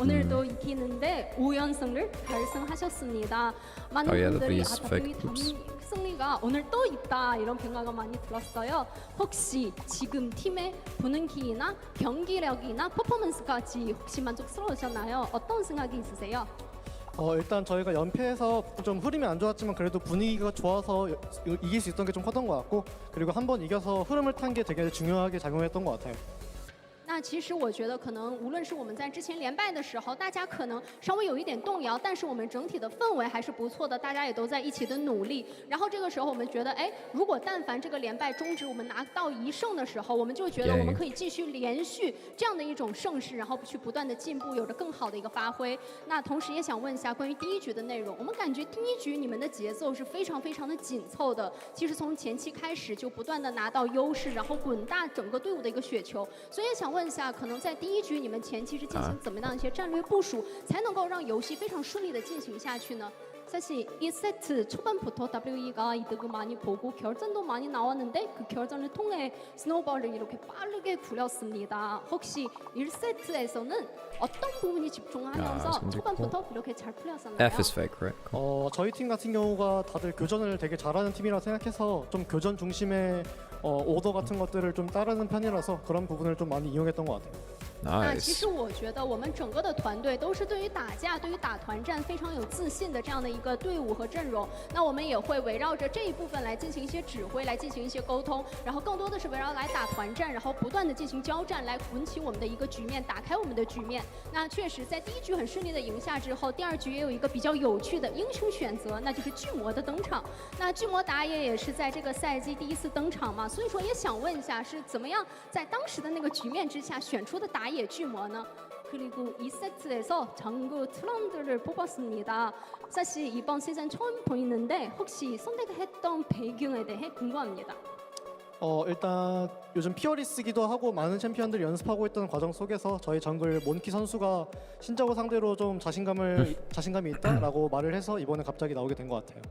오늘도 이기는데 5연승을 달성하셨습니다. 많은 분들이 WE 승리가 오늘 또 있다 이런 평가가 많이 들었어요. 혹시 지금 팀의 분위기나 경기력이나 퍼포먼스까지 혹시 만족스러우셨나요? 어떤 생각이 있으세요? 일단 저희가 연패해서 좀 흐름이 안 좋았지만 그래도 분위기가 좋아서 이길 수 있던 게 좀 컸던 것 같고 그리고 한 번 이겨서 흐름을 탄 게 되게 중요하게 작용했던 것 같아요. 那其实我觉得，可能无论是我们在之前连败的时候，大家可能稍微有一点动摇，但是我们整体的氛围还是不错的，大家也都在一起的努力。然后这个时候我们觉得，哎，如果但凡这个连败终止，我们拿到1胜的时候，我们就觉得我们可以继续连续这样的一种盛世，然后去不断的进步，有着更好的一个发挥。那同时也想问一下关于第一局的内容，我们感觉第一局你们的节奏是非常非常的紧凑的，其实从前期开始就不断的拿到优势，然后滚大整个队伍的一个雪球。所以也想问一下，可能在第一局你们前期是进行怎么样的一些战略部署，才能够让游戏非常顺利的进行下去呢？ 사실 1세트 초반부터 WE가 이득을 많이 보고 결전도 많이 나왔는데 그 결전을 통해 스노우볼을 이렇게 빠르게 굴렸습니다. 혹시 1세트에서는 어떤 부분이 집중하면서 초반부터 이렇게 잘 풀렸었나요? F is fake, right? 저희 팀 같은 경우가 다들 교전을 되게 잘하는 팀이라 생각해서 좀 교전 중심의 오더 같은 것들을 좀 따르는 편이라서 그런 부분을 좀 많이 이용했던 것 같아요. 那其实我觉得我们整个的团队都是对于打架、对于打团战非常有自信的这样的一个队伍和阵容。那我们也会围绕着这一部分来进行一些指挥，来进行一些沟通，然后更多的是围绕来打团战，然后不断的进行交战，来滚起我们的一个局面，打开我们的局面。那确实在第一局很顺利的赢下之后，第二局也有一个比较有趣的英雄选择，那就是巨魔的登场。那巨魔打野也是在这个赛季第一次登场嘛，所以说也想问一下，是怎么样在当时的那个局面之下选出的打野巨魔呢？ 그리고 2세트에서 정글 트런드를 뽑았습니다. 사실 이번 시즌 처음 보이는데 혹시 선택했던 배경에 대해 궁금합니다. 일단 요즘 피어리스기도 하고 많은 챔피언들이 연습하고 있던 과정 속에서 저희 정글 몬키 선수가 신적을 상대로 좀 자신감이 있다라고 말을 해서 이번에 갑자기 나오게 된 것 같아요.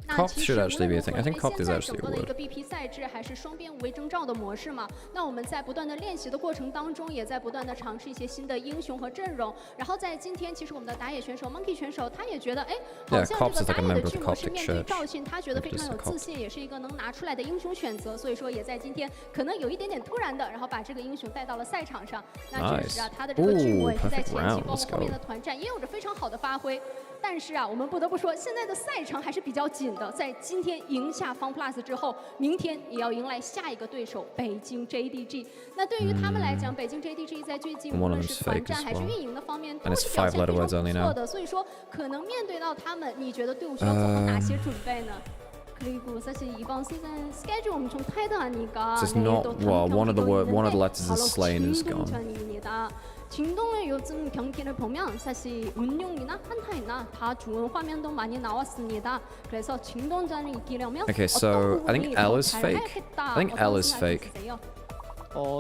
Copt should actually be a thing. I think Copt is 整 actually 个 a 的一个 word. BP 赛制还是双边无为征兆的模式嘛？那我们在不断的练习的过程当中，也在不断的尝试一些新的英雄和阵容。然后在今天，其实我们的打野选手 Monkey 选手他也觉得，哎，好像这个打野的巨魔是面对赵信，他觉得非常有自信，也是一个能拿出来的英雄选择。所以说，也在今天可能有一点点突然的，然后把这个英雄带到了赛场上。那确实啊，他的这个巨魔也是在前期包括后面的团战也有着非常好的发挥。但是啊，我们不得不说，现在的赛程还是比较紧的。在今天赢下FunPlus之后，明天也要迎来下一个对手北京 JDG。那对于他们来讲，北京 JDG 在最近无论是团战还是运营的方面，都是表现非常不错的。所以说，可能面对到他们，你觉得队伍需要做好哪些准备呢？ 그리고 사실 이번 시즌 스케줄 엄청 타이트하니까 Just not well. One of the letters is slain is gone. 진동의 요즘 경기를 보면 사실 운용이나 한타이나 다 좋은 화면도 많이 나왔습니다. 그래서 진동전을 이기려면 Okay, so I think L is fake. I think L is fake.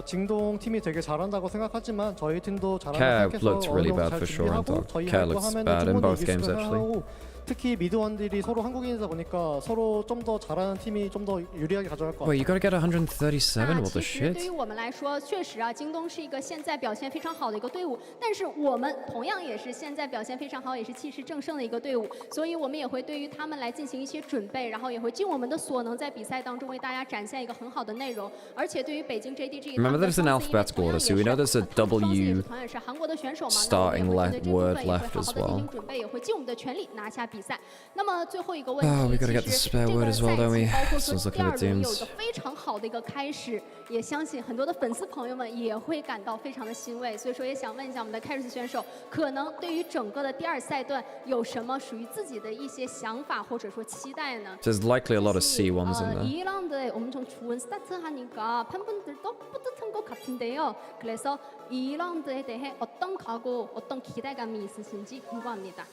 징동 팀이 되게 잘한다고 생각하지만 저희 팀도 잘한다고 Care looked really bad for sure on top. Care looks bad in both games actually. 특히 미드원들이 서로 한국인이다 보니까 서로 좀 더 잘하는 팀이 좀 더 유리하게 가져갈 것 같아요. Wait, you gotta get 137? What the shit? 对于我们来说，确实啊，京东是一个现在表现非常好的一个队伍，但是我们同样也是现在表现非常好，也是气势正盛的一个队伍，所以我们也会对于他们来进行一些准备，然后也会尽我们的所能在比赛当中为大家展现一个很好的内容。而且对于北京 JDG， remember there's an alphabetical order, so we know there's a W 同样是韩国的选手嘛， starting word left as well. 准备也会尽我们的全力拿下比比赛。那么最后一个问题， we gotta get the 其实 spare 这 word 个 as well, 赛 don't 季 we? 包括 Sounds 说 like 第二 a 轮 doomed. 有一个非常好的一个开始，也相信很多的粉丝朋友们也会感到非常的欣慰。所以说也想问一下我们的 Karis 选手，可能对于整个的第二赛段有什么属于自己的一些想法或者说期待呢？ There's likely a lot of C1s in there. 2 라운드에 엄청 좋은 스타트하니까 팬분들도 뿌듯한 것 같은데요. 그래서 2 라운드에 대해 어떤 각오, 어떤 기대감이 있으신지 궁금합니다.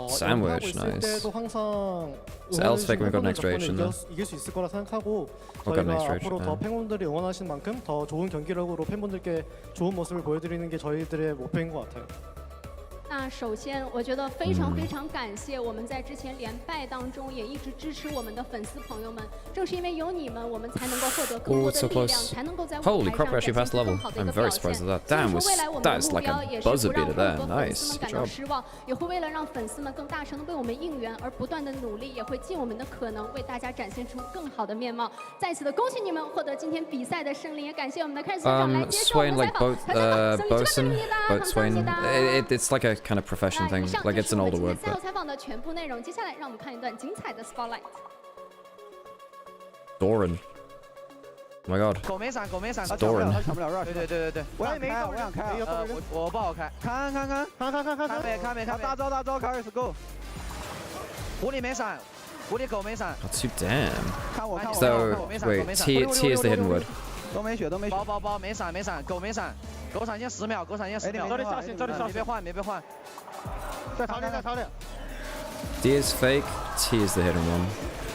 Sandwich, 있을 nice. 때도 항상 So L's fake, we got 팬분들 next 덕분에 reaction then. 이길 수 있을 거라 생각하고 We got next 저희가 reaction, 앞으로 더 yeah. 팬분들이 응원하신 만큼 더 좋은 경기력으로 팬분들께 좋은 모습을 보여드리는 게 저희들의 목표인 것 같아요. 那首先，我觉得非常非常感谢我们在之前连败当中也一直支持我们的粉丝朋友们。正是因为有你们，我们才能够获得更 Oh, 多 it's 的 so 力量， close. 才能够在舞 Holy 台 crap, 上 we 展 actually 现 passed 出 level. 更好的一 I'm 个 very 表现。 surprised at that. 所以 Damn, 说，未来我们 that 的 is 目 like 标 a 也是 buzzer 不让 beater 更 there. 多粉丝 Nice. 们 Good 感到 job. 失望，也会为了让粉丝们更大声的为我们应援而不断的努力，也会尽我们的可能为大家展现出更好的面貌。再次的恭喜你们获得今天比赛的胜利，也感谢我们的 Karis 选手来接受我 Swain 们 like 采访。 boat, bosun, boat swain. 감사합니다. It's like a kind of profession 那以 thing. 上 Like 就 it's 是 an 我们 older 今天 word, 赛后 but 采访的全部内容。接下来让我们看一段精彩的 Spotlight。 Doran. Oh my god. 狗没闪，狗没闪， It's Doran. 他抢不了 rush。对，我想开，我想开。我不好开，看，看没，大招，开始 go。狐狸没闪，狐狸狗没闪， Not too damn. 看我， So, wait, T is the hidden word. 都没血。包没闪，狗没闪，狗闪现10秒，没被换。再朝脸。 D is fake, T is the hidden one.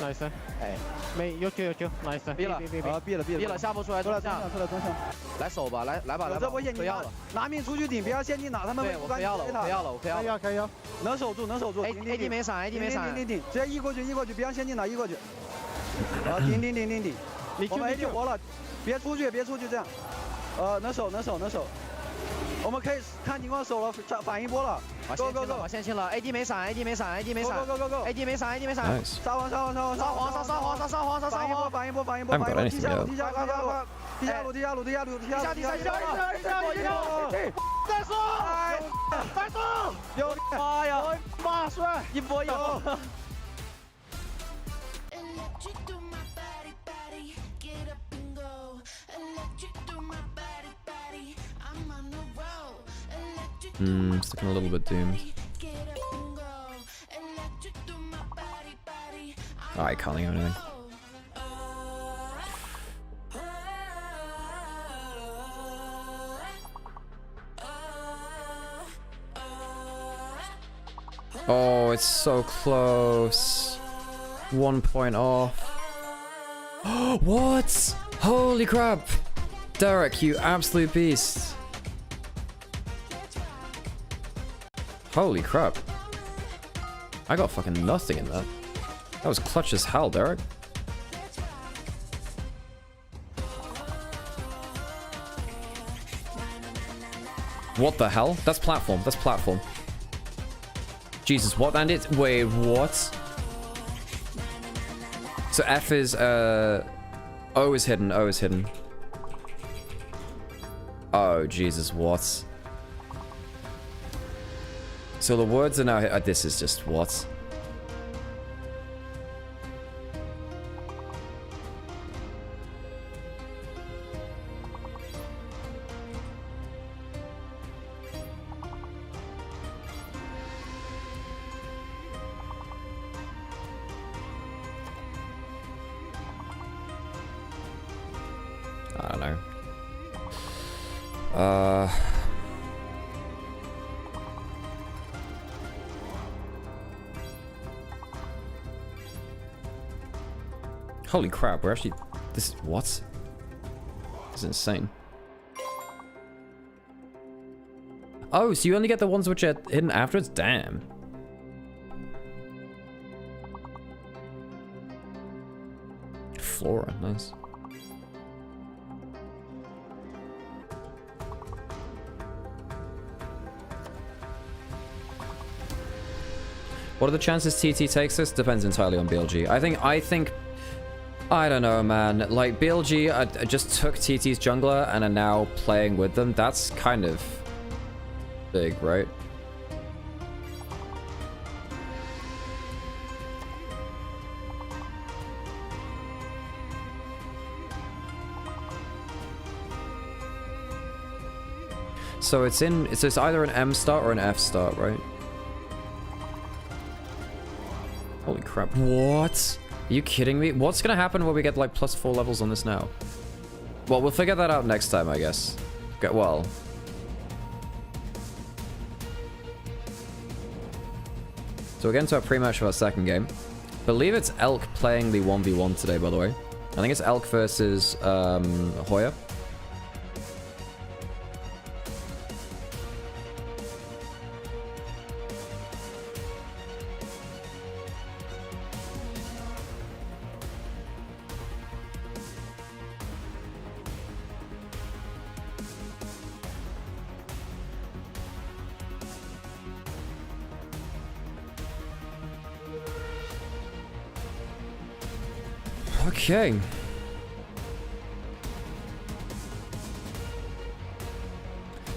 나이스. 哎，没有 Q nice。逼了，下不出来，出来中枪。来守吧，来吧，这波线你要了，拿命出去顶，不要先进打他们。对，我可以要了，可以。能守住。AD 没闪，顶，直接 E 过去，不要先进打 E 过去。啊，顶。我们 AD 活了，别出去这样。能守。我们可以看情况守了，反一波了。Go，我先清了 ，AD 没闪 ，Go，AD 没闪。 ，AD 没闪， Nice. 杀黄，反一波，地下路，再说，有妈呀，妈帅，一波。 It's looking a little bit doomed. I can't think of anything. Oh, it's so close. 1 point off. What? Holy crap! Derek, you absolute beast. Holy crap. I got fucking nothing in that. That was clutch as hell, Derek. What the hell? That's platform. Jesus, what? And it's... Wait, what? So F is... O is hidden. Oh, Jesus, what? So the words are now... this is just... What? I don't know. Holy crap, we're actually... This is... What? This is insane. Oh, so you only get the ones which are hidden afterwards? Damn. Flora, nice. What are the chances TT takes this? Depends entirely on BLG. I think... I don't know, man. Like, BLG just took TT's jungler and are now playing with them. That's kind of big, right? So it's either an M start or an F start, right? Holy crap. What? Are you kidding me? What's gonna happen when we get like +4 levels on this now? Well, we'll figure that out next time, I guess. Okay, well. So we're getting to our pre-match of our second game. Believe it's Elk playing the 1v1 today, by the way. I think it's Elk versus Hoya. Okay.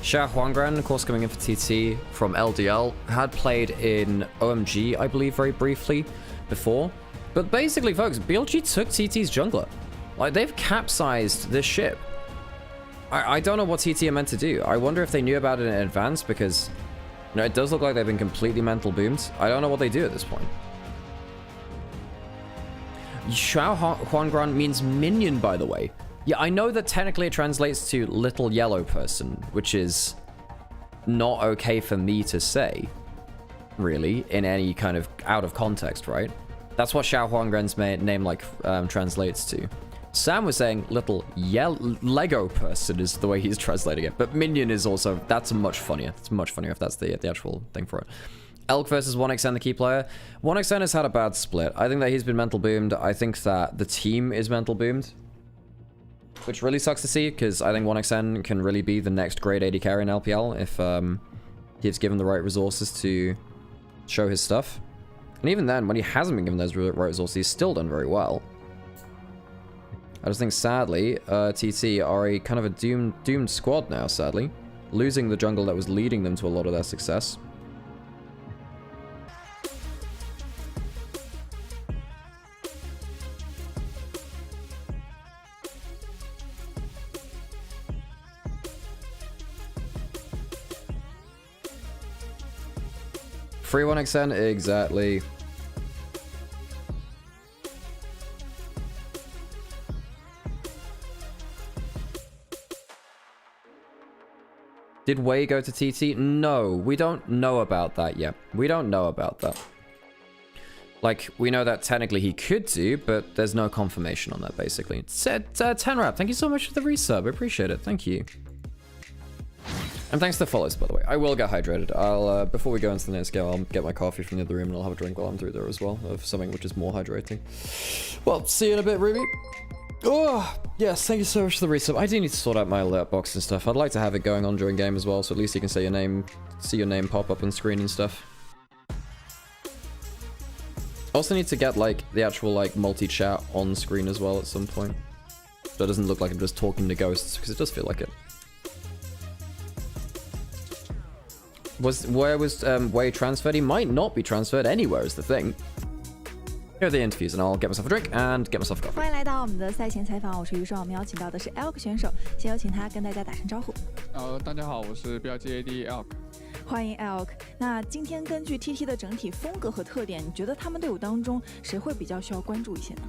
Xia Huangran, of course, coming in for TT from LDL, had played in OMG, I believe, very briefly before. But basically, folks, BLG took TT's jungler. Like, they've capsized this ship. I don't know what TT are meant to do. I wonder if they knew about it in advance, because, you know, it does look like they've been completely mental boomed. I don't know what they do at this point. Xiao Huangran means minion, by the way. Yeah, I know that technically it translates to little yellow person, which is not okay for me to say, really, in any kind of out of context, right? That's what Xiao Huangran's name like translates to. Sam was saying little Lego person is the way he's translating it, but minion is also, that's much funnier. It's much funnier if that's the actual thing for it. Elk versus 1xN, the key player. 1xN has had a bad split. I think that he's been mental boomed. I think that the team is mental boomed, which really sucks to see, because I think 1xN can really be the next great AD carry in LPL if he's given the right resources to show his stuff. And even then, when he hasn't been given those right resources, he's still done very well. I just think, sadly, TT are a kind of a doomed squad now, sadly. Losing the jungle that was leading them to a lot of their success. Free 1xN, exactly. Did Wei go to TT? No, we don't know about that yet. We don't know about that. Like, we know that technically he could do, but there's no confirmation on that, basically. 10rap, thank you so much for the resub. I appreciate it. Thank you. And thanks to the follows, by the way. I will get hydrated. I'll, before we go into the next game, I'll get my coffee from the other room and I'll have a drink while I'm through there as well, of something which is more hydrating. Well, see you in a bit, Ruby. Oh, yes, thank you so much for the resub. I do need to sort out my alert box and stuff. I'd like to have it going on during game as well, so at least you can say your name, see your name pop up on screen and stuff. Also need to get, like, the actual, like, multi-chat on screen as well at some point. So it doesn't look like I'm just talking to ghosts, because it does feel like it. Where was Wei transferred? He might not be transferred anywhere is the thing. Here are the interviews, and I'll get myself a drink and get myself a coffee. 欢迎来到我们的赛前采访，我是于爽。我们邀请到的是 Elk 选手，先有请他跟大家打声招呼。大家好，我是 BLG AD Elk。欢迎 Elk。那今天根据 TT 的整体风格和特点，你觉得他们队伍当中谁会比较需要关注一些呢？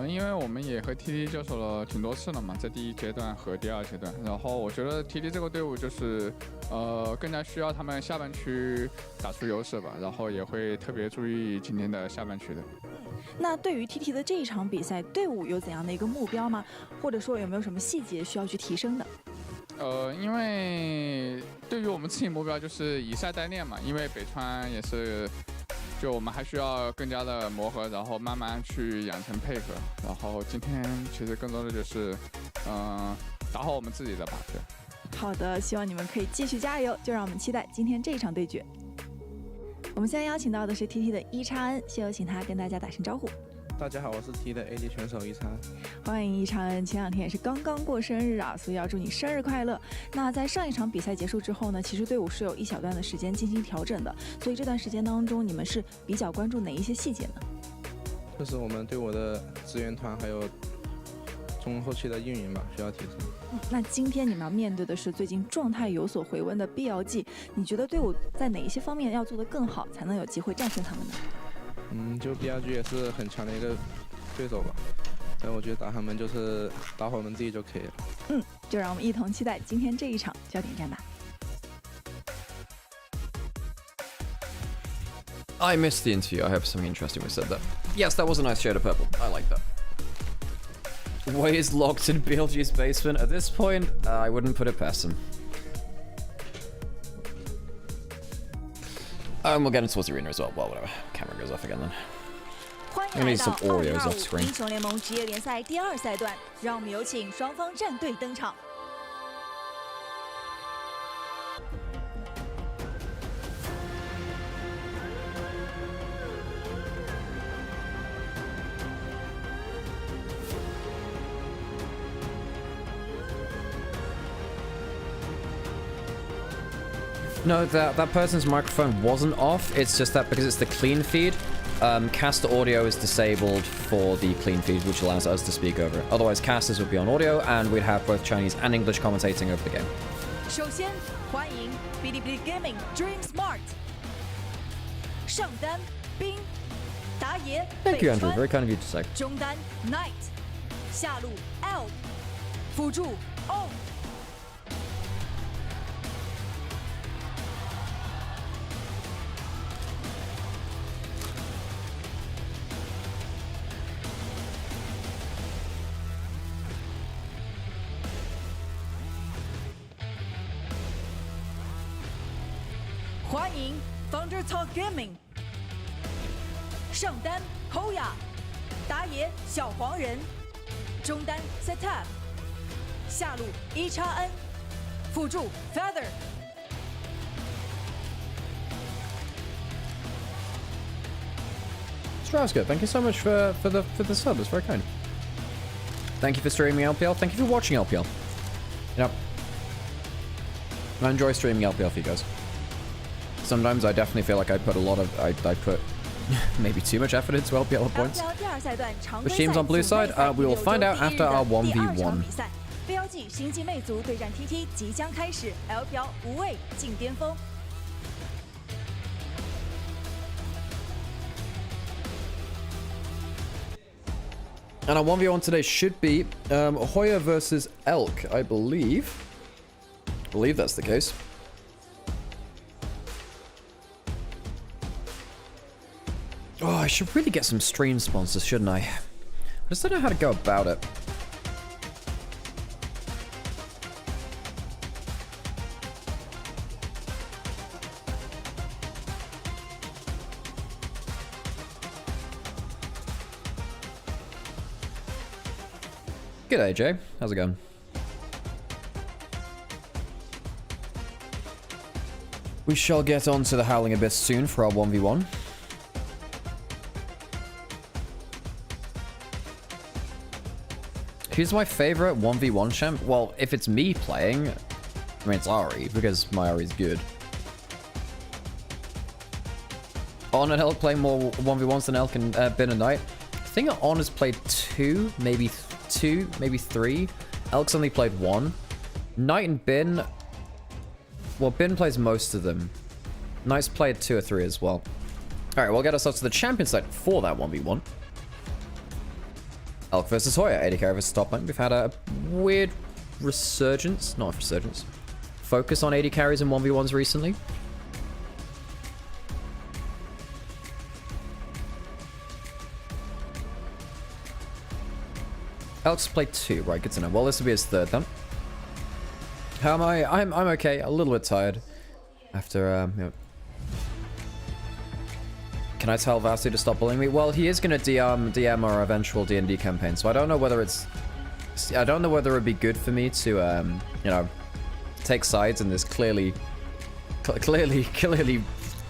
因为我们也和 TT 交手了挺多次了嘛，在第一阶段和第二阶段，然后我觉得 TT 这个队伍就是更加需要他们下半区打出优势吧，然后也会特别注意今天的下半区的。那对于 TT 的这一场比赛，队伍有怎样的一个目标吗？或者说有没有什么细节需要去提升的？因为对于我们自己目标就是以赛代练嘛，因为北川也是。就我们还需要更加的磨合，然后慢慢去养成配合。然后今天其实更多的就是，打好我们自己的吧。对。好的，希望你们可以继续加油，就让我们期待今天这场对决。我们现在邀请到的是 TT 的1XN，先有请他跟大家打声招呼。大家好，我是 T 的 AD 选手1XN。欢迎1XN，前2天也是刚刚过生日啊，所以要祝你生日快乐。那在上一场比赛结束之后呢，其实队伍是有一小段的时间进行调整的，所以这段时间当中，你们是比较关注哪一些细节呢？就是我们对我的支援团还有中后期的运营吧，需要提升。那今天你们要面对的是最近状态有所回温的 BLG， 你觉得队伍在哪一些方面要做得更好，才能有机会战胜他们呢？就 BLG 也是很强的一个对手吧，所以我觉得打他们就是打好我们自己就可以了。就让我们一同期待今天这一场焦点战吧。I missed the interview. I hope something interesting was said there. Yes, that was a nice shade of purple. I like that. Way is locked in BLG's basement. At this point, I wouldn't put it past him. We'll get into towards the arena as well. Well, whatever. Camera goes off again then. 欢迎 I 来 need 到 some Oreos off 2025 screen. 英雄联盟职业联赛第2赛段，让我们有请双方战队登场。No, that person's microphone wasn't off. It's just that because it's the clean feed, caster audio is disabled for the clean feed, which allows us to speak over it. Otherwise, casters would be on audio, and we'd have both Chinese and English commentating over the game. 首先欢迎哔哩哔哩 Gaming Dream Smart 上单冰打野 Thank you, 北 Andrew. 川 Very kind of you to say. 中单 Knight 下路 L 辅助 O。欢迎 Founder Talk Gaming 上单 Hoya 打野小黄人中单 Setup 下路 EXN 辅助 Feather。 Strauska, thank you so much for the sub. It's very kind. Thank you for streaming LPL. Thank you for watching LPL. Yep. I enjoy streaming LPL for you guys. Sometimes I definitely feel like I put I put maybe too much effort into LPL at points. Which team's on blue side? We will find out after our 1v1. BLG 新晋魅族对战 TT 即将开始 ，LPL 无畏进巅峰。 And our 1v1 today should be Hoya versus Elk, I believe. I believe that's the case. Oh, I should really get some stream sponsors, shouldn't I? I just don't know how to go about it. G'day, Jay. How's it going? We shall get on to the Howling Abyss soon for our 1v1. Who's my favorite 1v1 champ? Well, if it's me playing, I mean, it's Ari, because my Ari's good. On and Elk playing more 1v1s than Elk and Bin and Knight. I think On has played two, maybe three. Elk's only played one. Knight and Bin, well, Bin plays most of them. Knight's played 2 or 3 as well. Alright, we'll get ourselves to the champion side for that 1v1. Elk versus Hoya, 80k versus top lane. We've had a weird resurgence, not a resurgence, focus on 80 carries in 1v1s recently. Elk's played 2, right, good to know. Well, this will be his 3rd then. How am I? I'm okay, a little bit tired after, you know. Can I tell Vasi to stop bullying me? Well, he is going to DM our eventual D&D campaign, so I don't know whether it's... I don't know whether it would be good for me to, you know, take sides in this clearly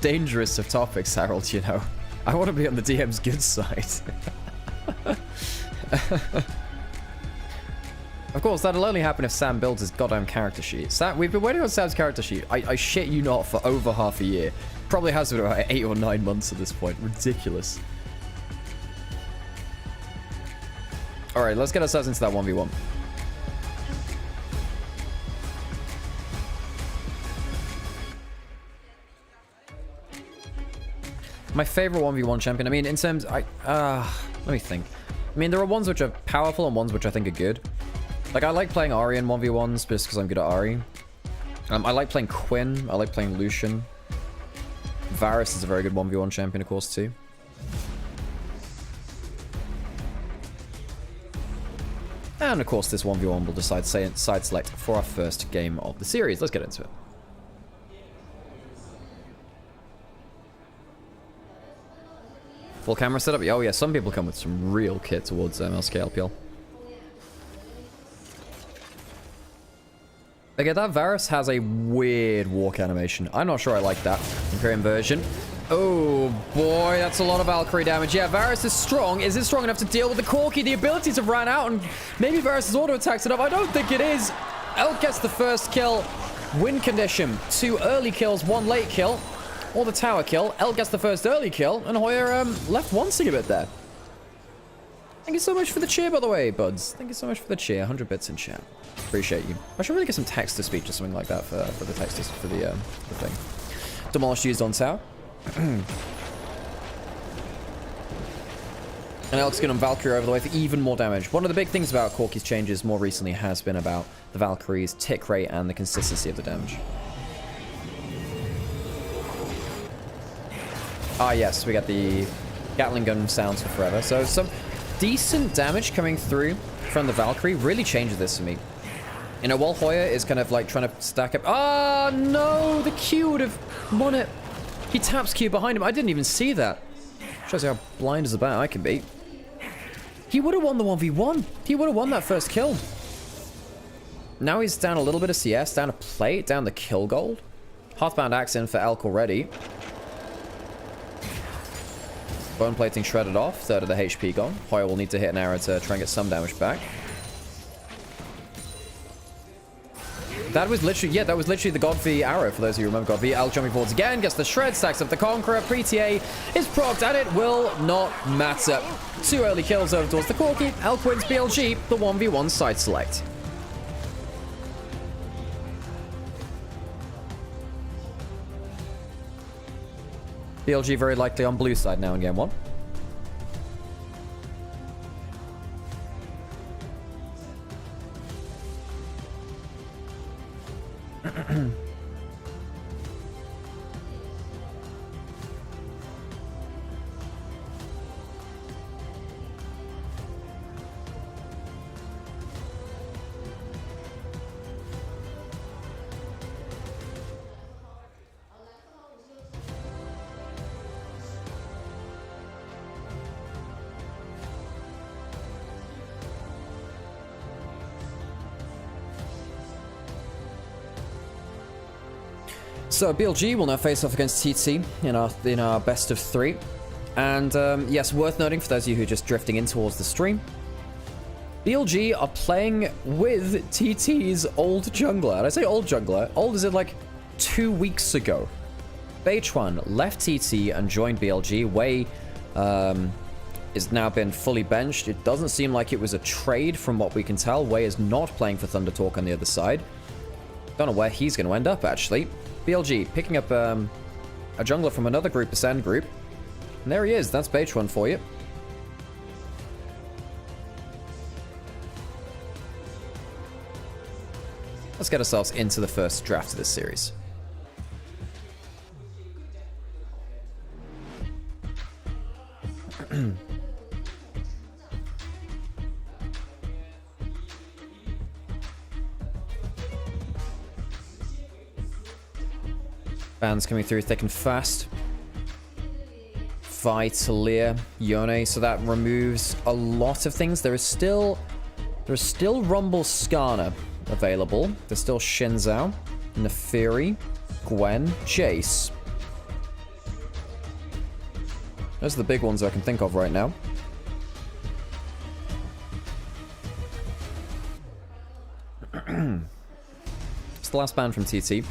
dangerous of topics, Harold, you know. I want to be on the DM's good side. Of course, that'll only happen if Sam builds his goddamn character sheet. We've been waiting on Sam's character sheet, I shit you not, for over half a year. Probably has been about 8 or 9 months at this point. Ridiculous. Alright, let's get ourselves into that 1v1. My favorite 1v1 champion, I mean, in terms... let me think. I mean, there are ones which are powerful and ones which I think are good. Like, I like playing Ahri in 1v1s just because I'm good at Ahri. I like playing Quinn. I like playing Lucian. Varus is a very good 1v1 champion, of course, too. And, of course, this 1v1 will decide side select for our first game of the series. Let's get into it. Full camera setup? Oh yeah, some people come with some real kit towards LSK LPL. Okay, that Varus has a weird walk animation. I'm not sure I like that. Imperium version. Oh boy, that's a lot of Valkyrie damage. Yeah, Varus is strong. Is it strong enough to deal with the Corki? The abilities have ran out, and maybe Varus' auto attacks enough. I don't think it is. Elk gets the first kill. Win condition. 2 early kills, 1 late kill. Or the tower kill. Elk gets the first early kill, and Hoyer left wanting a bit there. Thank you so much for the cheer, by the way, buds. Thank you so much for the cheer. 100 bits in chat. Appreciate you. I should really get some text-to-speech or something like that for the text for the thing. Demolished used on tower. And Elk's going to Valkyrie over the way for even more damage. One of the big things about Corki's changes more recently has been about the Valkyrie's tick rate and the consistency of the damage. Ah, yes, we got the Gatling gun sounds for forever. So some decent damage coming through from the Valkyrie really changes this for me. You know, while Hoyer is kind of like trying to stack up. Ah, no, the Q would have won it. He taps Q behind him. I didn't even see that. Shows you how blind as a bat I can be. He would have won the 1v1. He would have won that first kill. Now he's down a little bit of CS, down a plate, down the kill gold. Hearthbound Axe in for Elk already. Bone plating shredded off, third of the HP gone. Hoyer will need to hit an arrow to try and get some damage back. That was literally, yeah, that was literally the God V arrow, for those of you who remember God V. Elk jumping forwards again, gets the shred, stacks up the Conqueror. Pre-TA is procced, and it will not matter. 2 early kills over towards the Corki. Elk wins BLG, the 1v1 side select. BLG very likely on blue side now in game 1. So BLG will now face off against TT in our best of 3. And yes, worth noting for those of you who are just drifting in towards the stream, BLG are playing with TT's old jungler. And I say old jungler, old as in like 2 weeks ago. Beichuan left TT and joined BLG. Wei is now been fully benched. It doesn't seem like it was a trade from what we can tell. Wei is not playing for Thunder Talk on the other side. Don't know where he's going to end up, actually. BLG picking up a jungler from another group, Ascend group. And there he is. That's Beichuan for you. Let's get ourselves into the first draft of this series. Bans coming through thick and fast. Vi, Talia, Yone, so that removes a lot of things. There's still Rumble Skarner available. There's still Shinzao, Neferi, Gwen, Jace. Those are the big ones I can think of right now. It's the last ban from TT.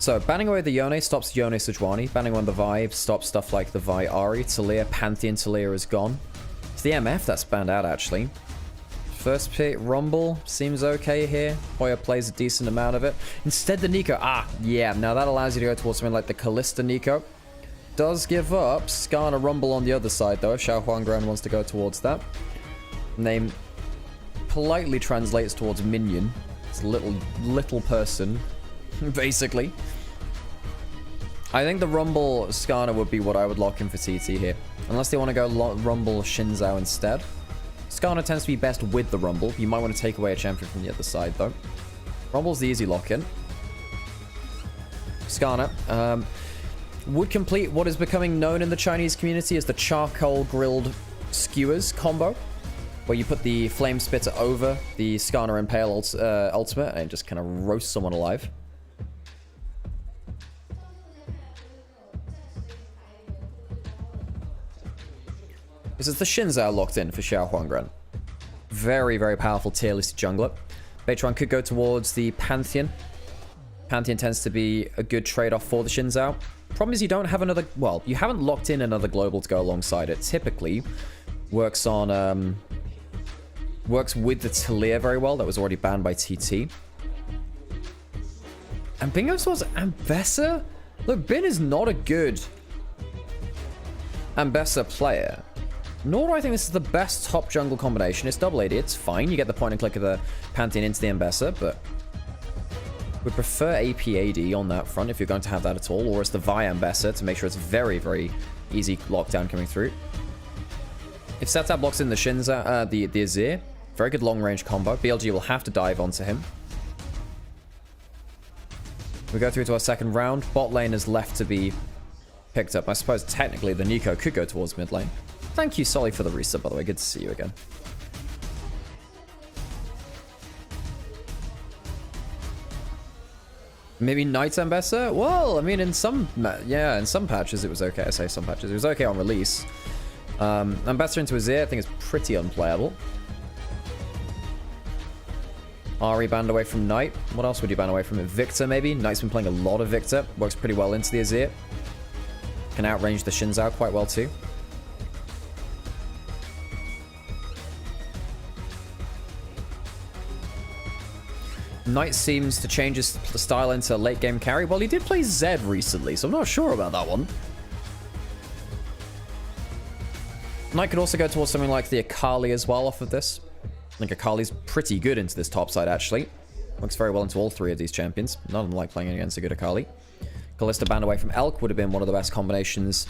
So, banning away the Yone stops Yone Sejuani. Banning on the Vi stops stuff like the Vi Ahri. Talia, Pantheon Talia is gone. It's the MF that's banned out, actually. First pick, Rumble, seems okay here. Hoya plays a decent amount of it. Instead, the Nico. Yeah, now that allows you to go towards something like the Callista Nico. Does give up Skarner Rumble on the other side, though, if Xiao Huangran wants to go towards that. Name politely translates towards minion. It's a little person, basically. I think the Rumble Skarner would be what I would lock in for TT here. Unless they want to go Rumble Shinzao instead. Skarner tends to be best with the Rumble. You might want to take away a champion from the other side, though. Rumble's the easy lock-in. Skarner would complete what is becoming known in the Chinese community as the charcoal grilled skewers combo, where you put the Flame Spitter over the Skarner Impale ultimate and just kind of roast someone alive. This is the Shinzao locked in for Xiao Huangran. Very, very powerful tier list jungler. Beitron could go towards the Pantheon. Pantheon tends to be a good trade-off for the Shinzao. Problem is you don't have another... Well, you haven't locked in another global to go alongside it. Typically, works on... works with the Talia very well. That was already banned by TT. And Bingo towards Ambessa? Look, Bin is not a good Ambessa player. Nor do I think this is the best top jungle combination. It's double AD, it's fine. You get the point and click of the Pantheon into the Ambessa, but we prefer AP AD on that front if you're going to have that at all, or it's the Vi Ambessa to make sure it's very, very easy lockdown coming through. If Setup blocks in the Shinza, the Azir, very good long range combo. BLG will have to dive onto him. We go through to our second round. Bot lane is left to be picked up. I suppose technically the Nico could go towards mid lane. Thank you, Solly, for the reset, by the way. Good to see you again. Maybe Knight Ambessa? Well, I mean, in some patches it was okay. I say some patches. It was okay on release. Ambessa into Azir, I think is pretty unplayable. Ahri banned away from Knight. What else would you ban away from it? Victor, maybe? Knight's been playing a lot of Victor. Works pretty well into the Azir. Can outrange the Shinzao quite well, too. Knight seems to change his style into late game carry. Well, he did play Zed recently, so I'm not sure about that one. Knight could also go towards something like the Akali as well off of this. I think Akali's pretty good into this top side, actually. Works very well into all three of these champions. None of them like playing against a good Akali. Callista banned away from Elk would have been one of the best combinations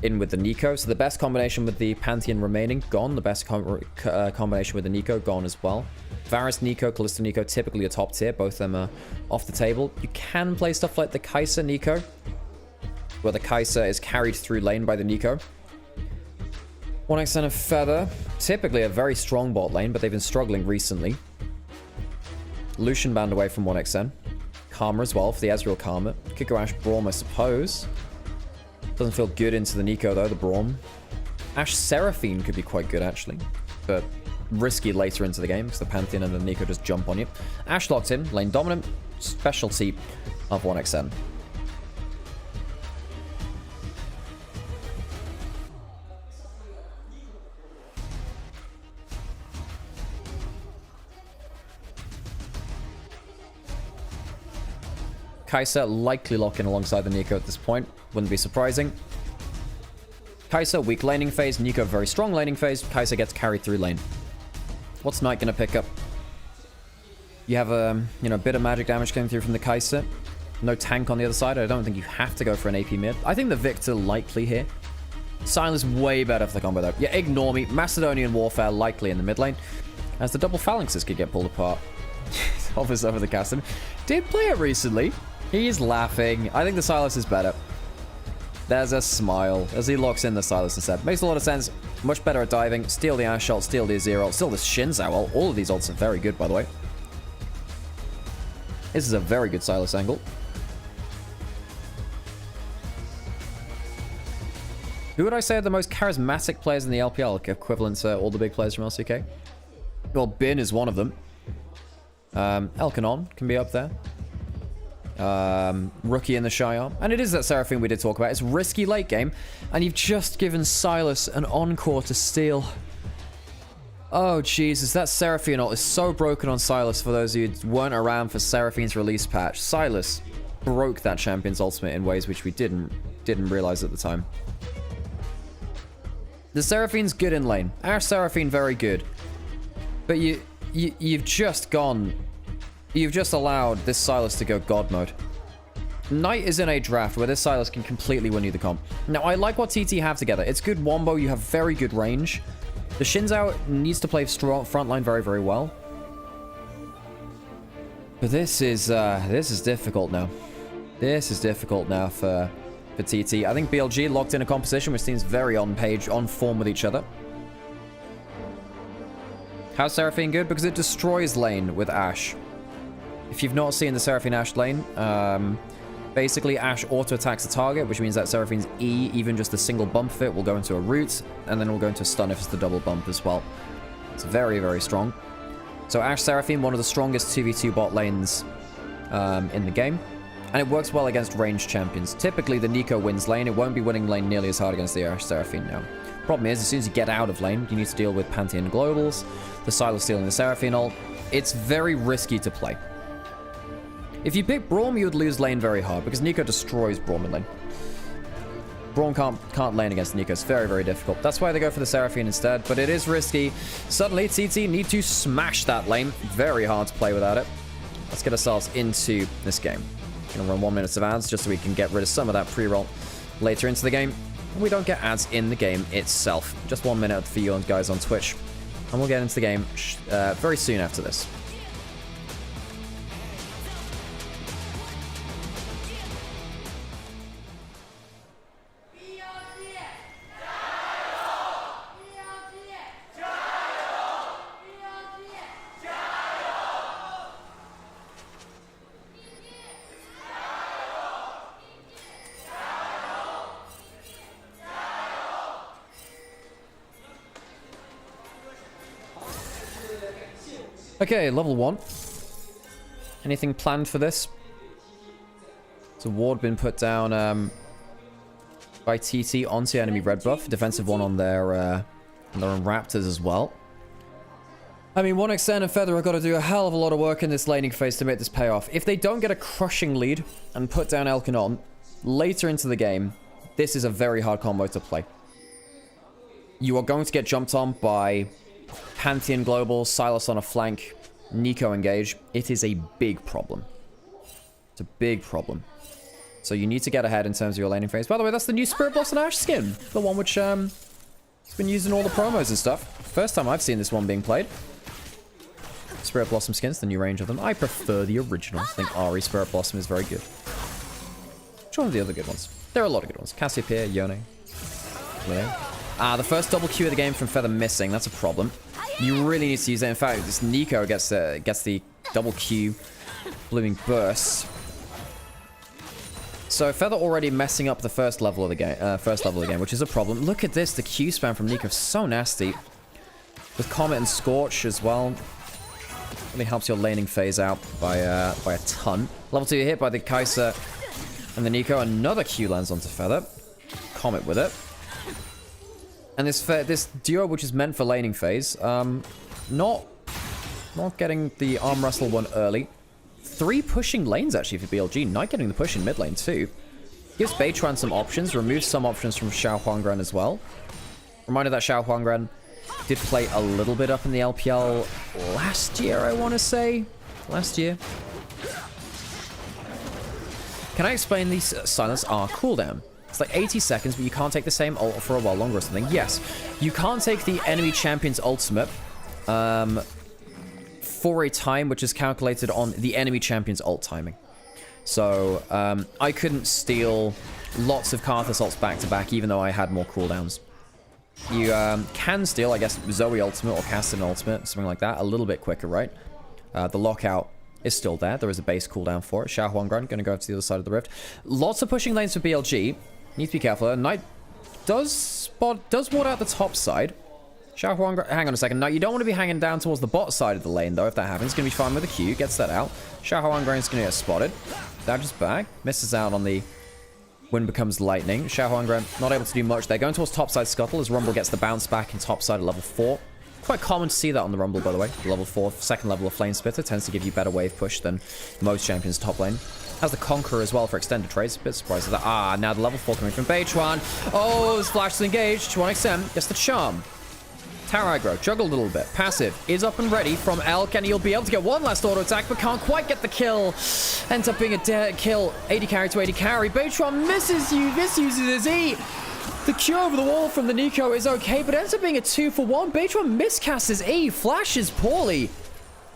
in with the Nico. So the best combination with the Pantheon remaining, gone. The best combination with the Nico, gone as well. Varus Nico, Callista Nico, typically a top tier. Both of them are off the table. You can play stuff like the Kai'Sa Nico, where the Kai'Sa is carried through lane by the Nico. 1xN of Feather, typically a very strong bot lane, but they've been struggling recently. Lucian banned away from 1xN. Karma as well for the Ezreal Karma. Could go Ashe Braum, I suppose. Doesn't feel good into the Nico, though, the Braum. Ashe Seraphine could be quite good, actually. But risky later into the game, because the Pantheon and the Nico just jump on you. Ashe locked in, lane dominant, specialty of 1xN. Kai'Sa likely lock in alongside the Nico at this point. Wouldn't be surprising. Kai'Sa, weak laning phase. Nico, very strong laning phase. Kai'Sa gets carried through lane. What's Knight going to pick up? You have a bit of magic damage coming through from the Kai'Sa. No tank on the other side. I don't think you have to go for an AP mid. I think the Victor likely here. Sylas way better for the combo, though. Yeah, ignore me. Macedonian Warfare likely in the mid lane. As the double phalanxes could get pulled apart. Offers over the casting. Did play it recently. He's laughing. I think the Sylas is better. There's a smile as he locks in the Sylas instead. Makes a lot of sense. Much better at diving. Steal the Ashe ult, steal the Azir ult, steal the Shinzao ult. All of these ults are very good, by the way. This is a very good Sylas angle. Who would I say are the most charismatic players in the LPL, equivalent to all the big players from LCK? Well, Bin is one of them. Elkanon can be up there. Rookie in the Shire. And it is that Seraphine we did talk about. It's risky late game. And you've just given Sylas an encore to steal. Oh, Jesus, that Seraphine ult is so broken on Sylas for those who weren't around for Seraphine's release patch. Sylas broke that champion's ultimate in ways which we didn't realize at the time. The Seraphine's good in lane. Our Seraphine very good. But you've just allowed this Sylas to go God mode. Knight is in a draft where this Sylas can completely win you the comp. Now, I like what TT have together. It's good wombo. You have very good range. The Shin Zhao needs to play strong frontline very, very well. But this is difficult now. This is difficult now for TT. I think BLG locked in a composition which seems very on form with each other. How's Seraphine good? Because it destroys lane with Ashe. If you've not seen the Seraphine Ashe lane, basically Ashe auto-attacks the target, which means that Seraphine's E, even just a single bump of it, will go into a root, and then will go into a stun if it's the double bump as well. It's very, very strong. So Ashe Seraphine, one of the strongest 2v2 bot lanes in the game. And it works well against ranged champions. Typically, the Nico wins lane. It won't be winning lane nearly as hard against the Ashe Seraphine now. Problem is, as soon as you get out of lane, you need to deal with Pantheon Globals, the Sylas stealing the Seraphine ult. It's very risky to play. If you pick Braum, you would lose lane very hard, because Nico destroys Braum in lane. Braum can't lane against Nico. It's very, very difficult. That's why they go for the Seraphine instead, but it is risky. Suddenly, TT need to smash that lane. Very hard to play without it. Let's get ourselves into this game. Gonna run 1 minute of ads just so we can get rid of some of that pre-roll later into the game. And we don't get ads in the game itself. Just 1 minute for you guys on Twitch. And we'll get into the game very soon after this. Okay, level 1. Anything planned for this? Has a ward been put down by TT onto the enemy red buff. Defensive one on their Raptors as well. I mean, 1xN and Feather have got to do a hell of a lot of work in this laning phase to make this pay off. If they don't get a crushing lead and put down Elkanon later into the game, this is a very hard combo to play. You are going to get jumped on by Pantheon Global, Sylas on a flank, Nico engage. It is a big problem. It's a big problem. So you need to get ahead in terms of your laning phase. By the way, that's the new Spirit Blossom Ashe skin. The one which has been used in all the promos and stuff. First time I've seen this one being played. Spirit Blossom skins, the new range of them. I prefer the originals. I think Ari Spirit Blossom is very good. Which one of the other good ones? There are a lot of good ones. Cassiopeia, Yone. Yeah. The first double Q of the game from Feather missing. That's a problem. You really need to use it. In fact, this Nico gets the double Q blooming burst. So Feather already messing up the first level of the game, which is a problem. Look at this, the Q spam from Nico, so nasty. With Comet and Scorch as well. Really helps your laning phase out by a ton. Level 2 hit by the Kai'Sa and the Nico. Another Q lands onto Feather. Comet with it. And this duo, which is meant for laning phase, not getting the arm wrestle one early. 3 pushing lanes, actually, for BLG. Not getting the push in mid lane, too. Gives Beitran some options. Removes some options from Xiao Huangren as well. Reminder that Xiao Huangren did play a little bit up in the LPL last year, I want to say. Last year. Can I explain these silence are cooldown? It's like 80 seconds, but you can't take the same ult for a while longer or something. Yes, you can't take the enemy champion's ultimate for a time which is calculated on the enemy champion's ult timing. So I couldn't steal lots of Karthus ults back to back, even though I had more cooldowns. You can steal, I guess, Zoe ultimate or Castin ultimate, something like that, a little bit quicker, right? The lockout is still there. There is a base cooldown for it. Xiao Huangren going to go to the other side of the rift. Lots of pushing lanes for BLG. Need to be careful. Knight does ward out the top side. Xiao Huangren, hang on a second. Now, you don't want to be hanging down towards the bot side of the lane, though, if that happens. It's going to be fine with a Q. Gets that out. Xiao Huangren's going to get spotted. Dodges back. Misses out on the Wind Becomes Lightning. Xiao Huangren not able to do much there. Going towards top side Scuttle as Rumble gets the bounce back in top side at level 4. Quite common to see that on the Rumble, by the way. The level 4, second level of Flame Spitter tends to give you better wave push than most champions top lane. Has the Conqueror as well for extended trades. A bit surprised at that. Ah, now the level 4 coming from Beitron. Oh, this flash is engaged. 1XM gets the charm. Tower aggro, juggle a little bit. Passive is up and ready from Elk, and he'll be able to get one last auto attack, but can't quite get the kill. Ends up being a dead kill. 80 carry to 80 carry. Beitron misuses his E. The Q over the wall from the Nico is okay, but ends up being a 2-for-1. Beitron miscasts his E, flashes poorly.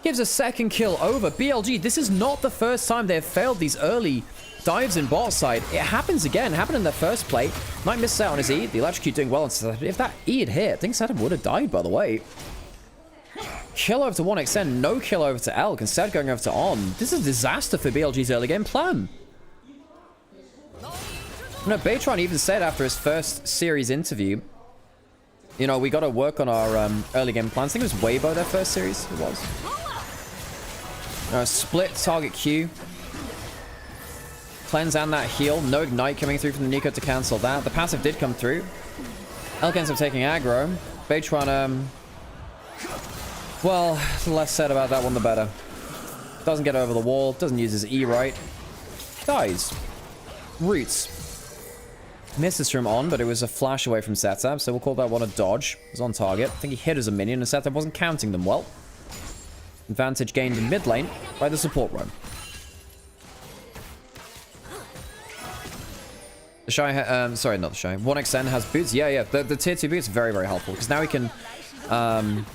Gives a second kill over. BLG, this is not the first time they've failed these early dives in bot side. It happens again. It happened in their first play. Knight misses out on his E. The electrocute doing well. If that E had hit, I think Setup would have died, by the way. Kill over to 1XN. No kill over to Elk. Instead going over to On. This is a disaster for BLG's early game plan. No, Beitron even said after his first series interview, you know, we got to work on our early game plans. I think it was Weibo, their first series. It was. Split target Q. Cleanse and that heal. No ignite coming through from the Nico to cancel that. The passive did come through. Elk ends up taking aggro. Beitron, well, the less said about that one, the better. Doesn't get over the wall. Doesn't use his E right. Dies. Roots. Misses from On, but it was a flash away from Setup, so we'll call that one a dodge. It was on target. I think he hit as a minion, and Setup wasn't counting them well. Advantage gained in mid lane by the support roam. The Shy, sorry, not the Shy. 1XN has boots. Yeah. The tier 2 boots are very, very helpful, because now he can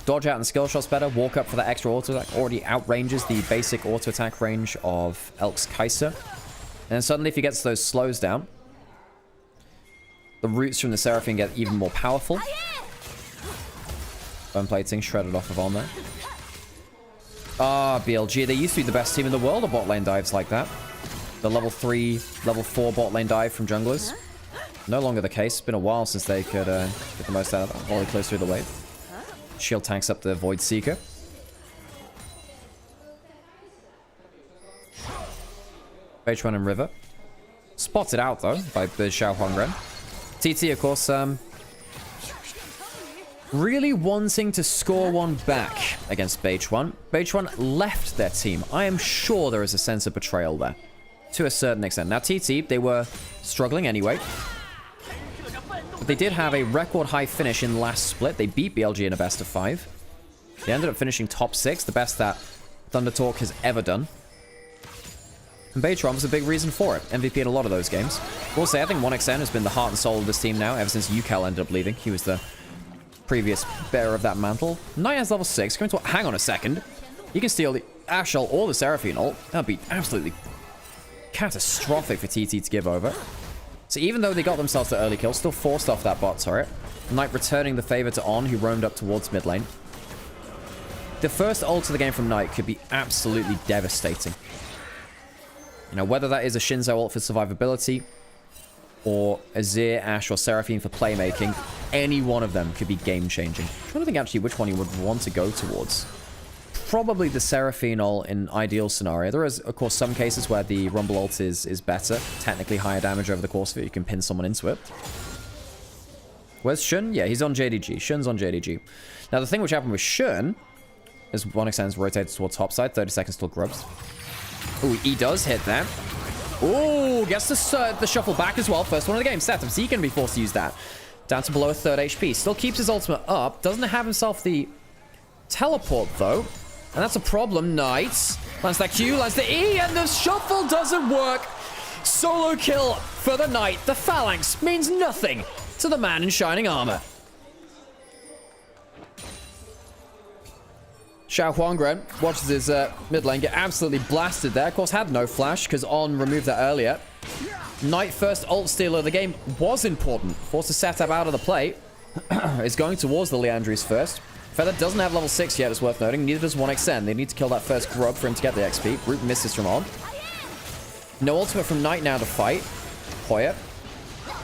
dodge out and skill shots better, walk up for that extra auto attack. Already outranges the basic auto attack range of Elk's Kai'Sa. And suddenly, if he gets those slows down, the roots from the Seraphine get even more powerful. Bone plating shredded off of On there. Ah, BLG. They used to be the best team in the world of bot lane dives like that. The level 3, level 4 bot lane dive from junglers. No longer the case. It's been a while since they could get the most out of that. Volley close through the wave. Shield tanks up the Void Seeker. Beitron and River. Spotted out, though, by the Xiao Huangren. TT, of course, really wanting to score one back against Beitron. Beitron left their team. I am sure there is a sense of betrayal there, to a certain extent. Now, TT, they were struggling anyway. But they did have a record high finish in last split. They beat BLG in a best of 5. They ended up finishing top 6, the best that Thunder Talk has ever done. And Beitron was a big reason for it. MVP in a lot of those games. We'll say, I think 1XN has been the heart and soul of this team now, ever since UCal ended up leaving. He was the previous bearer of that mantle. Knight has level 6. Going to... Hang on a second. He can steal the Ashe ult or the Seraphine ult. That'd be absolutely catastrophic for TT to give over. So even though they got themselves the early kill, still forced off that bot turret. Knight returning the favor to On, who roamed up towards mid lane. The first ult of the game from Knight could be absolutely devastating. You know, whether that is a Shinzo ult for survivability, or Azir, Ashe, or Seraphine for playmaking, any one of them could be game-changing. I'm trying to think actually which one you would want to go towards. Probably the Seraphine ult in ideal scenario. There is, of course, some cases where the Rumble ult is better. Technically higher damage over the course of it. You can pin someone into it. Where's Shun? Yeah, he's on JDG. Shun's on JDG. Now, the thing which happened with Shun is 1XN's rotated towards topside. 30 seconds till grubs. Ooh, he does hit that. Ooh, gets the shuffle back as well. First one of the game. Setup. So he can be forced to use that. Down to below a third HP. Still keeps his ultimate up. Doesn't have himself the teleport, though. And that's a problem. Nice. Lands that Q, lands the E, and the shuffle doesn't work. Solo kill for the Knight. The Phalanx means nothing to the man in shining armor. Xiao Huangren watches his mid lane get absolutely blasted there. Of course, had no flash because On removed that earlier. Knight first ult steal of the game was important. Forced to set up out of the play. Is going towards the Leandries first. Feather doesn't have level 6 yet, it's worth noting. Neither does 1XN. They need to kill that first grub for him to get the XP. Root misses from On. No ultimate from Knight now to fight. Hoya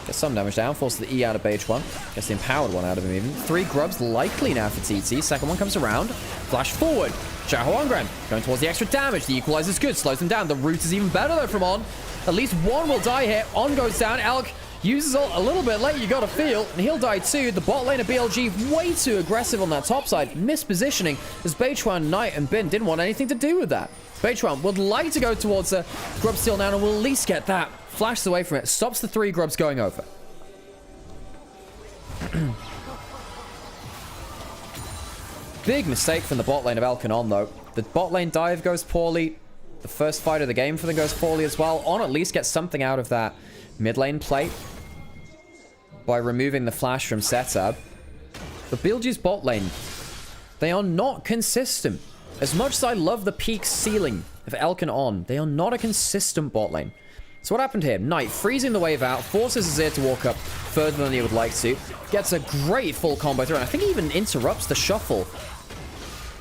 gets some damage down. Forces the E out of Beige 1. Gets the empowered one out of him even. 3 grubs likely now for TT. Second one comes around. Flash forward. Xiao Huangren going towards the extra damage. The equalizer's good. Slows them down. The root is even better though from On. At least one will die here. On goes down. Elk Uses ult a little bit late, you gotta feel, and he'll die too. The bot lane of BLG way too aggressive on that top side. Mispositioning as Beichuan, Knight, and Bin didn't want anything to do with that. Beichuan would like to go towards the grub steal now and will at least get that. Flashes away from it, stops the 3 grubs going over. Big mistake from the bot lane of Elkanon though. The bot lane dive goes poorly. The first fight of the game for them goes poorly as well. On at least gets something out of that mid lane play by removing the flash from setup. But BLG's bot lane, they are not consistent. As much as I love the peak ceiling of Elkanon, they are not a consistent bot lane. So what happened here? Knight freezing the wave out, forces Azir to walk up further than he would like to, gets a great full combo through, and I think he even interrupts the shuffle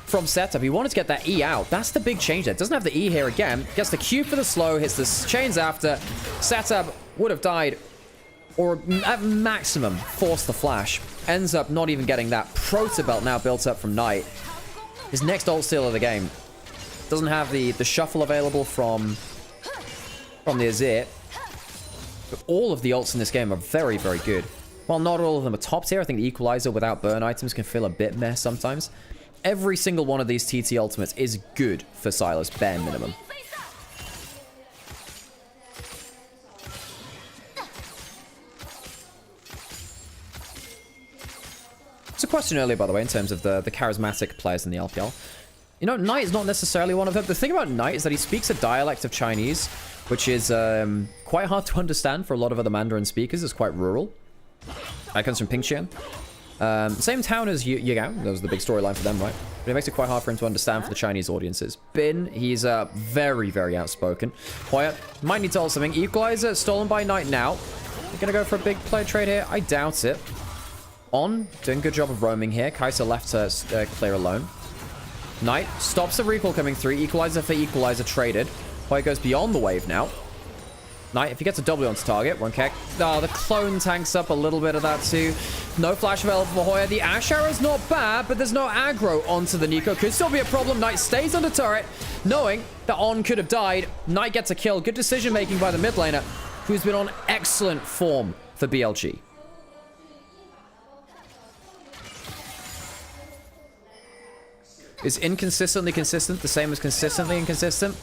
from setup. He wanted to get that E out. That's the big change there. Doesn't have the E here again. Gets the Q for the slow, hits the chains after. Setup would have died, or at maximum forced the flash. Ends up not even getting that proto belt now built up from Knight. His next ult steal of the game. Doesn't have the shuffle available from the Azir. But all of the ults in this game are very, very good. While not all of them are top tier, I think the Equalizer without burn items can feel a bit meh sometimes. Every single one of these TT ultimates is good for Sylas, bare minimum. It's a question earlier, by the way, in terms of the charismatic players in the LPL. You know, Knight is not necessarily one of them. The thing about Knight is that he speaks a dialect of Chinese, which is quite hard to understand for a lot of other Mandarin speakers. It's quite rural. That comes from Pingqian. Same town as Yigao. That was the big storyline for them, right? But it makes it quite hard for him to understand for the Chinese audiences. Bin, he's very, very outspoken. Hoya might need to ult something. Equalizer stolen by Knight now. We're going to go for a big play trade here. I doubt it. On, doing a good job of roaming here. Kai'Sa left to clear alone. Knight stops the recall coming through. Equalizer for Equalizer traded. Hoya goes beyond the wave now. Knight, if he gets a W onto target, won't care. Oh, the clone tanks up a little bit of that too. No flash available for Hoya. The Ash Arrow is not bad, but there's no aggro onto the Nico. Could still be a problem. Knight stays under turret, knowing that On could have died. Knight gets a kill. Good decision making by the mid laner, who's been on excellent form for BLG. Is inconsistently consistent the same as consistently inconsistent?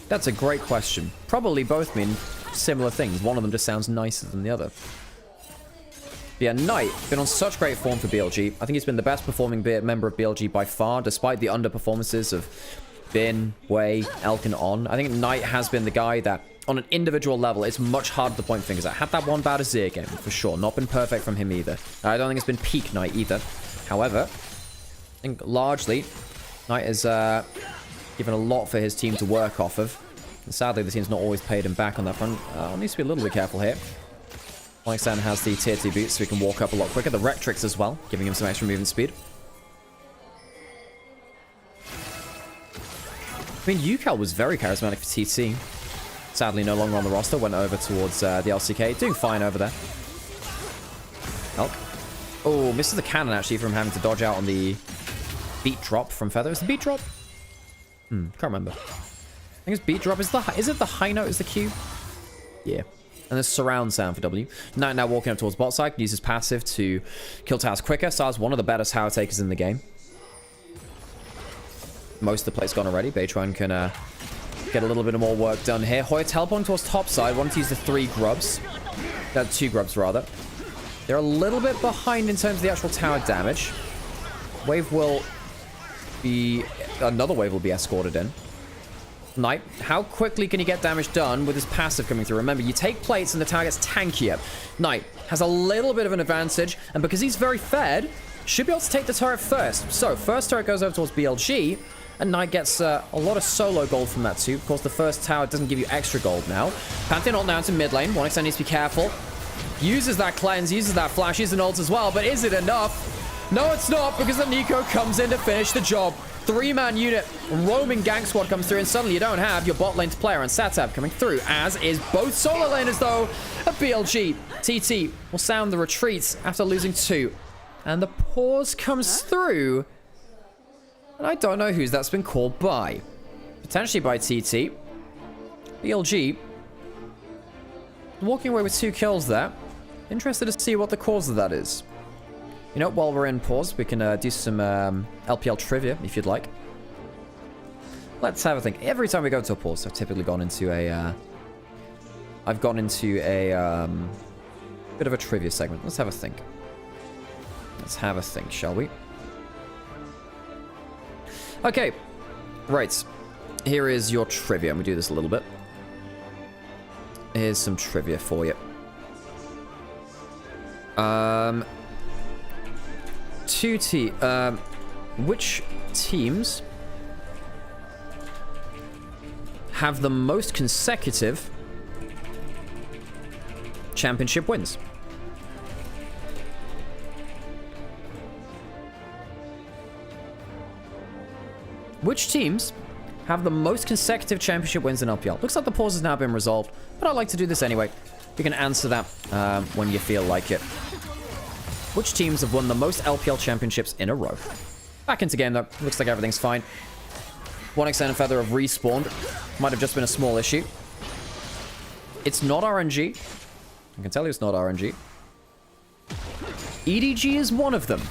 That's a great question. Probably both mean similar things. One of them just sounds nicer than the other. But yeah, Knight, been on such great form for BLG. I think he's been the best performing member of BLG by far, despite the underperformances of Bin, Wei, Elk, and On. I think Knight has been the guy that, on an individual level, it's much harder to point fingers at. Had that one bad Azir game, for sure. Not been perfect from him either. I don't think it's been peak Knight either. However, I think largely, Knight has given a lot for his team to work off of. And sadly, the team's not always paid him back on that front. Needs to be a little bit careful here. Alexan has the tier 2 boots, so he can walk up a lot quicker. The Rectrix as well, giving him some extra movement speed. I mean, Yukal was very charismatic for TT. Sadly, no longer on the roster. Went over towards the LCK. Doing fine over there. Elk. Oh, misses the cannon, actually, from having to dodge out on the beat drop from Feather. Is the beat drop? Can't remember. I think it's beat drop. Is it the high note is the Q? Yeah. And there's surround sound for W. Knight now walking up towards bot side. Uses passive to kill towers quicker. Star's one of the better tower takers in the game. Most of the play's gone already. Beichuan can get a little bit more work done here. Hoya teleporting towards top side. Wanted to use the 3 grubs. 2 grubs, rather. They're a little bit behind in terms of the actual tower damage. Wave will be... Another wave will be escorted in. Knight, how quickly can he get damage done with his passive coming through? Remember, you take plates and the tower gets tankier. Knight has a little bit of an advantage, and because he's very fed, should be able to take the turret first. So, first turret goes over towards BLG, and Knight gets a lot of solo gold from that too. Of course, the first tower doesn't give you extra gold now. Pantheon ult now into mid lane. 1xN needs to be careful. Uses that cleanse, uses that flash, uses an ult as well, but is it enough? No, it's not, because the Nico comes in to finish the job. 3-man unit, roaming gang squad comes through, and suddenly you don't have your bot lane's player and Satab coming through, as is both solo laners, though, of BLG. TT will sound the retreats after losing 2. And the pause comes through. And I don't know who's that's been called by. Potentially by TT. BLG walking away with 2 kills there. Interested to see what the cause of that is. You know, while we're in pause, we can do some LPL trivia, if you'd like. Let's have a think. Every time we go into a pause, I've typically gone into a... I've gone into a bit of a trivia segment. Let's have a think. Let's have a think, shall we? Okay. Right. Here is your trivia. We do this a little bit. Here's some trivia for you. Which teams have the most consecutive championship wins? Which teams have the most consecutive championship wins in LPL? Looks like the pause has now been resolved, but I'd like to do this anyway. You can answer that when you feel like it. Which teams have won the most LPL championships in a row? Back into game though. Looks like everything's fine. 1xN and Feather have respawned. Might have just been a small issue. It's not RNG. I can tell you it's not RNG. EDG is one of them.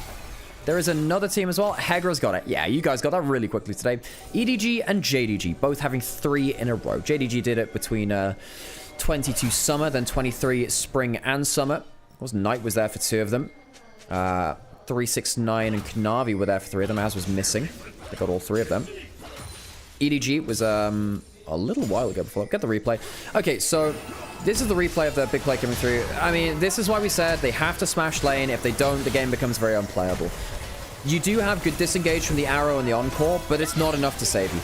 There is another team as well. Hegra's got it. Yeah, you guys got that really quickly today. EDG and JDG, both having 3 in a row. JDG did it between 22 summer, then 23 spring and summer. Of course, Knight was there for 2 of them. 369 and Knavi were there for 3 of them, as was missing. They got all 3 of them. EDG was a little while ago before. Get the replay. Okay, so this is the replay of the big play coming through. I mean, this is why we said they have to smash lane. If they don't, the game becomes very unplayable. You do have good disengage from the arrow and the encore, but it's not enough to save you.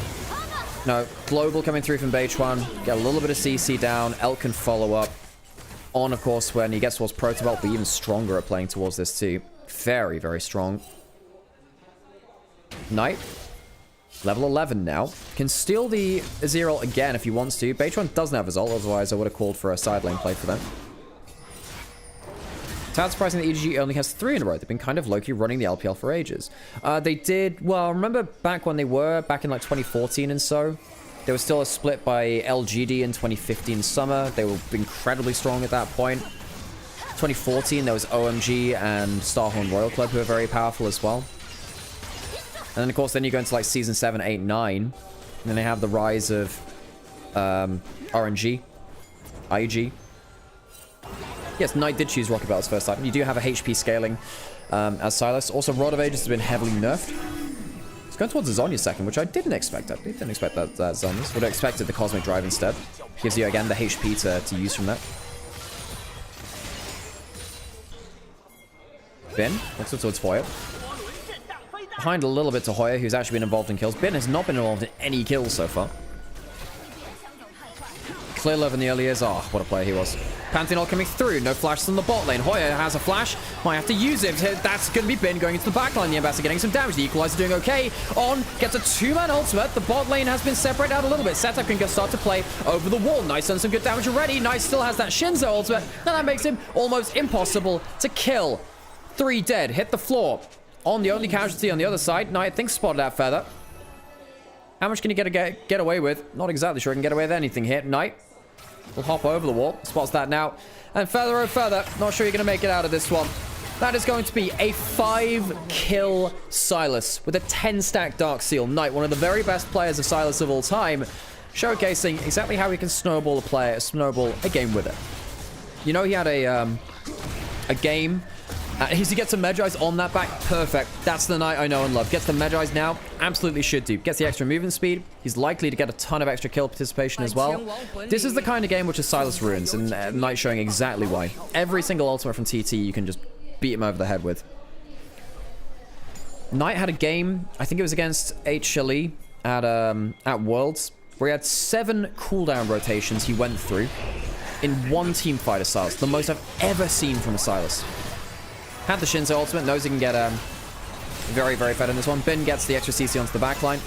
No, global coming through from Bechuan. Get a little bit of CC down. Elk can follow up. On, of course, when he gets towards Protobelt, but even stronger at playing towards this too. Very, very strong. Knight. Level 11 now. Can steal the Azir again if he wants to. Bechuan doesn't have his ult, otherwise I would have called for a side lane play for them. Tad surprising that EDG only has 3 in a row. They've been kind of low-key running the LPL for ages. They did... Well, remember back when they were, back in like 2014 and so? There was still a split by LGD in 2015 summer. They were incredibly strong at that point. 2014, there was OMG and Starhorn Royal Club who are very powerful as well. And then, of course, then you go into like Season 7, 8, 9. And then they have the rise of RNG, IG. Yes, Knight did choose Rocket Battles first time. You do have a HP scaling as Sylas. Also, Rod of Ages has been heavily nerfed. It's going towards the Zhonya second, which I didn't expect. I didn't expect that Zhonya's. Would have expected the Cosmic Drive instead. Gives you, again, the HP to use from that. Bin looks towards Hoya. Behind a little bit to Hoya, who's actually been involved in kills. Bin has not been involved in any kills so far. Clear love in the early years. Oh, what a player he was. Pantheon coming through. No flashes on the bot lane. Hoya has a flash. Might have to use it. That's going to be Bin going into the back line. The Ambassador getting some damage. The Equalizer doing okay. On gets a 2-man ultimate. The bot lane has been separated out a little bit. Setup can start to play over the wall. Nice, done some good damage already. Nice still has that Shinzo ultimate. And that makes him almost impossible to kill. 3 dead. Hit the floor. On the only casualty on the other side. Knight, I think, spotted that Feather. How much can he get away with? Not exactly sure he can get away with anything here. Knight will hop over the wall. Spots that now. And Feather, oh Feather. Not sure you're going to make it out of this one. That is going to be a 5-kill Sylas with a 10-stack Dark Seal. Knight, one of the very best players of Sylas of all time, showcasing exactly how he can snowball a game with it. You know, he had a game... he gets some Medjais on that back. Perfect. That's the Knight I know and love. Gets the Medjais now. Absolutely should do. Gets the extra movement speed. He's likely to get a ton of extra kill participation as well. This is the kind of game which is Sylas ruins, and Knight showing exactly why. Every single ultimate from TT you can just beat him over the head with. Knight had a game, I think it was against HLE at Worlds, where he had 7 cooldown rotations he went through in one team fight of Sylas. The most I've ever seen from a Sylas. Had the Shinzo ultimate, knows he can get very, very fed in this one. Bin gets the extra CC onto the backline.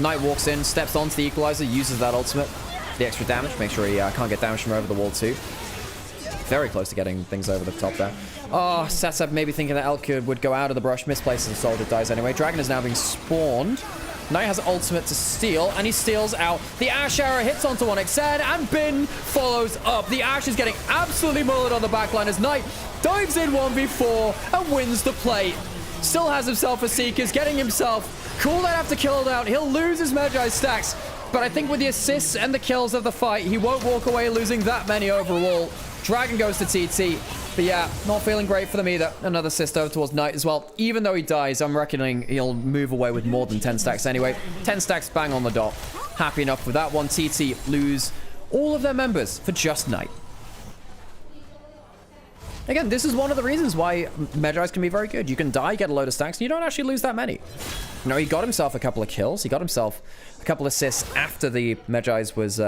Knight walks in, steps onto the Equalizer, uses that ultimate. The extra damage, make sure he can't get damage from over the wall too. Very close to getting things over the top there. Oh, Setsep maybe thinking that Elk would go out of the brush, misplaces the soldier, dies anyway. Dragon is now being spawned. Knight has ultimate to steal, and he steals out. The Ash arrow hits onto 1xN, and Bin follows up. The Ash is getting absolutely mullered on the backline as Knight dives in 1v4 and wins the plate. Still has himself a Seekers, getting himself cooldown after cooldown. He'll lose his Magi stacks, but I think with the assists and the kills of the fight, he won't walk away losing that many overall. Dragon goes to TT. But yeah, not feeling great for them either. Another assist over towards Knight as well. Even though he dies, I'm reckoning he'll move away with more than 10 stacks anyway. 10 stacks bang on the dot. Happy enough with that one. TT lose all of their members for just Knight. Again, this is one of the reasons why Magi's can be very good. You can die, get a load of stacks, and you don't actually lose that many. You know, he got himself a couple of kills. He got himself a couple of assists after the Magi's was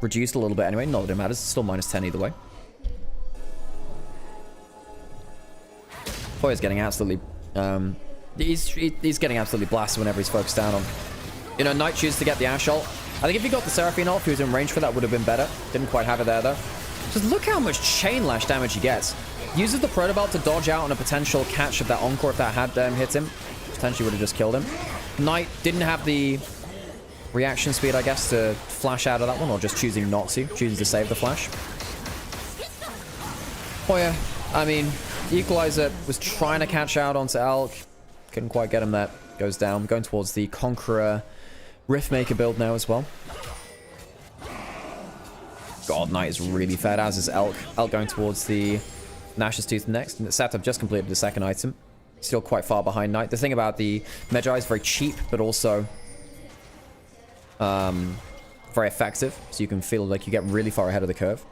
reduced a little bit anyway. Not that it matters. It's still -10 either way. Foyer's getting absolutely, he's getting absolutely blasted whenever he's focused down on. You know, Knight chooses to get the Ash ult. I think if he got the Seraphine ult, if he was in range for that, would have been better. Didn't quite have it there, though. Just look how much chain lash damage he gets. Uses the Protobelt to dodge out on a potential catch of that Encore if that had hit him. Potentially would have just killed him. Knight didn't have the reaction speed, I guess, to flash out of that one, or just choosing not to. Choosing to save the flash. Foyer, I mean, Equalizer was trying to catch out onto Alk. Couldn't quite get him there. Goes down. Going towards the Conqueror Riftmaker build now as well. God, Knight is really fed, as is Elk. Elk going towards the Nash's Tooth next. And Setup just completed the second item. Still quite far behind Knight. The thing about the Magi is very cheap, but also very effective. So you can feel like you get really far ahead of the curve.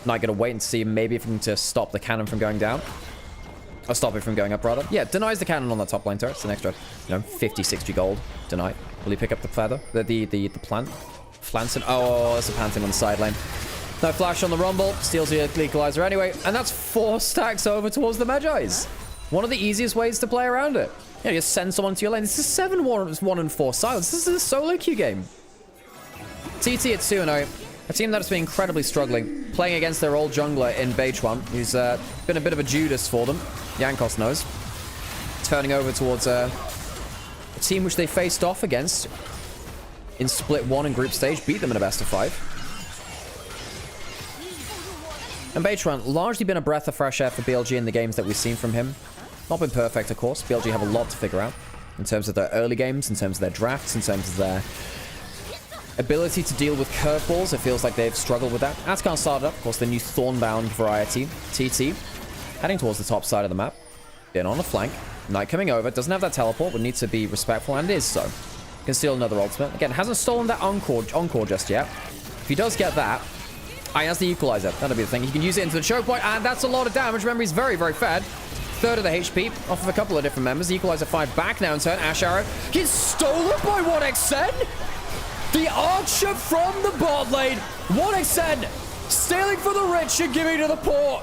Knight gonna wait and see maybe if he can to stop the cannon from going down. Or stop it from going up, rather. Yeah, denies the cannon on that top lane turret. It's an extra, 50, 60 gold. Denied. Will he pick up the feather? The plant? Flanson. Oh, that's a Pantheon on the side lane. No flash on the Rumble. Steals the Equalizer anyway. And that's 4 stacks over towards the Magi's. One of the easiest ways to play around it. You just send someone to your lane. This is 7-1-4 silence. This is a solo queue game. TT at 2-0. A team that's been incredibly struggling, playing against their old jungler in Beichuan, who's been a bit of a Judas for them. Yankos knows. Turning over towards a team which they faced off against in Split 1 in group stage, beat them in a best of 5. And Beichuan, largely been a breath of fresh air for BLG in the games that we've seen from him. Not been perfect, of course. BLG have a lot to figure out in terms of their early games, in terms of their drafts, in terms of their ability to deal with curveballs. It feels like they've struggled with that. Atacon started up, of course, the new Thornbound variety. TT, heading towards the top side of the map. Been on the flank. Knight coming over. Doesn't have that teleport, but needs to be respectful, and is so. Can steal another ultimate. Again, hasn't stolen that Encore just yet. If he does get that, he has the Equalizer. That'll be the thing. He can use it into the choke point, and that's a lot of damage. Remember, he's very, very fed. Third of the HP, off of a couple of different members. Equalizer 5 back now in turn. Ash Arrow gets stolen by 1xN. The Archer from the bot lane. 1xN stealing for the rich and giving to the poor.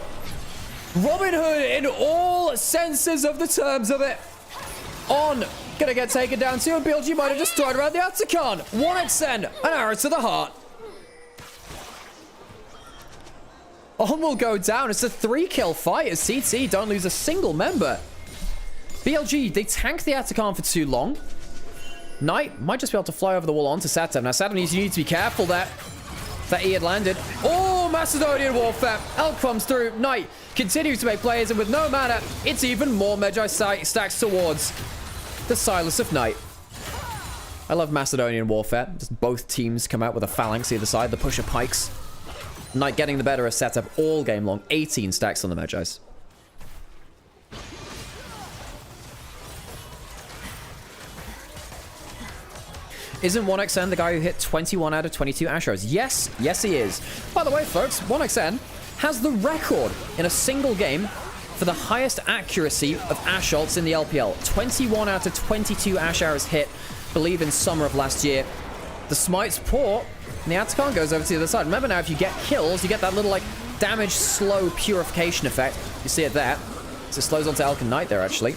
Robin Hood in all senses of the terms of it. On. Gonna get taken down too, and BLG might have just thrown around the Atacon. 1xN, an arrow to the heart. On will go down. It's a 3-kill fight as CT don't lose a single member. BLG, they tank the Atacon for too long. Knight might just be able to fly over the wall onto Saturn. Now, Saturn, you need to be careful there. That E had landed. Oh, Macedonian Warfare. Elk comes through. Knight continues to make plays, and with no mana, it's even more Magi stacks towards the Silas of Knight. I love Macedonian Warfare. Just both teams come out with a phalanx either side. The pusher pikes. Knight getting the better of setup all game long. 18 stacks on the Magi's. Isn't 1xN the guy who hit 21 out of 22 Ash Arrows? Yes, yes he is. By the way, folks, 1xN has the record in a single game for the highest accuracy of Ash ults in the LPL. 21 out of 22 Ash Arrows hit, I believe in summer of last year. The smite's poor, and the Atacon goes over to the other side. Remember now, if you get kills, you get that little, like, damage slow purification effect. You see it there. So it slows onto Elk and Knight there, actually.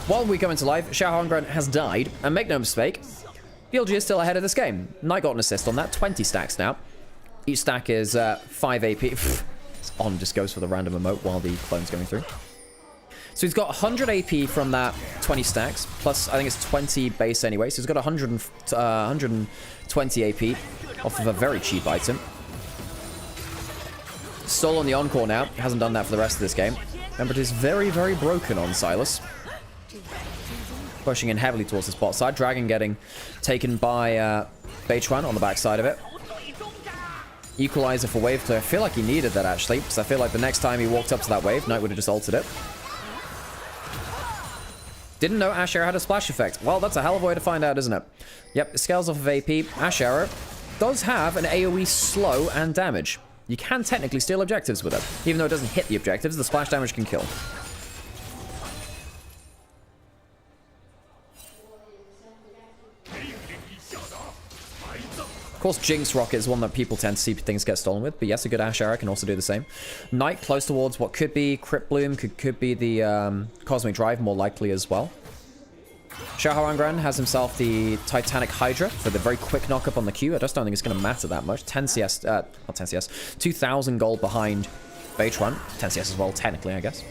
While we go into live, Xiaohongren has died, and make no mistake, BLG is still ahead of this game. Knight got an assist on that. 20 stacks now. Each stack is 5 AP. On just goes for the random emote while the clone's going through. So he's got 100 AP from that 20 stacks, plus I think it's 20 base anyway, so he's got 120 AP off of a very cheap item. Still on the encore now, hasn't done that for the rest of this game. Remember, it is very, very broken on Sylas. Pushing in heavily towards the spot side, Dragon getting taken by Beichuan on the backside of it. Equalizer for wave 2. I feel like he needed that actually, because I feel like the next time he walked up to that wave, Knight would have just ulted it. Didn't know Ash Arrow had a splash effect. Well, that's a hell of a way to find out, isn't it? Yep, it scales off of AP. Ash Arrow does have an AoE slow and damage. You can technically steal objectives with it. Even though it doesn't hit the objectives, the splash damage can kill. Of course, Jinx Rocket is one that people tend to see things get stolen with, but yes, a good Ash Arrow can also do the same. Knight close towards what could be Crypt Bloom, could be the Cosmic Drive, more likely as well. Xiaohuangren has himself the Titanic Hydra for the very quick knock-up on the Q. I just don't think it's going to matter that much. 10 CS, not 10 CS, 2,000 gold behind Beichuan. 10 CS as well, technically, I guess.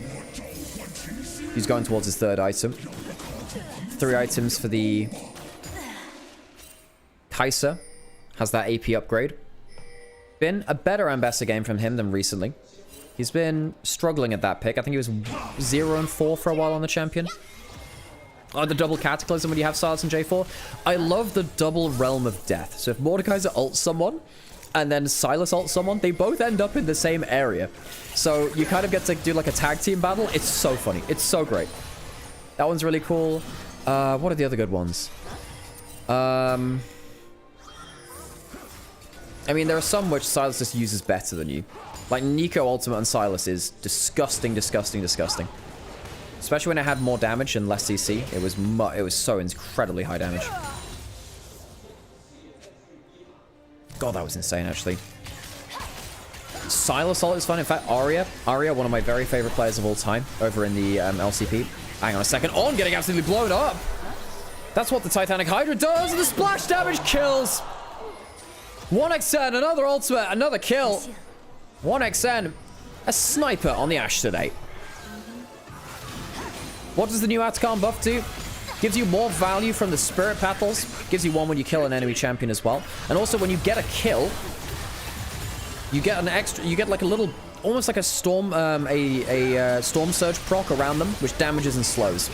He's going towards his third item. 3 items for the Kai'Sa. Has that AP upgrade. Been a better Ambassador game from him than recently. He's been struggling at that pick. I think he was 0-4 for a while on the champion. Oh, the double Cataclysm when you have Sylas and J4. I love the double Realm of Death. So if Mordekaiser ults someone, and then Sylas ults someone, they both end up in the same area. So you kind of get to do like a tag team battle. It's so funny. It's so great. That one's really cool. What are the other good ones? I mean, there are some which Sylas just uses better than you. Like, Nico Ultimate and Sylas is disgusting, disgusting, disgusting. Especially when it had more damage and less CC. It was so incredibly high damage. God, that was insane, actually. Sylas ult is fun. In fact, Arya, one of my very favorite players of all time, over in the LCP. Hang on a second. On getting absolutely blown up. That's what the Titanic Hydra does, and the splash damage kills. 1xN, another ultimate, another kill. 1xN, a sniper on the Ashe today. What does the new Atacam buff do? Gives you more value from the Spirit Petals. Gives you one when you kill an enemy champion as well. And also when you get a kill, you get an extra, you get like a little, almost like a storm, storm surge proc around them, which damages and slows.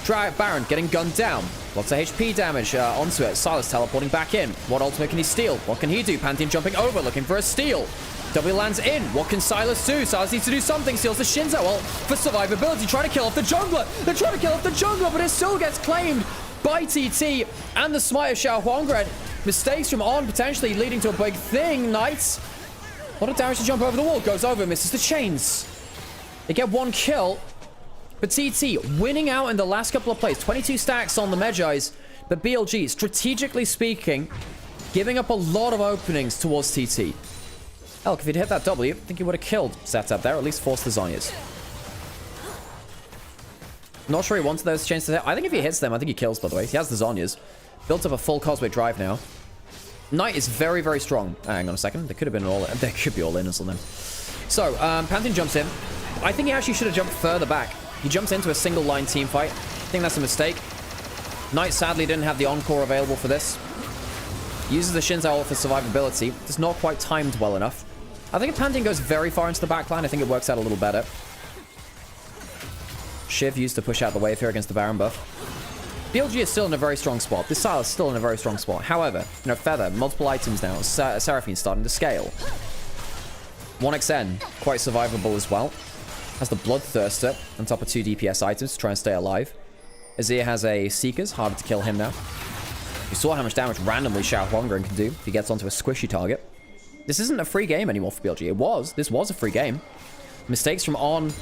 Baron getting gunned down. Lots of HP damage onto it. Sylas teleporting back in. What ultimate can he steal? What can he do? Pantheon jumping over, looking for a steal. W lands in. What can Sylas do? Sylas needs to do something. Steals the Shinzo ult for survivability. Trying to kill off the jungler. They're trying to kill off the jungler, but it still gets claimed by TT and the smite of Xiaohuangren. Mistakes from On potentially leading to a big thing. Knights. What a damage to jump over the wall. Goes over, misses the chains. They get one kill. But TT winning out in the last couple of plays. 22 stacks on the Medjais. But BLG, strategically speaking, giving up a lot of openings towards TT. Elk, if he'd hit that W, I think he would have killed setup there, or at least forced the Zhonya's. Not sure he wanted those chains to hit. I think if he hits them, I think he kills, by the way. He has the Zhonya's. Built up a full Cosmic Drive now. Knight is very, very strong. Hang on a second. There could have been all in. There could be all in on them. So, Pantheon jumps in. I think he actually should have jumped further back. He jumps into a single line team fight. I think that's a mistake. Knight sadly didn't have the encore available for this. Uses the Shinzo ult for survivability. It's not quite timed well enough. I think if Pantheon goes very far into the backline, I think it works out a little better. Shiv used to push out the wave here against the Baron buff. BLG is still in a very strong spot. This Sylas is still in a very strong spot. However, Feather, multiple items now. Seraphine starting to scale. 1xN, quite survivable as well. Has the Bloodthirster on top of 2 DPS items to try and stay alive. Azir has a Seekers, harder to kill him now. You saw how much damage randomly Xiaohuangren can do if he gets onto a squishy target. This isn't a free game anymore for BLG. This was a free game. Mistakes from On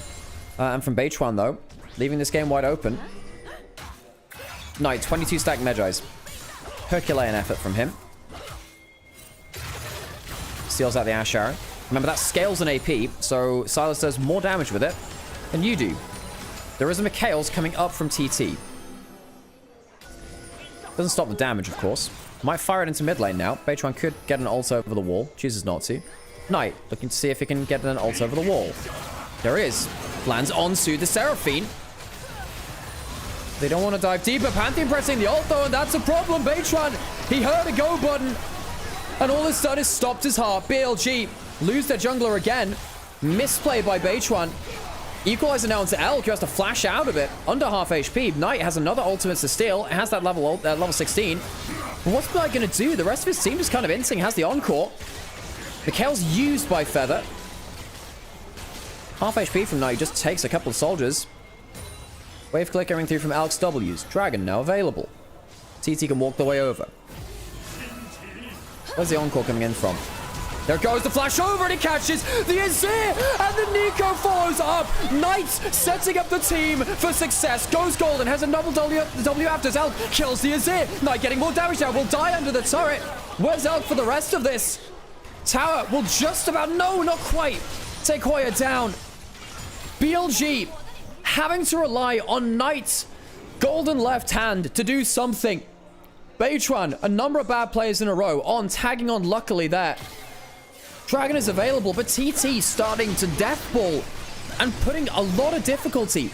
and from Beichuan though, leaving this game wide open. Knight, 22 stack Medjais. Herculean effort from him. Steals out the Ash Arrow. Remember, that scales an AP, so Sylas does more damage with it than you do. There is a Mikhail's coming up from TT. Doesn't stop the damage, of course. Might fire it into mid lane now. Beichuan could get an ult over the wall. Chooses not to. Knight, looking to see if he can get an ult over the wall. There is. Lands onto the Seraphine. They don't want to dive deeper. Pantheon pressing the ult though, and that's a problem. Beitran, he heard a go button, and all it's done is stopped his heart. BLG lose their jungler again. Misplay by Beitran. Equalizer now into Elk, who has to flash out of it. Under half HP. Knight has another ultimate to steal. It has that level 16. But what's Knight going to do? The rest of his team just kind of insing. Has the Encore. Mikhail's used by Feather. Half HP from Knight, just takes a couple of soldiers. Wave click coming through from Elk's W's. Dragon now available. TT can walk the way over. Where's the Encore coming in from? There goes the flash over, and he catches the Azir, and the Nico follows up. Knight setting up the team for success. Goes golden, has a double W after Elk kills the Azir. Knight getting more damage now, will die under the turret. Where's Elk for the rest of this? Tower will just about, no, not quite, take Hoya down. BLG having to rely on Knight's golden left hand to do something. Beitran, a number of bad players in a row on, tagging on luckily there. Dragon is available, but TT starting to deathball and putting a lot of difficulty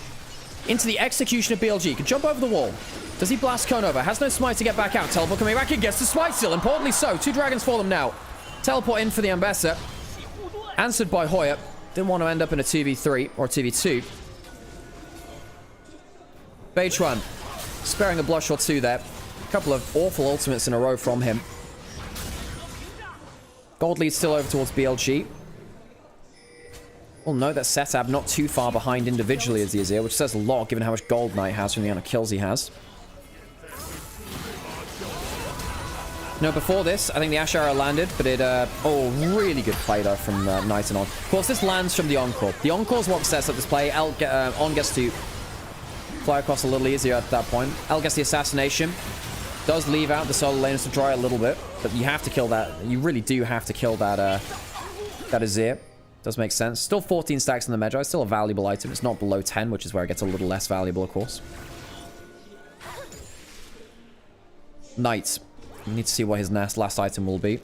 into the execution of BLG. Can jump over the wall. Does he blast cone over? Has no smite to get back out. Teleport coming back in, gets the smite still. Importantly so. 2 dragons for them now. Teleport in for the Ambassador. Answered by Hoya. Didn't want to end up in a 2v3 or 2v2. Beitran sparing a blush or two there. A couple of awful ultimates in a row from him. Gold lead still over towards BLG. We'll note that Setab not too far behind individually as the Azir, which says a lot given how much gold Knight has from the amount of kills he has. No, before this, I think the Ash Arrow landed, but it, oh, really good play though from Knight and On. Of course, this lands from the Encore. The Encore is what sets up this play. On gets to fly across a little easier at that point. El gets the assassination. Does leave out the solo lanes to dry a little bit, but you have to kill that. You really do have to kill that that Azir. Does make sense. Still 14 stacks in the Magi. Still a valuable item. It's not below 10, which is where it gets a little less valuable, of course. Knight. We need to see what his last item will be.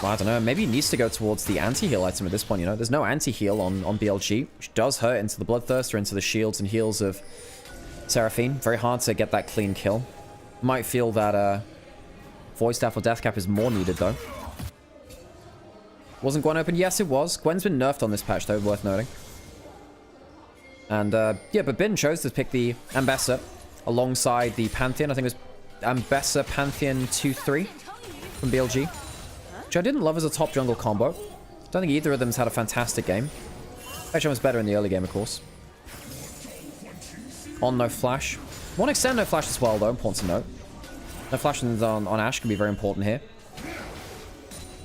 Well, I don't know. Maybe he needs to go towards the anti-heal item at this point, you know? There's no anti-heal on BLG, which does hurt into the Bloodthirster, into the shields and heals of Seraphine. Very hard to get that clean kill. Might feel that Void Staff or Death Cap is more needed, though. Wasn't Gwen open? Yes, it was. Gwen's been nerfed on this patch, though, worth noting. And, yeah, but Bin chose to pick the Ambessa alongside the Pantheon. I think it was Ambessa Pantheon 2-3 from BLG. Which I didn't love as a top jungle combo. Don't think either of them's had a fantastic game. Beitran was better in the early game, of course. On no flash. One extend no flash as well, though. Important to note. No flash on Ashe can be very important here.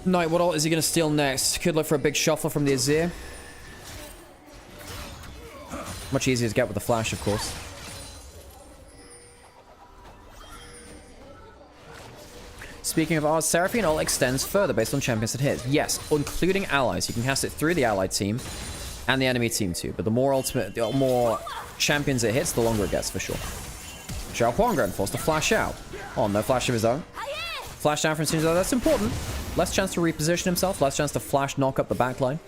Knight, what ult is he going to steal next? Could look for a big shuffle from the Azir. Much easier to get with the flash, of course. Speaking of ours, Seraphine ult extends further based on champions it hits. Yes, including allies. You can cast it through the allied team and the enemy team too. But the more champions it hits, the longer it gets for sure. Xiao Huangren forced to flash out. Oh, no flash of his own. Flash down from Sinjin. That's important. Less chance to reposition himself. Less chance to flash knock up the backline.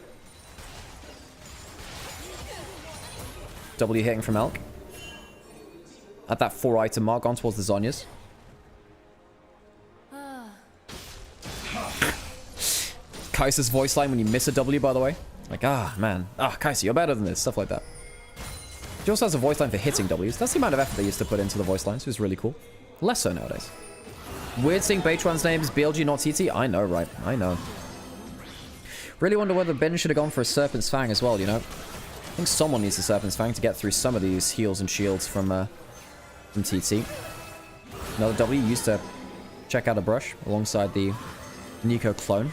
W hitting from Elk. At that 4 item mark, on towards the Zhonya's. Kai'Sa's voice line when you miss a W, by the way. Like, man. Kai'Sa, you're better than this. Stuff like that. He also has a voice line for hitting Ws. That's the amount of effort they used to put into the voice lines. It was really cool. Less so nowadays. Weird seeing Beitran's name is BLG, not TT. I know, right? I know. Really wonder whether Ben should have gone for a Serpent's Fang as well, you know? I think someone needs a Serpent's Fang to get through some of these heals and shields from TT. Another W used to check out a brush alongside the Nico clone.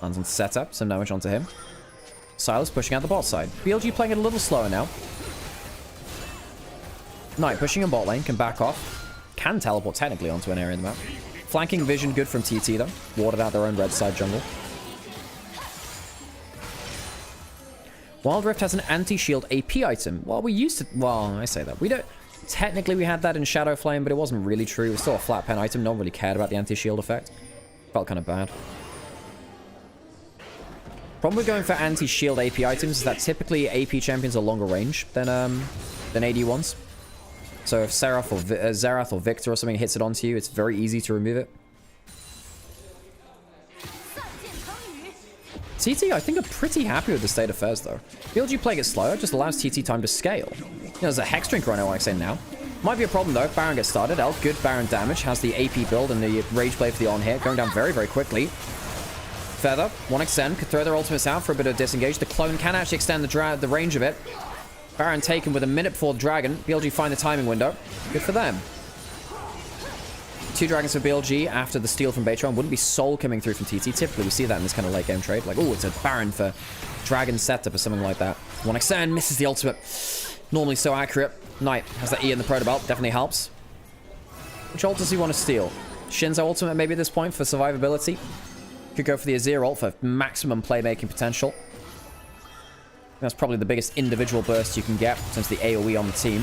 Lands on setup, some damage onto him. Silas pushing out the bot side. BLG playing it a little slower now. Knight pushing in bot lane, can back off. Can teleport technically onto an area in the map. Flanking vision good from TT though. Warded out their own red side jungle. Wild Rift has an anti-shield AP item. Well, we used to... Well, I say that. We don't... Technically, we had that in Shadow Flame, but it wasn't really true. It was still a flat pen item. No one really cared about the anti-shield effect. Felt kind of bad. Problem with going for anti-shield AP items is that typically AP champions are longer range than AD ones. So if Xerath or Victor or something hits it onto you, it's very easy to remove it. TT, I think, are pretty happy with the state of affairs, though. BLG playing it slower just allows TT time to scale. There's a Hex Drink right now, like I say now. Might be a problem, though. Baron gets started. Elk, good Baron damage. Has the AP build and the Rage Blade for the on-hit. Going down very, very quickly. Feather, 1xN, could throw their ultimates out for a bit of disengage. The clone can actually extend the range of it. Baron taken with a minute before the dragon. BLG find the timing window. Good for them. 2 dragons for BLG after the steal from Baytron. Wouldn't be soul coming through from TT. Typically, we see that in this kind of late game trade. Like, oh, it's a Baron for dragon setup or something like that. 1xN misses the ultimate. Normally so accurate. Knight has that E in the proto belt. Definitely helps. Which ult does he want to steal? Shinzo ultimate maybe at this point for survivability. Could go for the Azir ult for maximum playmaking potential. That's probably the biggest individual burst you can get since the AoE on the team.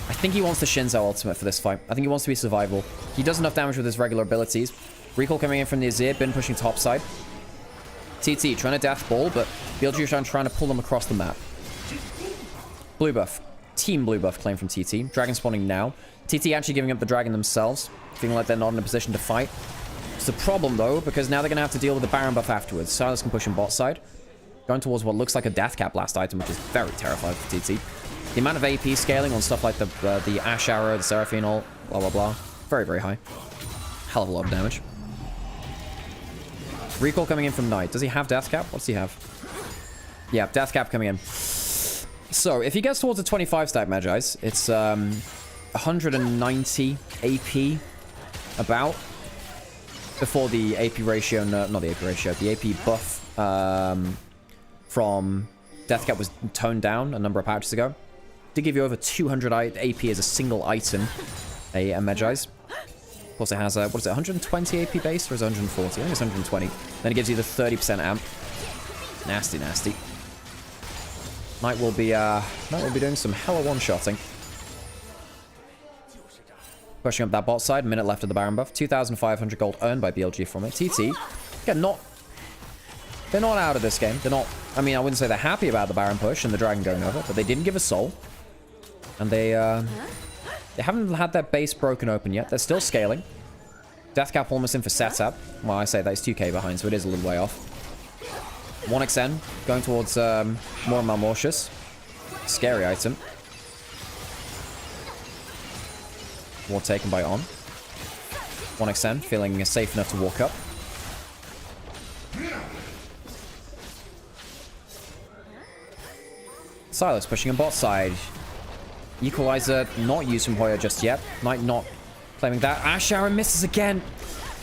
I think he wants the Shinzo ultimate for this fight. I think he wants to be survivable. He does enough damage with his regular abilities. Recall coming in from the Azir, Bin pushing topside. TT trying to death ball, but BLG trying to pull them across the map. Blue buff. Team blue buff claim from TT. Dragon spawning now. TT actually giving up the dragon themselves, feeling like they're not in a position to fight. It's a problem, though, because now they're going to have to deal with the Baron buff afterwards. Silas can push him bot side. Going towards what looks like a death cap last item, which is very terrifying for TT. The amount of AP scaling on stuff like the Ash Arrow, the Seraphine ult, blah, blah, blah. Very, very high. Hell of a lot of damage. Recall coming in from Knight. Does he have death cap? What does he have? Yeah, death cap coming in. So, if he gets towards a 25 stack Magi's, it's 190 AP about. Before the AP ratio, no, not the AP ratio, the AP buff from Death Cap was toned down a number of patches ago. Did give you over 200 AP as a single item, a Magi's. Of course, it has, what is it, 120 AP base, or is it 140? I think it's 120. Then it gives you the 30% amp. Nasty, nasty. Knight will be doing some hella one-shotting. Pushing up that bot side, minute left of the Baron buff. 2,500 gold earned by BLG from it. TT, again, they're not out of this game. They're not, I mean, I wouldn't say they're happy about the Baron push and the dragon going over, but they didn't give a soul. And they haven't had their base broken open yet. They're still scaling. Death cap almost in for setup. Well, I say that he's 2k behind, so it is a little way off. 1xN going towards more and Malmortius. Scary item. Ward taken by On. 1xN feeling safe enough to walk up. Silas pushing on bot side. Equalizer not used from Hoya just yet. Knight not claiming that. Ash Aaron misses again.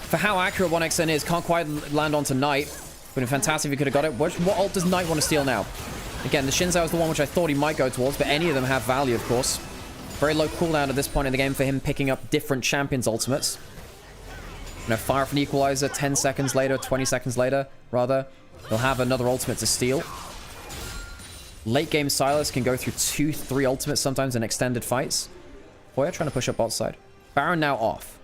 For how accurate 1xN is, can't quite land onto Knight. But been fantastic if he could have got it. What ult does Knight want to steal now? Again, the Shinzo is the one which I thought he might go towards, but any of them have value, of course. Very low cooldown at this point in the game for him picking up different champions' ultimates. You know, fire from Equalizer 10 seconds later, 20 seconds later, rather. He'll have another ultimate to steal. Late game Silas can go through 2-3 ultimates sometimes in extended fights. Hoya trying to push up bot side. Baron now off.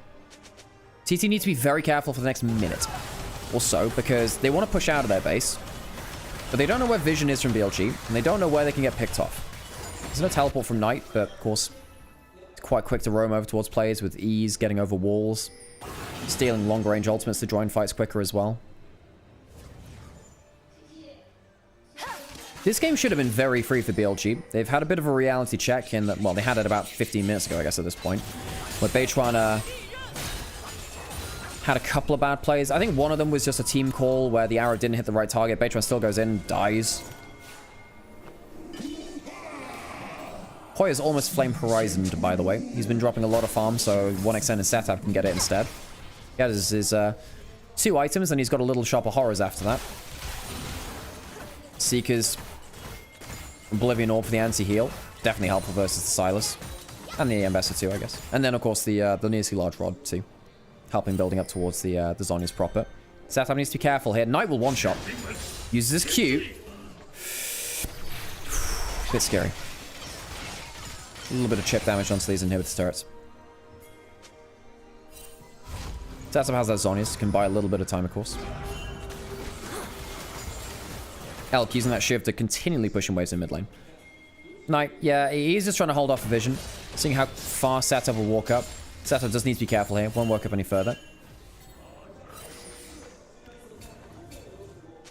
TT needs to be very careful for the next minute or so, because they want to push out of their base. But they don't know where vision is from BLG, and they don't know where they can get picked off. There's no teleport from Knight, but of course, it's quite quick to roam over towards players with ease, getting over walls, stealing longer range ultimates to join fights quicker as well. This game should have been very free for BLG. They've had a bit of a reality check in that, well, they had it about 15 minutes ago, I guess, at this point. Where Baytron had a couple of bad plays. I think one of them was just a team call where the arrow didn't hit the right target. Baytron still goes in, dies. Hoya's almost Flame Horizoned, by the way. He's been dropping a lot of farm, so 1xN and setup can get it instead. He has his 2 items, and he's got a little Shop of Horrors after that. Seekers, Oblivion Orb for the anti-heal. Definitely helpful versus the Silas. And the Ambassador too, I guess. And then, of course, the Nearly Large Rod too. Helping building up towards the Zhonya's proper. Setup needs to be careful here. Knight will one-shot. Uses his Q. Bit scary. A little bit of chip damage onto these inhibitor turrets. Setup has that Zhonya's. Can buy a little bit of time, of course. Elk using that shift to continually push him waves in mid lane. Knight, yeah, he's just trying to hold off a vision. Seeing how far Setup will walk up. Setup does need to be careful here. Won't walk up any further.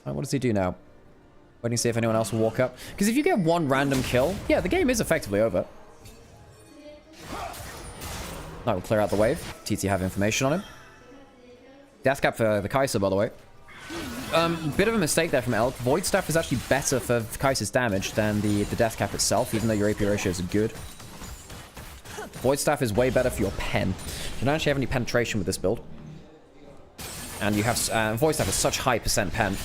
Right, what does he do now? Waiting to see if anyone else will walk up. Because if you get one random kill, yeah, the game is effectively over. Knight will clear out the wave. TT have information on him. Death cap for the Kai'Sa, by the way. Bit of a mistake there from Elk. Void Staff is actually better for Kai'Sa's damage than the death cap itself, even though your AP ratios are good. Void Staff is way better for your pen. You don't actually have any penetration with this build. And you have... Void Staff is such high percent pen.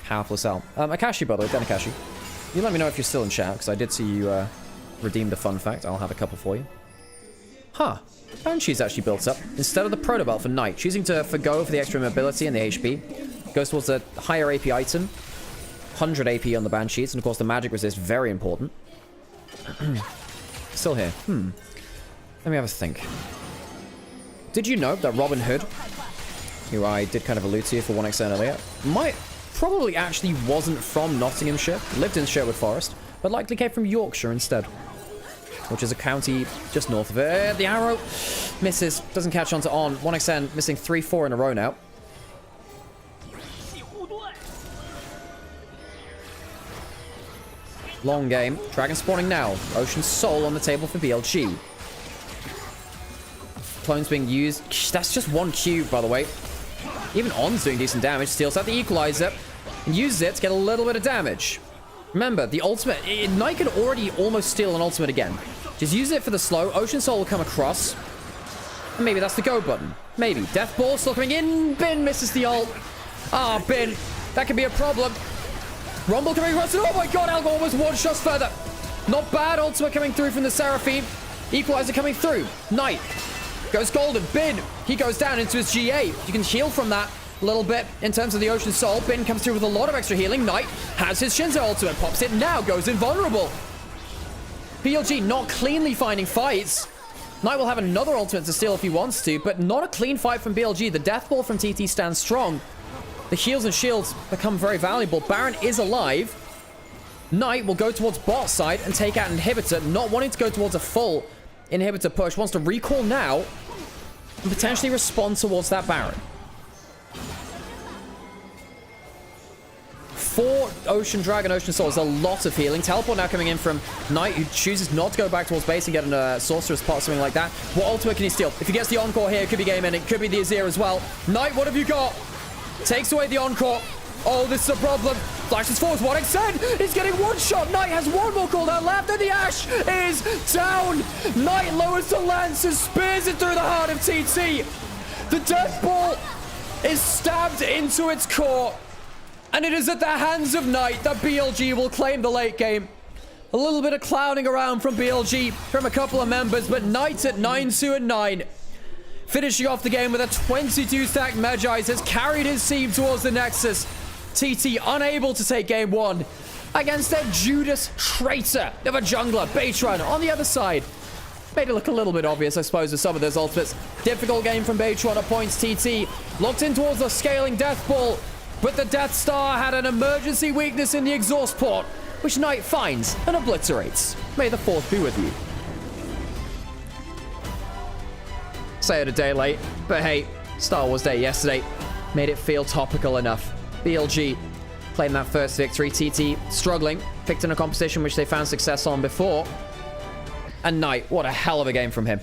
Powerful as hell. Akashi, by the way, Den Akashi. You let me know if you're still in chat, because I did see you redeem the fun fact. I'll have a couple for you. Huh. Banshee's actually built up. Instead of the Proto Belt for Knight, choosing to forgo for the extra mobility and the HP. Goes towards a higher AP item. 100 AP on the Banshees, and of course the magic resist, very important. Still here. Let me have a think. Did you know that Robin Hood, who I did kind of allude to for 1xn earlier, probably actually wasn't from Nottinghamshire, lived in Sherwood Forest, but likely came from Yorkshire instead, which is a county just north of it. The arrow misses, doesn't catch on to On. 1xn missing 3-4 in a row now. Long game. Dragon spawning now. Ocean Soul on the table for BLG. Clones being used. That's just one cube, by the way. Even On's doing decent damage. Steals out the Equalizer. And uses it to get a little bit of damage. Remember, the ultimate... Knight could already almost steal an ultimate again. Just use it for the slow. Ocean Soul will come across. And maybe that's the go button. Maybe. Death Ball still coming in. Bin misses the ult. Ah, Bin. That could be a problem. Rumble coming across. Oh my god, Algo almost one shot further. Not bad. Ultimate coming through from the Seraphine. Equalizer coming through. Knight goes golden. Bin. He goes down into his GA. You can heal from that a little bit in terms of the Ocean Soul. Bin comes through with a lot of extra healing. Knight has his Shinzo ultimate. Pops it now. Goes invulnerable. BLG not cleanly finding fights. Knight will have another ultimate to steal if he wants to, but not a clean fight from BLG. The Death Ball from TT stands strong. The heals and shields become very valuable. Baron is alive. Knight will go towards bot side and take out Inhibitor, not wanting to go towards a full Inhibitor push. Wants to recall now and potentially respond towards that Baron. 4 Ocean Dragon, Ocean Soul is a lot of healing. Teleport now coming in from Knight, who chooses not to go back towards base and get a Sorcerer's Pot, something like that. What ultimate can he steal? If he gets the Encore here, it could be game ending. It could be the Azir as well. Knight, what have you got? Takes away the Encore. Oh, this is a problem. Flashes forwards. 1xn is getting one shot. Knight has one more cooldown left, and the Ashe is down. Knight lowers the lance and spears it through the heart of TT. The Death Ball is stabbed into its core. And it is at the hands of Knight that BLG will claim the late game. A little bit of clowning around from BLG from a couple of members, but Knight at 9-2-9. Finishing off the game with a 22-stack Magi's has carried his team towards the Nexus. TT unable to take game 1 against their Judas traitor of a jungler, Baytron, on the other side. Made it look a little bit obvious, I suppose, with some of those ultimates. Difficult game from Baytron at points. TT locked in towards the scaling Death Ball, but the Death Star had an emergency weakness in the exhaust port, which Knight finds and obliterates. May the 4th be with you. Say it a day late, but hey, Star Wars Day yesterday made it feel topical enough. BLG claimed that first victory. TT struggling, picked in a competition which they found success on before. And Knight, what a hell of a game from him.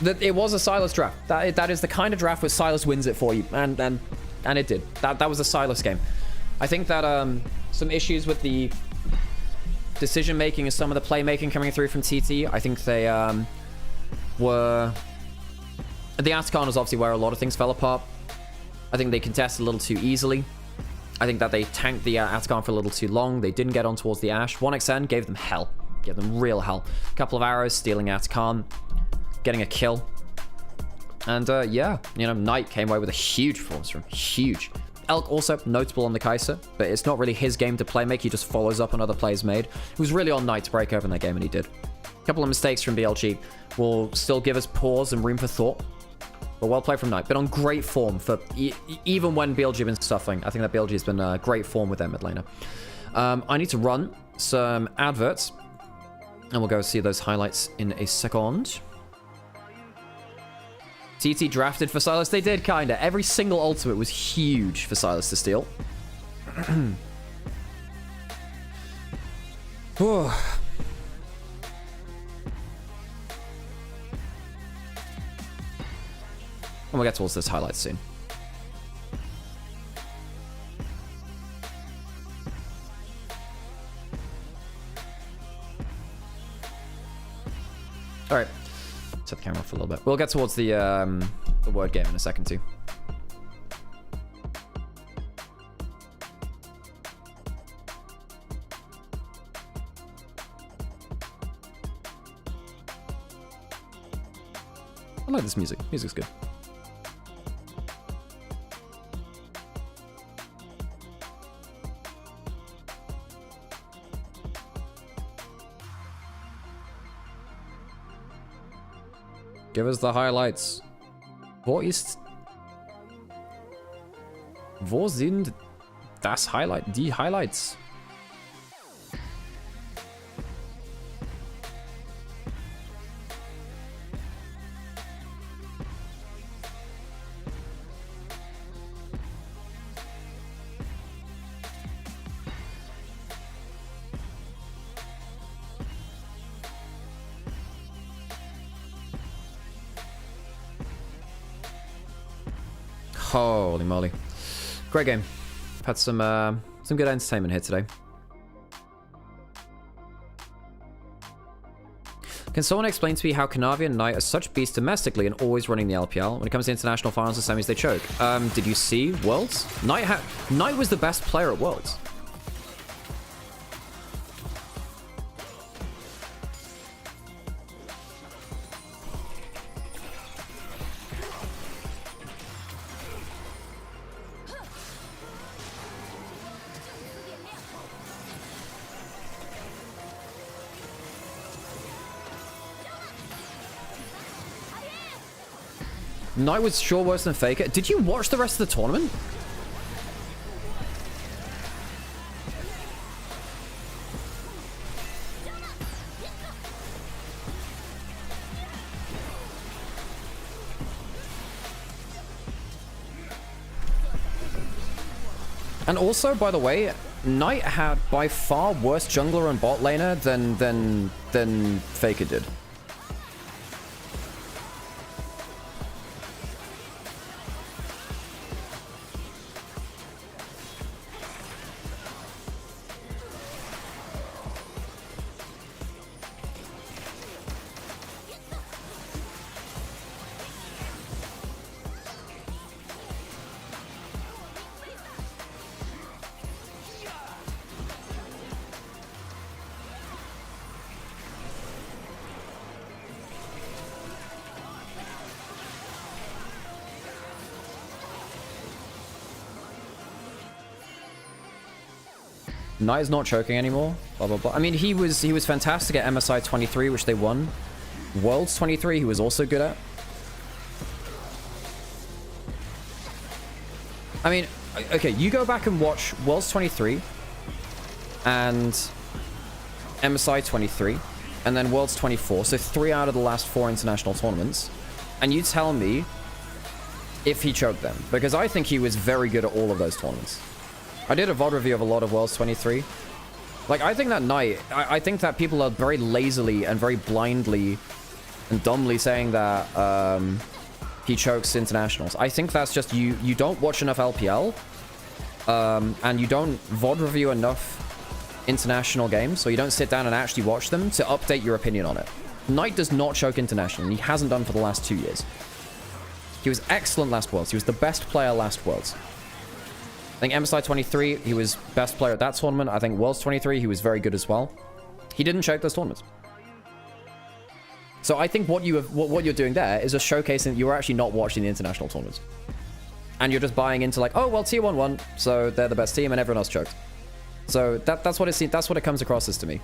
It was a Sylas draft. That is the kind of draft where Sylas wins it for you, and it did. That was a Sylas game. I think that some issues with the decision making and some of the playmaking coming through from TT. I think they were... The Atacon is obviously where a lot of things fell apart. I think they contested a little too easily. I think that they tanked the Atacon for a little too long. They didn't get on towards the Ashe. 1xn gave them hell. Gave them real hell. A couple of arrows, stealing Atacon, getting a kill. And yeah, you know, Knight came away with a huge performance from huge. Elk also notable on the Kai'Sa, but it's not really his game to play make. He just follows up on other plays made. It was really on Knight to break open that game, and he did. A couple of mistakes from BLG will still give us pause and room for thought. But well played from Knight. Been on great form for even when BLG been suffering. I think that BLG has been great form with them mid laner. I need to run some adverts. And we'll go see those highlights in a second. TT drafted for Silas. They did, kinda. Every single ultimate was huge for Silas to steal. And we'll get towards those highlights soon. All right, set the camera off a little bit. We'll get towards the word game in a second too. I like this music. Music's good. Give us the highlights. Wo sind das Highlight? Die Highlights. Holy moly. Great game. Had some good entertainment here today. Can someone explain to me how Kanavi and Knight are such beasts domestically and always running the LPL? When it comes to international finals and semis, they choke. Did you see Worlds? Knight was the best player at Worlds. Knight was sure worse than Faker. Did you watch the rest of the tournament? And also, by the way, Knight had by far worse jungler and bot laner than Faker did. Knight is not choking anymore. Blah blah blah. I mean, he was fantastic at MSI 23, which they won. Worlds 23, he was also good at. I mean, okay, you go back and watch Worlds 23 and MSI 23 and then Worlds 24. So 3 out of the last 4 international tournaments, and you tell me if he choked them, because I think he was very good at all of those tournaments. I did a VOD review of a lot of Worlds 23. Like, I think that Knight, I think that people are very lazily and very blindly and dumbly saying that he chokes internationals. I think that's just you don't watch enough LPL and you don't VOD review enough international games, so you don't sit down and actually watch them to update your opinion on it. Knight does not choke international, and he hasn't done for the last 2 years. He was excellent last Worlds. He was the best player last Worlds. I think MSI 23, he was best player at that tournament. I think Worlds 23, he was very good as well. He didn't choke those tournaments. So I think what you're doing there is just showcasing that you're actually not watching the international tournaments. And you're just buying into like, oh, well, Tier 1 won, so they're the best team and everyone else choked. So that's what it comes across as to me.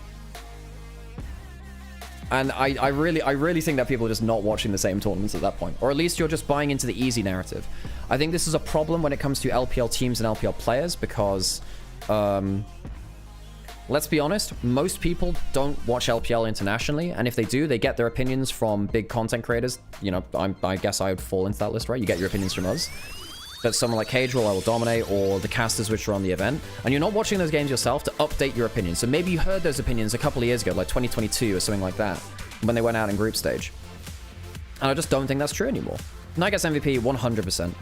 And I really think that people are just not watching the same tournaments at that point. Or at least you're just buying into the easy narrative. I think this is a problem when it comes to LPL teams and LPL players because, let's be honest, most people don't watch LPL internationally. And if they do, they get their opinions from big content creators. You know, I guess I would fall into that list, right? You get your opinions from us. But someone like Cage Roll, I Will Dominate, or the casters which are on the event. And you're not watching those games yourself to update your opinions. So maybe you heard those opinions a couple of years ago, like 2022 or something like that, when they went out in group stage. And I just don't think that's true anymore. Knight gets MVP 100%.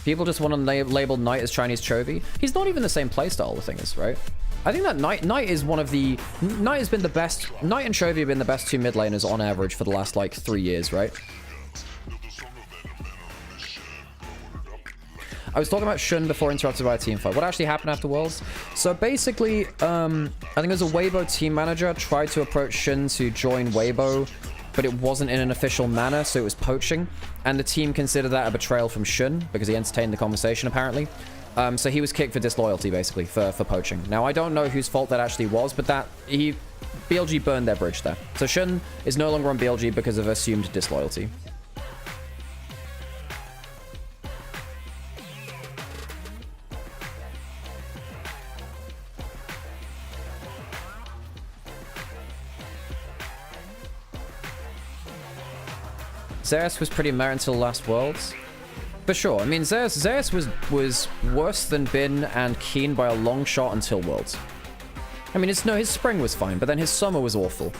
People just want to label Knight as Chinese Chovy. He's not even the same playstyle, the thing is, right? I think that Knight is one of the... Knight has been the best... Knight and Chovy have been the best two mid laners on average for the last, like, 3 years, right? I was talking about Shun before interrupted by a team fight. What actually happened after Worlds? So basically, I think it was a Weibo team manager tried to approach Shun to join Weibo, but it wasn't in an official manner, so it was poaching. And the team considered that a betrayal from Shun because he entertained the conversation, apparently. So he was kicked for disloyalty, basically, for poaching. Now, I don't know whose fault that actually was, but BLG burned their bridge there. So Shun is no longer on BLG because of assumed disloyalty. Zeus was pretty meh until last Worlds. For sure. I mean, Zeus was worse than Bin and Keen by a long shot until Worlds. I mean, his spring was fine, but then his summer was awful.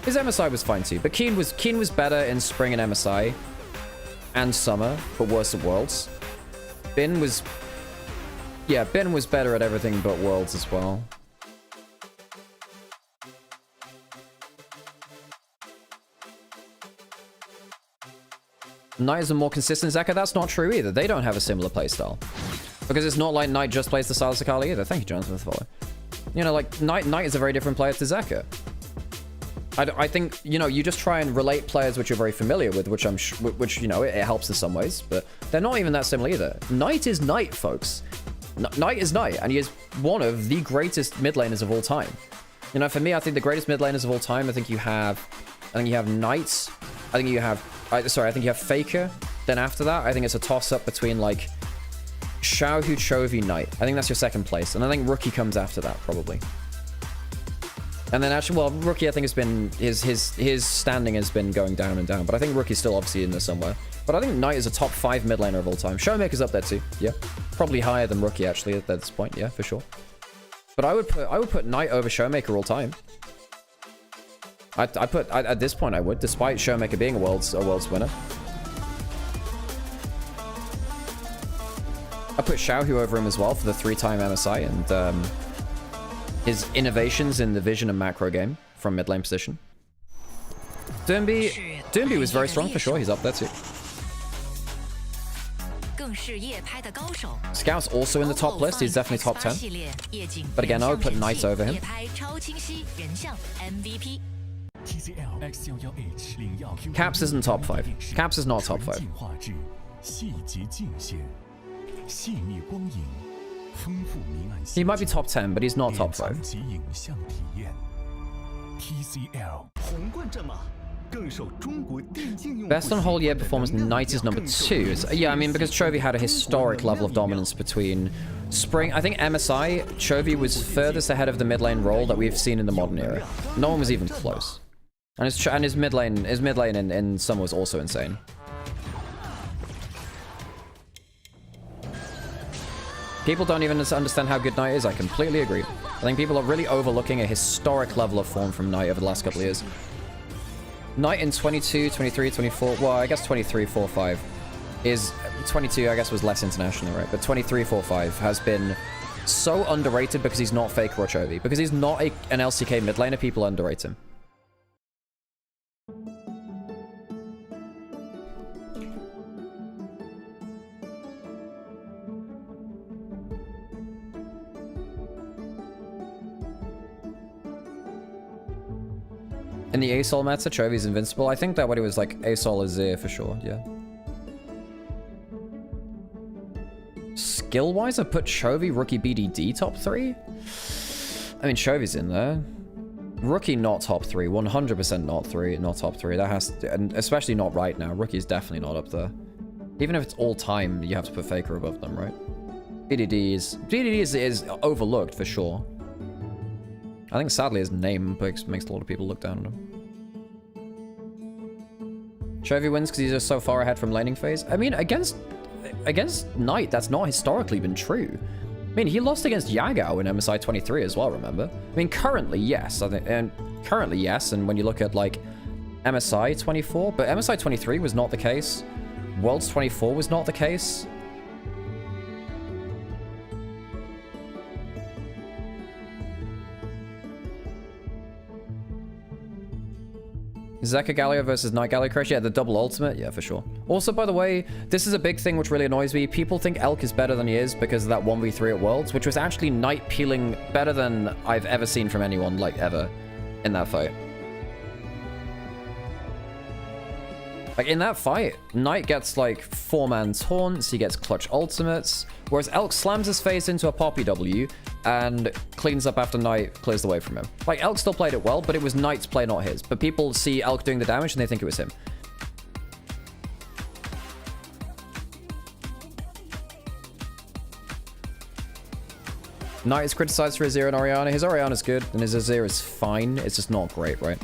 His MSI was fine too, but Keen was better in spring and MSI and summer, but worse at Worlds. Bin was better at everything but Worlds as well. Knight is a more consistent Zeka. That's not true either. They don't have a similar playstyle. Because it's not like Knight just plays the style of Sakali either. Thank you, Jonathan, for the follow. You know, like, Knight is a very different player to Zeka. I think, you know, you just try and relate players which you're very familiar with, which you know, it helps in some ways, but they're not even that similar either. Knight is Knight, folks. Knight is Knight, and he is one of the greatest mid laners of all time. You know, for me, I think the greatest mid laners of all time, I think you have Knights. I think you have Faker. Then after that, I think it's a toss-up between, like, Xiaohu, Chovy, Knight. I think that's your second place. And I think Rookie comes after that, probably. And then actually, well, Rookie, I think, has been... His standing has been going down and down. But I think Rookie's still obviously in there somewhere. But I think Knight is a top 5 mid laner of all time. Showmaker's up there too, yeah. Probably higher than Rookie, actually, at this point, yeah, for sure. But I would put Knight over Showmaker all time. At this point I would, despite Showmaker being a world's winner. I put Xiaohu over him as well for the 3-time MSI and his innovations in the vision and macro game from mid lane position. Doomby was very strong for sure, he's up there too. Scout's also in the top list, he's definitely top 10. But again, I would put Knight over him. Caps isn't top 5. Caps is not top 5. He might be top 10, but he's not top 5. Best on whole year performance, Knight is number 2. Yeah, I mean, because Chovy had a historic level of dominance between spring. I think MSI, Chovy was furthest ahead of the mid lane role that we've seen in the modern era. No one was even close. And his mid lane in summer was also insane. People don't even understand how good Knight is. I completely agree. I think people are really overlooking a historic level of form from Knight over the last couple of years. Knight in 22, 23, 24, well, I guess 23, 4, 5 is... 22, I guess, was less international, right? But 23, 4, 5 has been so underrated because he's not Faker or Chovy. Because he's not an LCK mid laner, people underrate him. In the ASOL meta, Chovy's invincible. I think that what it was like, ASOL is there for sure, yeah. skill-wise, I put Chovy, Rookie, BDD top 3. I mean, Chovy's in there. Rookie not top 3, 100% not top 3. That has to, and especially not right now. Rookie's definitely not up there. Even if it's all time, you have to put Faker above them, right? BDD is overlooked for sure. I think sadly his name makes a lot of people look down on him. Chovy wins because he's just so far ahead from laning phase. I mean, against Knight, that's not historically been true. I mean, he lost against Yagao in MSI 23 as well, remember? I mean, currently, yes. And when you look at, like, MSI 24, but MSI 23 was not the case. Worlds 24 was not the case. Zeka Galio versus Knight Galio Crash. Yeah, the double ultimate. Yeah, for sure. Also, by the way, this is a big thing which really annoys me. People think Elk is better than he is because of that 1v3 at Worlds, which was actually Knight peeling better than I've ever seen from anyone, like, ever, in that fight. Like, in that fight, Knight gets, like, 4-man taunts, he gets clutch ultimates, whereas Elk slams his face into a Poppy W and cleans up after Knight clears the way from him. Like, Elk still played it well, but it was Knight's play, not his. But people see Elk doing the damage and they think it was him. Knight is criticized for his Azir and Orianna. His Orianna's good, and his Azir is fine. It's just not great, right?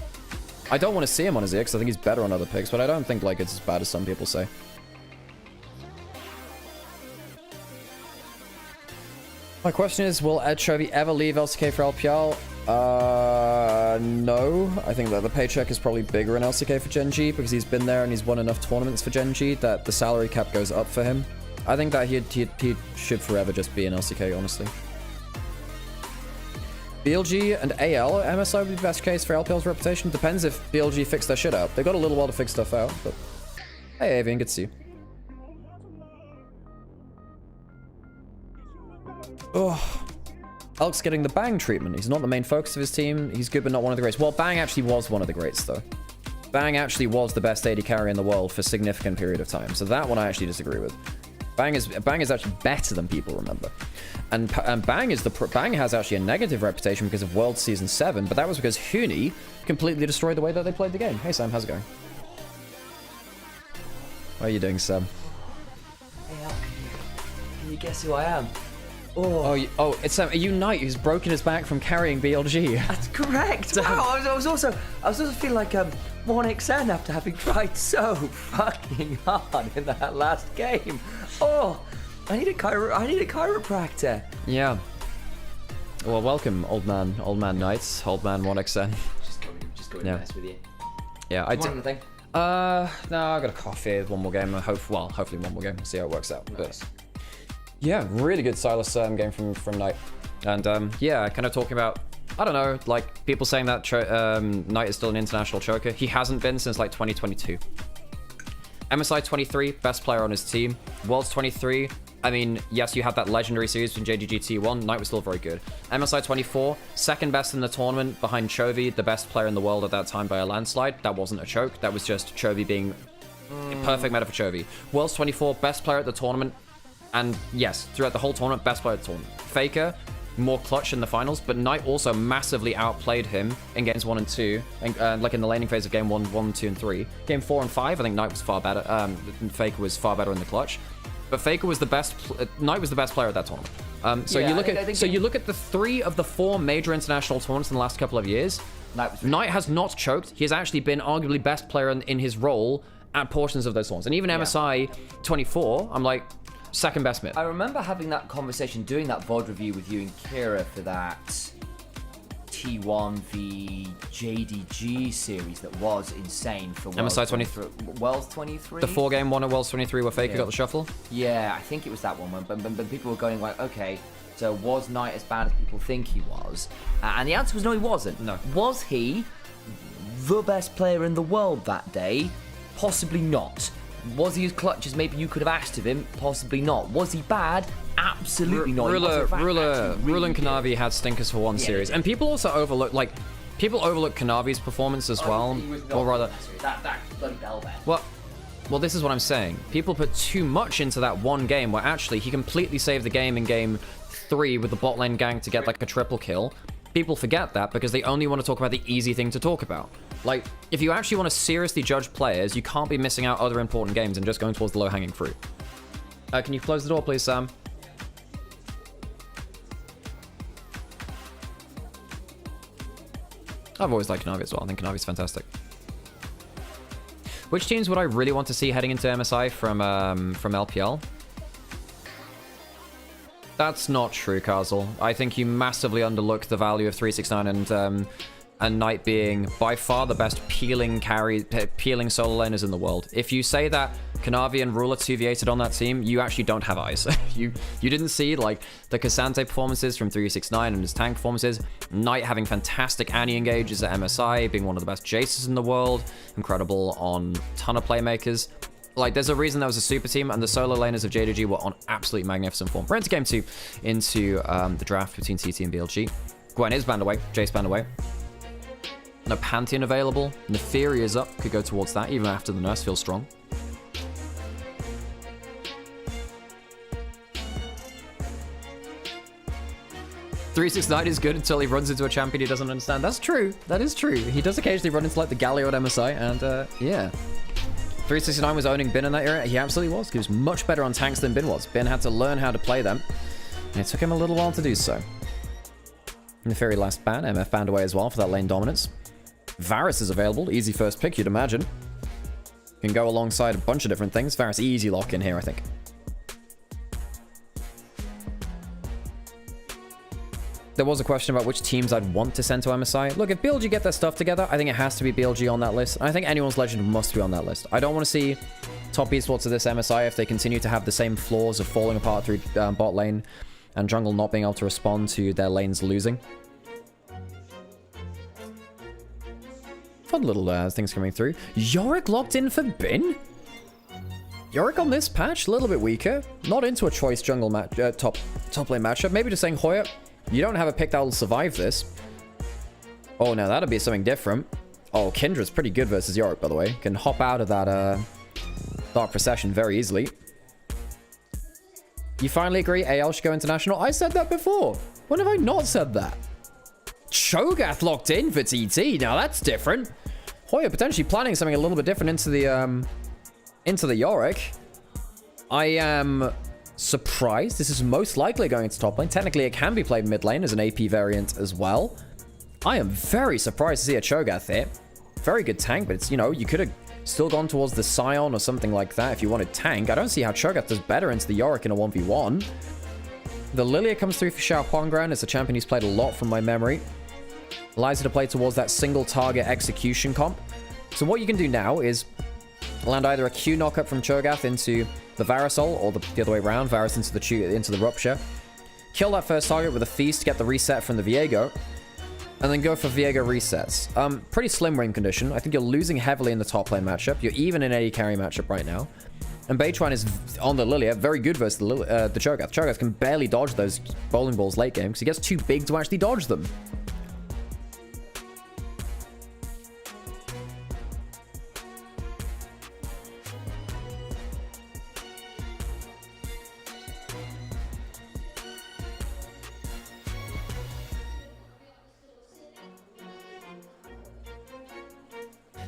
I don't want to see him on Azir because I think he's better on other picks, but I don't think like it's as bad as some people say. My question is, will Ed Chovy ever leave LCK for LPL? No. I think that the paycheck is probably bigger in LCK for Gen G because he's been there and he's won enough tournaments for Gen G that the salary cap goes up for him. I think that he should forever just be in LCK, honestly. BLG and AL MSI would be the best case for LPL's reputation. Depends if BLG fix their shit out. They've got a little while to fix stuff out, but... Hey, Avian, good to see you. Oh. Elk's getting the Bang treatment. He's not the main focus of his team. He's good, but not one of the greats. Well, Bang actually was one of the greats, though. Bang actually was the best AD carry in the world for a significant period of time. So that one I actually disagree with. Bang is actually better than people remember. And Bang has actually a negative reputation because of World Season 7, but that was because Huni completely destroyed the way that they played the game. Hey Sam, how's it going? How are you doing, Sam? Hey, Al, can you guess who I am? It's Sam. Are you Knight who's broken his back from carrying BLG? That's correct. Wow, I was also feeling like 1xN after having tried so fucking hard in that last game. Oh, I need a chiropractor. Yeah. Well, welcome, old man Knights, old man 1xN. Just going to mess with you. Yeah, I did. Anything? No, I got a coffee. One more game. Hopefully one more game. We'll see how it works out. Nice. But yeah, really good Silas game from Knight. And yeah, kind of talking about, I don't know, like people saying that Knight is still an international choker. He hasn't been since like 2022. MSI 23, best player on his team. Worlds 23, I mean, yes, you had that legendary series from JDG T1. Knight was still very good. MSI 24, second best in the tournament behind Chovy, the best player in the world at that time by a landslide. That wasn't a choke. That was just Chovy being a perfect meta for Chovy. Worlds 24, best player at the tournament. And yes, throughout the whole tournament, best player at the tournament. Faker, more clutch in the finals, but Knight also massively outplayed him in games 1 and 2, and like in the laning phase of game 1, 2, and 3. Game 4 and 5, I think Knight was far better. Faker was far better in the clutch, but Faker was the best. Knight was the best player at that tournament. So yeah, you look at the 3 of the 4 major international tournaments in the last couple of years. Knight has not choked. He has actually been arguably best player in his role at portions of those tournaments, and even MSI 24, I'm like, second best mid. I remember having that conversation, doing that VOD review with you and Kira for that T1 v JDG series that was insane for MSI 23. Worlds 23? The 4-game one at Worlds 23 where Faker got the shuffle? Yeah, I think it was that one. But people were going like, okay, so was Knight as bad as people think he was? And the answer was no, he wasn't. No. Was he the best player in the world that day? Possibly not. Was he as clutch as maybe you could have asked of him? Possibly not. Was he bad? Absolutely not. Rule and Kanavi had stinkers for one series. And people also overlook, Kanavi's performance as well. Or rather... That bloody Bellbear. Well, Well, this is what I'm saying. People put too much into that one game where actually he completely saved the game in game 3 with the bot lane gank to get like a triple kill. People forget that because they only want to talk about the easy thing to talk about. Like, if you actually want to seriously judge players, you can't be missing out other important games and just going towards the low-hanging fruit. Can you close the door, please, Sam? I've always liked Kanavi as well. I think Kanavi's fantastic. Which teams would I really want to see heading into MSI from LPL? That's not true, Kazel. I think you massively underlook the value of 369 and Knight being by far the best peeling solo laners in the world. If you say that Kanavi and Ruler 2v8'd on that team, you actually don't have eyes. you didn't see like the Cassante performances from 369 and his tank performances. Knight having fantastic Annie engages at MSI, being one of the best Jaces in the world, incredible on ton of playmakers. Like, there's a reason that was a super team, and the solo laners of JDG were on absolutely magnificent form. We're into game 2, into the draft between TT and BLG. Gwen is banned away, Jace banned away. No Pantheon available. Neferi is up, could go towards that, even after the nurse feels strong. .369 is good until he runs into a champion he doesn't understand. That's true, that is true. He does occasionally run into like the Galio at MSI, and yeah. 369 was owning Bin in that era. He absolutely was. He was much better on tanks than Bin was. Bin had to learn how to play them, and it took him a little while to do so. Neferi last ban. MF banned away as well for that lane dominance. Varus is available. Easy first pick, you'd imagine. Can go alongside a bunch of different things. Varus easy lock in here, I think. There was a question about which teams I'd want to send to MSI. Look, if BLG get their stuff together, I think it has to be BLG on that list. I think anyone's legend must be on that list. I don't want to see top esports of this MSI if they continue to have the same flaws of falling apart through bot lane and jungle not being able to respond to their lanes losing. Fun little things coming through. Yorick locked in for Bin? Yorick on this patch, a little bit weaker. Not into a choice jungle top lane matchup. Maybe just saying, Hoya, you don't have a pick that will survive this. Oh, now that'll be something different. Oh, Kindra's pretty good versus Yorick, by the way. Can hop out of that Dark Procession very easily. You finally agree AL should go international? I said that before. When have I not said that? Cho'Gath locked in for TT. Now that's different. Hoya potentially planning something a little bit different into the Yorick. I am surprised. This is most likely going to top lane. Technically, it can be played mid lane as an AP variant as well. I am very surprised to see a Cho'Gath here. Very good tank, but it's, you know, you could have still gone towards the Scion or something like that if you wanted tank. I don't see how Cho'Gath does better into the Yorick in a 1v1. The Lilia comes through for Xiao Huangran. It's a champion he's played a lot from my memory. Allows you to play towards that single target execution comp. So what you can do now is land either a Q knockup from Cho'Gath into the Varusol, or the other way around, Varus into the Rupture. Kill that first target with a Feast to get the reset from the Viego, and then go for Viego resets. Pretty slim win condition. I think you're losing heavily in the top lane matchup. You're even in AD carry matchup right now. And Beichuan is on the Lilia, very good versus the Cho'Gath. Cho'Gath can barely dodge those bowling balls late game because he gets too big to actually dodge them.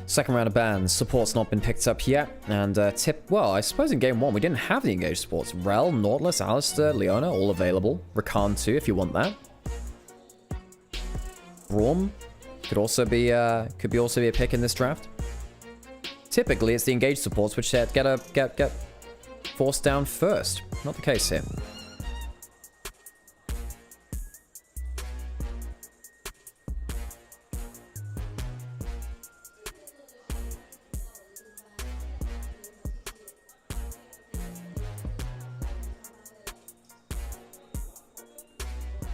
Second round of bans. Support's not been picked up yet. And well, I suppose in game 1 we didn't have the engaged supports. Rel, Nautilus, Alistair, Leona, all available. Rakan too, if you want that. Braum could also be a pick in this draft. Typically, it's the engaged supports which get forced down first. Not the case here.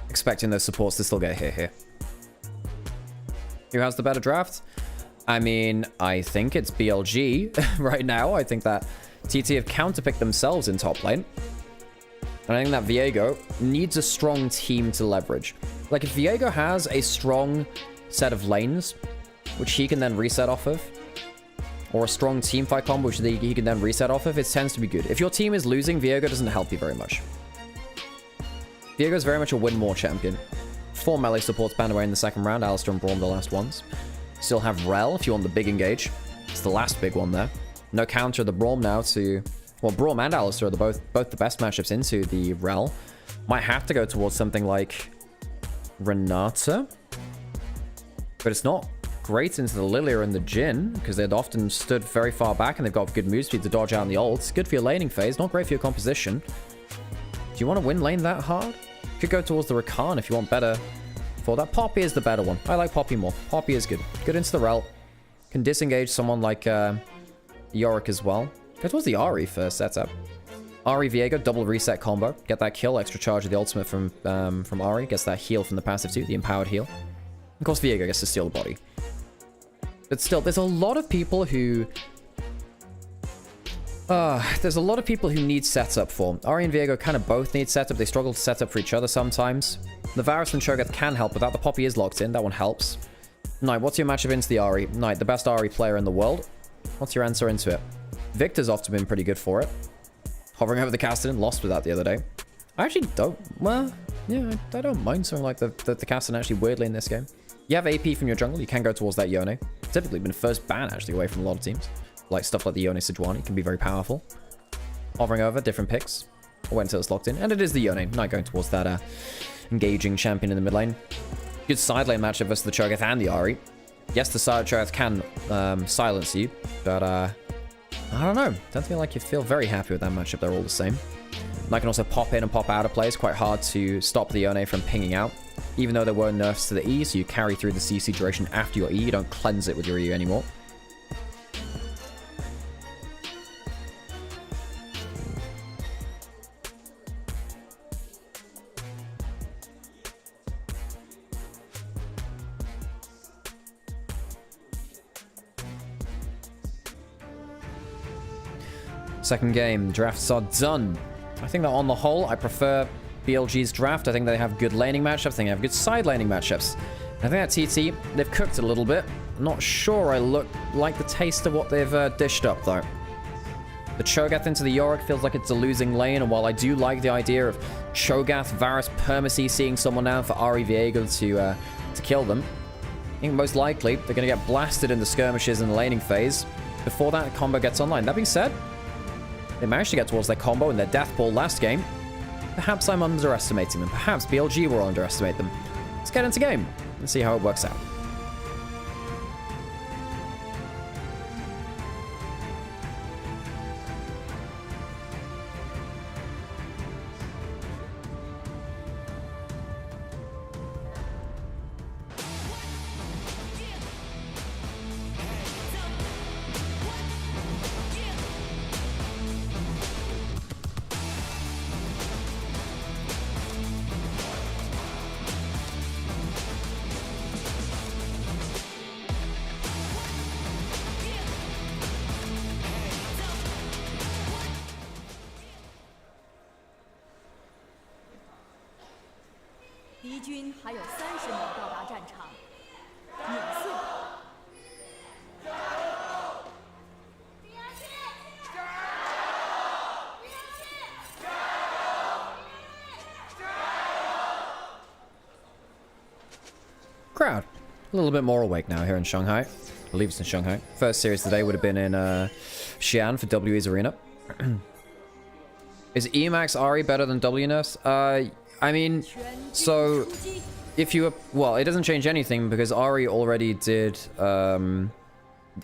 Expecting those supports to still get hit here. Who has the better draft? I mean, I think it's BLG right now. I think that TT have counterpicked themselves in top lane. And I think that Viego needs a strong team to leverage. Like, if Viego has a strong set of lanes, which he can then reset off of, or a strong team fight combo which he can then reset off of, it tends to be good. If your team is losing, Viego doesn't help you very much. Viego is very much a win more champion. 4 melee supports banned away in the second round. Alistar and Braum the last ones. Still have Rel if you want the big engage. It's the last big one there. No counter the Braum now to... Well, Braum and Alistar are both the best matchups into the Rel. Might have to go towards something like Renata. But it's not great into the Lilia and the Jhin, because they'd often stood very far back and they've got good move speed to dodge out in the ults. Good for your laning phase, not great for your composition. Do you want to win lane that hard? Could go towards the Rakan if you want better. For that, Poppy is the better one. I like Poppy more. Poppy is good. Good into the Rel. Can disengage someone like Yorick as well. Go towards the Ahri for setup. Ahri Viego, double reset combo. Get that kill, extra charge of the ultimate from Ahri. Gets that heal from the passive too, the empowered heal. Of course, Viego gets to steal the body. But still, there's a lot of people who... there's a lot of people who need setup for. Ahri and Viego kind of both need setup. They struggle to set up for each other sometimes. The Varus and Cho'Gath can help with that. The Poppy is locked in. That one helps. Knight, what's your matchup into the Ahri? Knight, the best Ahri player in the world. What's your answer into it? Victor's often been pretty good for it. Hovering over the Castellan, lost with that the other day. I actually don't... Well, yeah, I don't mind something like the Castellan actually weirdly in this game. You have AP from your jungle, you can go towards that Yone. Typically been first ban actually away from a lot of teams. Like stuff like the Yone Sejuani can be very powerful. Hovering over, different picks. I'll wait until it's locked in. And it is the Yone, not going towards that engaging champion in the mid lane. Good side lane matchup versus the Cho'Gath and the Ahri. Yes, the side Cho'Gath can silence you, but I don't know. Don't feel like you feel very happy with that matchup. They're all the same. And I can also pop in and pop out of play. It's quite hard to stop the Yone from pinging out. Even though there were nerfs to the E, so you carry through the CC duration after your E. You don't cleanse it with your E anymore. Second game, drafts are done. I think that on the whole, I prefer BLG's draft. I think they have good laning matchups. I think they have good side laning matchups. I think that TT, they've cooked it a little bit. I'm not sure I like the taste of what they've dished up, though. The Cho'Gath into the Yorick feels like it's a losing lane, and while I do like the idea of Cho'Gath, Varus, Permacy seeing someone now for Ahri Viego to kill them, I think most likely they're going to get blasted in the skirmishes in the laning phase before that combo gets online. That being said, they managed to get towards their combo in their death ball last game. Perhaps I'm underestimating them. Perhaps BLG will underestimate them. Let's get into game and see how it works out. Crowd. A little bit more awake now here in Shanghai. I believe it's in Shanghai. First series today would have been in Xi'an for WE's Arena. Is Emax Ahri better than WNurse? I mean, so if you... Well, it doesn't change anything because Ahri already did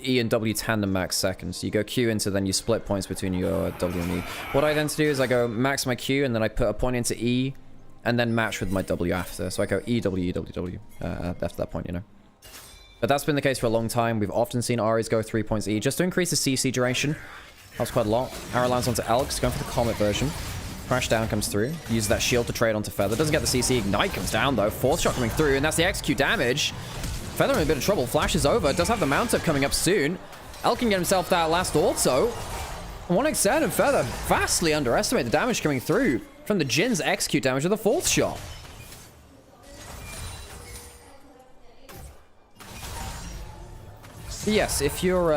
E and W tandem max second. So you go Q into, then you split points between your W and E. What I tend to do is I go max my Q and then I put a point into E and then match with my W after. So I go E, W, E, W, W after that point, you know. But that's been the case for a long time. We've often seen Ahri's go 3 points E just to increase the CC duration. Helps quite a lot. Arrow lands onto Elks, going for the Comet version. Crash down comes through. Uses that shield to trade onto Feather. Doesn't get the CC. Ignite comes down though. Fourth shot coming through, and that's the execute damage. Feather in a bit of trouble. Flashes over. Does have the mount up coming up soon. Elk can get himself that last auto. 1xN and Feather vastly underestimate the damage coming through from the Jin's execute damage of the fourth shot. Yes, if you're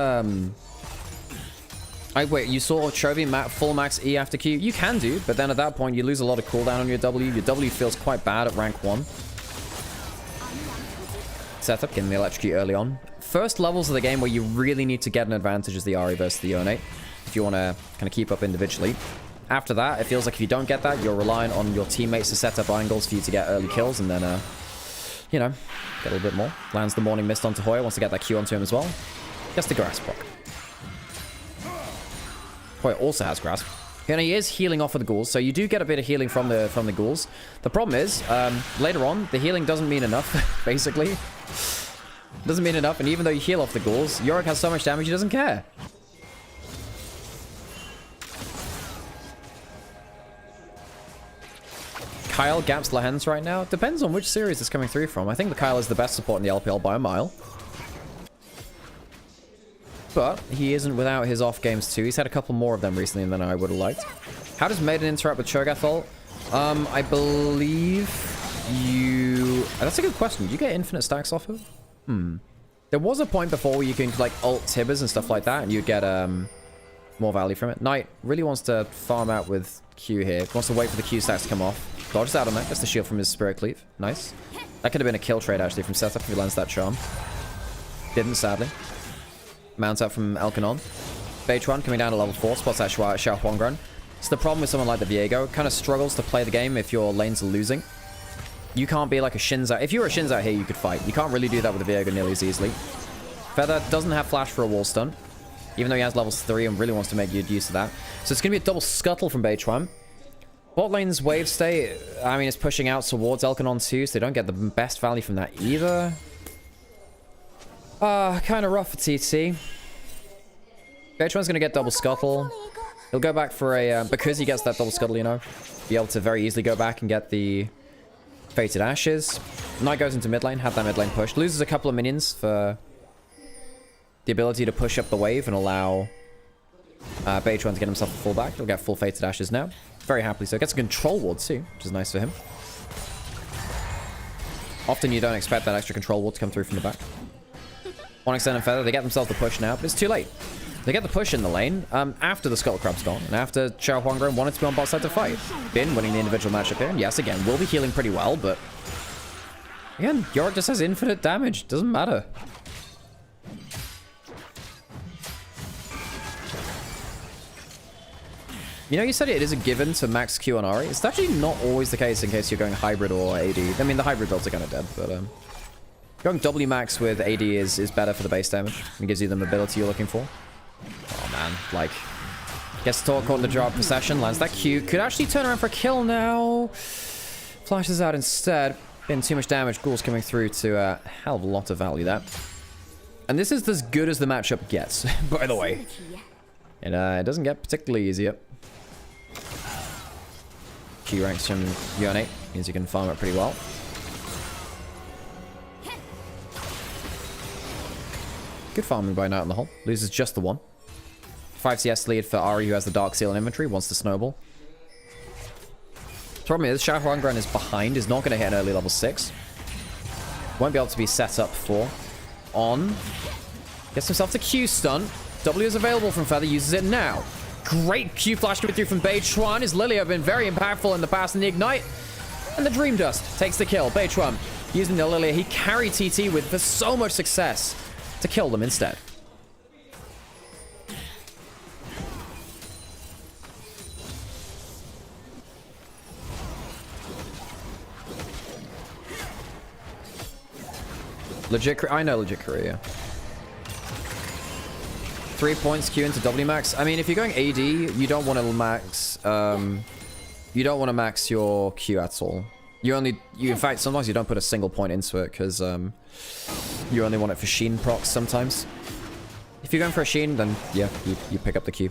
Wait, you saw Chovy full max E after Q? You can do, but then at that point you lose a lot of cooldown on your W. Your W feels quite bad at rank 1. Setup, getting the electrocute early on. First levels of the game where you really need to get an advantage is the Ahri versus the Yone, if you want to kind of keep up individually. After that, it feels like if you don't get that, you're relying on your teammates to set up angles for you to get early kills, and then, you know, get a little bit more. Lands the Morning Mist onto Hoya, wants to get that Q onto him as well. Gets the Grasp proc. Hoya also has Grasp. And he is healing off of the ghouls, so you do get a bit of healing from the ghouls. The problem is, later on, the healing doesn't mean enough, basically. Doesn't mean enough, and even though you heal off the ghouls, Yorick has so much damage he doesn't care. Kyle gaps Lahens right now. Depends on which series it's coming through from. I think the Kyle is the best support in the LPL by a mile. But he isn't without his off games too. He's had a couple more of them recently than I would have liked. How does Maiden interact with Cho'Gath ult? I believe you... That's a good question. Do you get infinite stacks off of? There was a point before where you can like ult Tibbers and stuff like that, and you'd get more value from it. Knight really wants to farm out with Q here. Wants to wait for the Q stacks to come off. Dodges out on that. Gets the shield from his Spirit Cleave. Nice. That could have been a kill trade actually from setup if he lands that charm. Didn't, sadly. Mount up from Elkanon. Beichuan coming down to level 4. Spots that Xiao Huangren. So the problem with someone like the Viego, kind of struggles to play the game if your lanes are losing. You can't be like a Shinzao. If you were a Shinzao here, you could fight. You can't really do that with the Viego nearly as easily. Feather doesn't have flash for a wall stun, even though he has levels 3 and really wants to make good use of that. So it's going to be a double scuttle from Beichuan. Bot lane's wave stay, I mean, it's pushing out towards Elkanon too, so they don't get the best value from that either. Kind of rough for TT. Beichuan's going to get double scuttle. He'll go back for a, because he gets that double scuttle, you know, be able to very easily go back and get the Fated Ashes. Knight goes into mid lane, have that mid lane push. Loses a couple of minions for the ability to push up the wave and allow Beichuan to get himself a full back. He'll get full Fated Ashes now. Very happily so. Gets a control ward too, which is nice for him. Often you don't expect that extra control ward to come through from the back. Onyx and Feather, they get themselves the push now, but it's too late. They get the push in the lane after the Scuttle Crab's gone, and after Xiao Huangren wanted to be on bot side to fight. Bin winning the individual matchup here, and yes, again, will be healing pretty well, but again, Yorick just has infinite damage. Doesn't matter. You know, you said it is a given to max Q on Ahri. It's actually not always the case in case you're going hybrid or AD. I mean, the hybrid builds are kind of dead, but going W max with AD is better for the base damage. It gives you the mobility you're looking for. Oh man, like, gets the talk caught in the jar of possession, lands that Q. Could actually turn around for a kill now. Flashes out instead. Been too much damage. Ghouls coming through to a hell of a lot of value there. And this is as good as the matchup gets, by the way. And it doesn't get particularly easier. Q ranks from Yone means you can farm it pretty well. Good farming by Knight on the whole. Loses just the one. 5 CS lead for Ahri, who has the Dark Seal in inventory, wants to snowball. Problem is, Xiao Huangren is behind, is not going to hit an early level 6. Won't be able to be set up for. On. Gets himself the Q stun. W is available from Feather, uses it now. Great Q flash coming through from Beichuan. His Lilia have been very impactful in the past in the Ignite. And the Dream Dust takes the kill. Beichuan using the Lilia he carried TT with for so much success to kill them instead. Legit, I know legit career. 3 points Q into W max. I mean, if you're going AD, you don't want to max. You don't want to max your Q at all. In fact, sometimes you don't put a single point into it because you only want it for Sheen procs sometimes. If you're going for a Sheen, then yeah, you pick up the Q.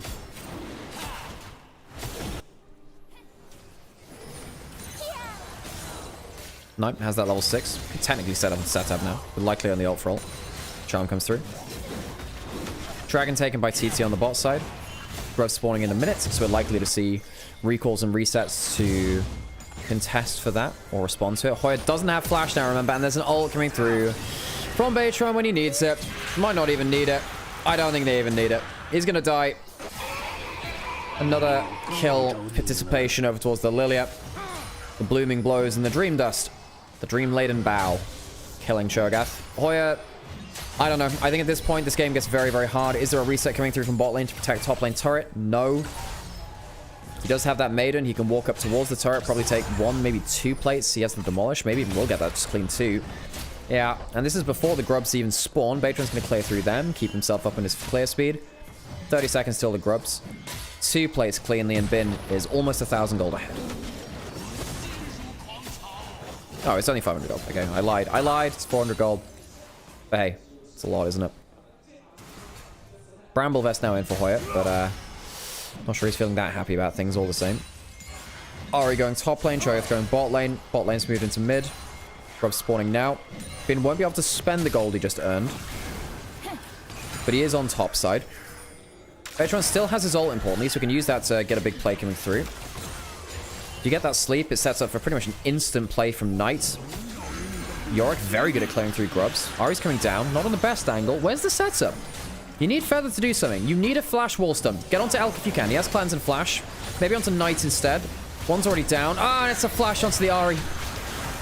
Knight has that level 6. Can technically set up now, but likely on the ult for ult. Charm comes through. Dragon taken by TT on the bot side. Growth spawning in a minute, so we're likely to see recalls and resets to contest for that or respond to it. Hoya doesn't have flash now, remember, and there's an ult coming through from Beichuan when he needs it. Might not even need it. I don't think they even need it. He's gonna die. Another kill participation over towards the Lilia. The Blooming Blows and the Dream Dust. The Dream-laden Bow. Killing Cho'Gath. Hoya, I don't know. I think at this point, this game gets very, very hard. Is there a reset coming through from bot lane to protect top lane turret? No. He does have that Maiden. He can walk up towards the turret, probably take 1, maybe 2 plates. He has the Demolish. Maybe even will get that just clean 2. Yeah, and this is before the Grubs even spawn. Batron's going to clear through them, keep himself up in his clear speed. 30 seconds till the Grubs. 2 plates cleanly, and Bin is almost 1,000 gold ahead. Oh, it's only 500 gold. Okay, I lied. I lied. It's 400 gold. But hey, it's a lot, isn't it? Bramble Vest now in for Hoya, but not sure he's feeling that happy about things all the same. Ari going top lane, Cho'Gath going bot lane. Bot lane's moved into mid. Grub spawning now. Bin won't be able to spend the gold he just earned. But he is on top side. Batron still has his ult importantly, so we can use that to get a big play coming through. If you get that sleep, it sets up for pretty much an instant play from Knight. Yorick very good at clearing through Grubs. Ari's coming down, not on the best angle. Where's the setup? You need Feather to do something. You need a flash wall stun. Get onto Elk if you can. He has plans and flash. Maybe onto Knight instead. One's already down. Ah, and it's a flash onto the Ari.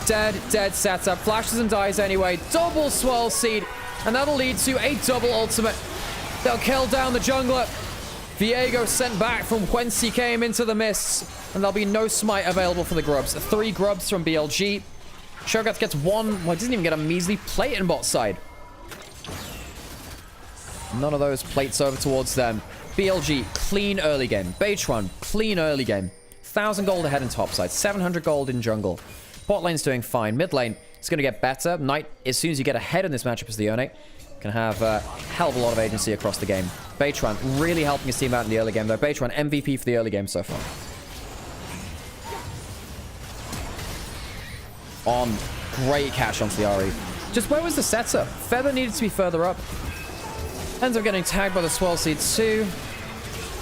Dead setup. Flashes and dies anyway. Double Swirl Seed. And that'll lead to a double ultimate. They'll kill down the jungler. Viego sent back from whence he came into the mists. And there'll be no smite available for the Grubs. 3 Grubs from BLG. Cho'Gath gets 1. Well, he doesn't even get a measly plate in bot side. None of those plates over towards them. BLG, clean early game. Batron, clean early game. 1,000 gold ahead in top side. 700 gold in jungle. Bot lane's doing fine. Mid lane, it's going to get better. Knight, as soon as you get ahead in this matchup as the Yone, can have a hell of a lot of agency across the game. Batron really helping his team out in the early game, though. Batron, MVP for the early game so far. On. Great catch onto the Ari. Just where was the setup? Feather needed to be further up. Ends up getting tagged by the Swirl Seed too.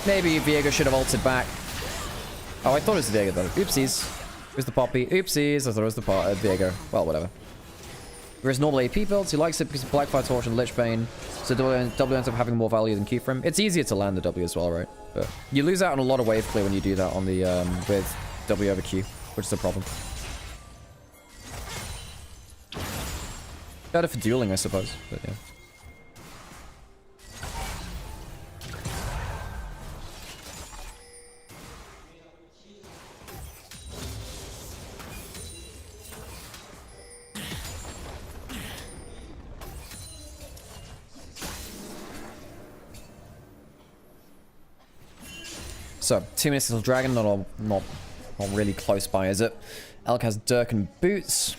Maybe Viego should have ulted back. Oh, I thought it was Viego though. Oopsies. It was the Poppy. Oopsies. I thought it was the Viego. Well, whatever. Whereas normal AP builds, he likes it because of Blackfire Torch and Lichbane. So W ends up having more value than Q for him. It's easier to land the W as well, right? But you lose out on a lot of wave clear when you do that on the with W over Q, which is a problem. Better for dueling, I suppose. But yeah. So, 2 minutes till Dragon, not really close by, is it? Elk has Dirk and Boots.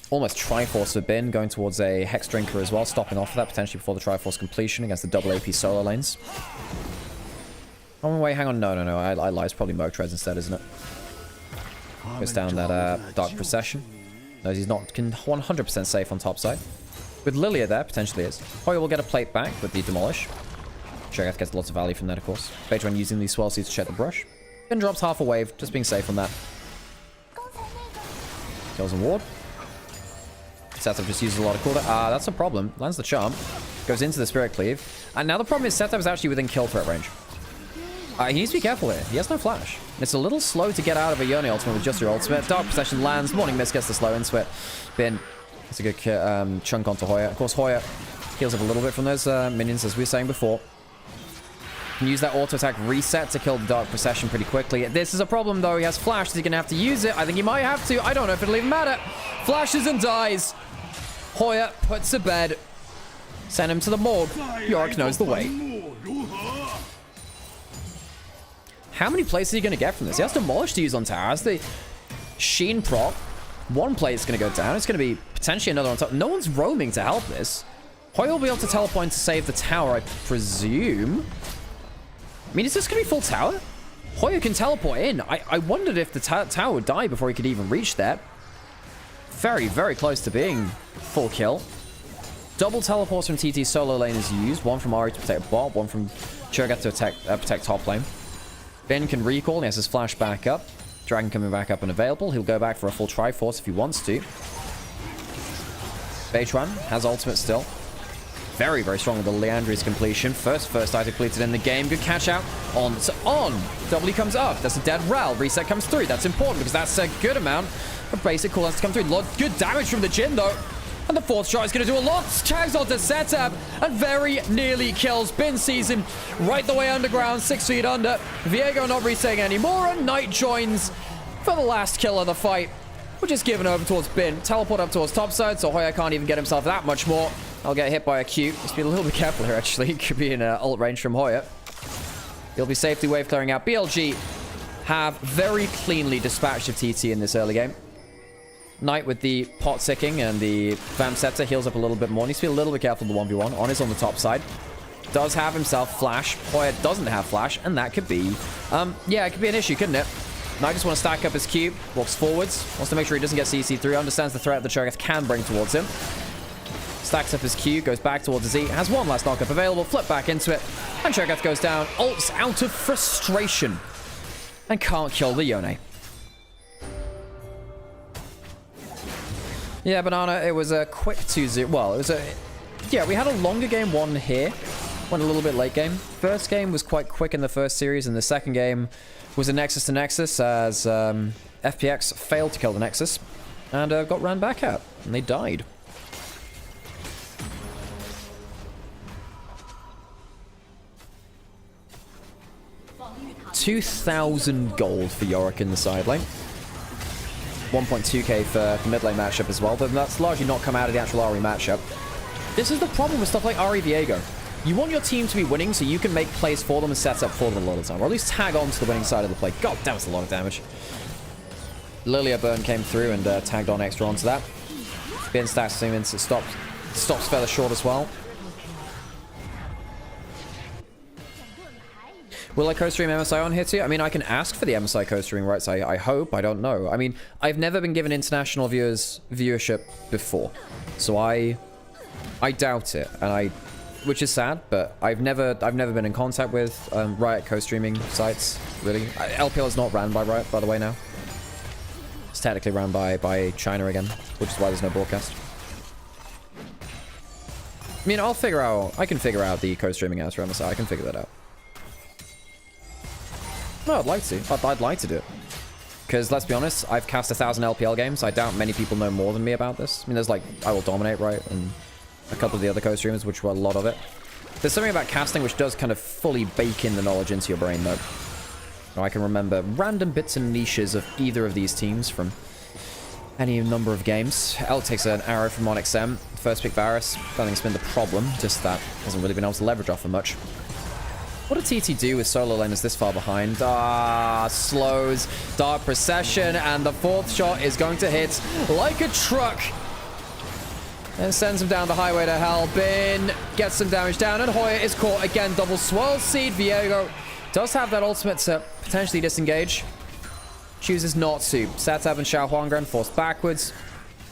Almost Triforce for Bin, going towards a Hex Drinker as well, stopping off of that potentially before the Triforce completion against the double AP solo lanes. Oh, wait, hang on. No, I lie. It's probably Merc Treads instead, isn't it? Goes down that Dark Procession. Knows he's not 100% safe on top side. With Lilia there, potentially is. Hoya will get a plate back with the Demolish. Cho'Gath gets lots of value from that, of course. Batron using these Swirl Seeds to check the brush. Bin drops half a wave, just being safe on that. Kills and ward. Setup just uses a lot of cooldown. Ah, that's a problem. Lands the charm. Goes into the Spirit Cleave. And now the problem is Setup is actually within kill threat range. He needs to be careful here. He has no flash. It's a little slow to get out of a Yone ultimate with just your ultimate. Dark Procession lands. Morning Mist gets the slow into it. Bin. It's a good chunk onto Hoya. Of course, Hoya heals up a little bit from those minions, as we were saying before. Can use that auto attack reset to kill the Dark Procession pretty quickly. This is a problem though. He has flash. Is he gonna have to use it? I think he might have to. I don't know if it'll even matter. Flashes and dies. Hoya puts to bed. Send him to the morgue. Yorick knows the way. How many plays are you gonna get from this? He has Demolish to use on tower. Has the Sheen proc. 1 play is gonna go down. It's gonna be potentially another on top. No one's roaming to help this. Hoya will be able to teleport to save the tower, I presume. I mean, is this going to be full tower? Hoya can teleport in. I wondered if the tower would die before he could even reach that. Very, very close to being full kill. Double teleports from TT solo lane is used. 1 from Ari to protect bot. 1 from Cho'Gath to protect top lane. Ben can recall. He has his flash back up. Dragon coming back up and available. He'll go back for a full Triforce if he wants to. Batron has ultimate still. Very, very strong with the Leandri's completion. First item completed in the game. Good catch out on. W comes up. That's a dead Rel. Reset comes through. That's important because that's a good amount of basic cooldowns to come through. Good damage from the Jhin, though. And the fourth shot is going to do a lot. Tags onto setup and very nearly kills. Bin sees him right the way underground, 6 feet under. Viego not resetting anymore, and Knight joins for the last kill of the fight, which is given over towards Bin. Teleport up towards topside, so Hoya can't even get himself that much more. I'll get hit by a Q. Just be a little bit careful here, actually. It could be in ult range from Hoya. He'll be safely wave clearing out. BLG have very cleanly dispatched of TT in this early game. Knight with the pot ticking and the Vam Scepter heals up a little bit more. Needs to be a little bit careful of the 1v1. On is on the top side. Does have himself flash. Hoya doesn't have flash, and that could be, yeah, it could be an issue, couldn't it? Knight just want to stack up his cube, walks forwards, wants to make sure he doesn't get CC through, understands the threat the Cho'Gath can bring towards him. Stacks up his Q, goes back towards his E, has one last knockup available, flip back into it, and Cho'Gath goes down, ults out of frustration, and can't kill the Yone. Yeah, Banana, it was a quick 2-0. Well, it was a... Yeah, we had a longer game 1 here. Went a little bit late game. First game was quite quick in the first series, and the second game was a Nexus to Nexus as FPX failed to kill the Nexus and got ran back at, and they died. $2,000 gold for Yorick in the side lane. 1.2k for mid lane matchup as well, but that's largely not come out of the actual Ahri matchup. This is the problem with stuff like Ahri Viego. You want your team to be winning so you can make plays for them and set up for them a lot of the time, or at least tag on to the winning side of the play. God, that was a lot of damage. Lilia burn came through and tagged on extra onto that. Bin stacks him into stops Feather short as well. Will I co-stream MSI on here too? I mean, I can ask for the MSI co-streaming rights. I hope. I don't know. I mean, I've never been given international viewership before, so I doubt it, and which is sad. But I've never been in contact with Riot co-streaming sites. Really, LPL is not ran by Riot, by the way. Now it's technically ran by China again, which is why there's no broadcast. I mean, I can figure out the co-streaming as for MSI. I can figure that out. No, I'd like to. I'd like to do it. Because, let's be honest, I've cast 1,000 LPL games. I doubt many people know more than me about this. I mean, there's like, I Will Dominate, right? And a couple of the other co-streamers, which were a lot of it. There's something about casting which does kind of fully bake in the knowledge into your brain, though. I can remember random bits and niches of either of these teams from any number of games. L takes an arrow from Onyx M. First pick Varus. I don't think it's been the problem. Just that hasn't really been able to leverage off of much. What did TT do with solo laners this far behind? Slows Dark Procession, and the fourth shot is going to hit like a truck. And sends him down the highway to hell. Bin gets some damage down, and Hoya is caught again. Double swirl seed. Viego does have that ultimate to potentially disengage. Chooses not to. Setup and Xiao Huangren forced backwards.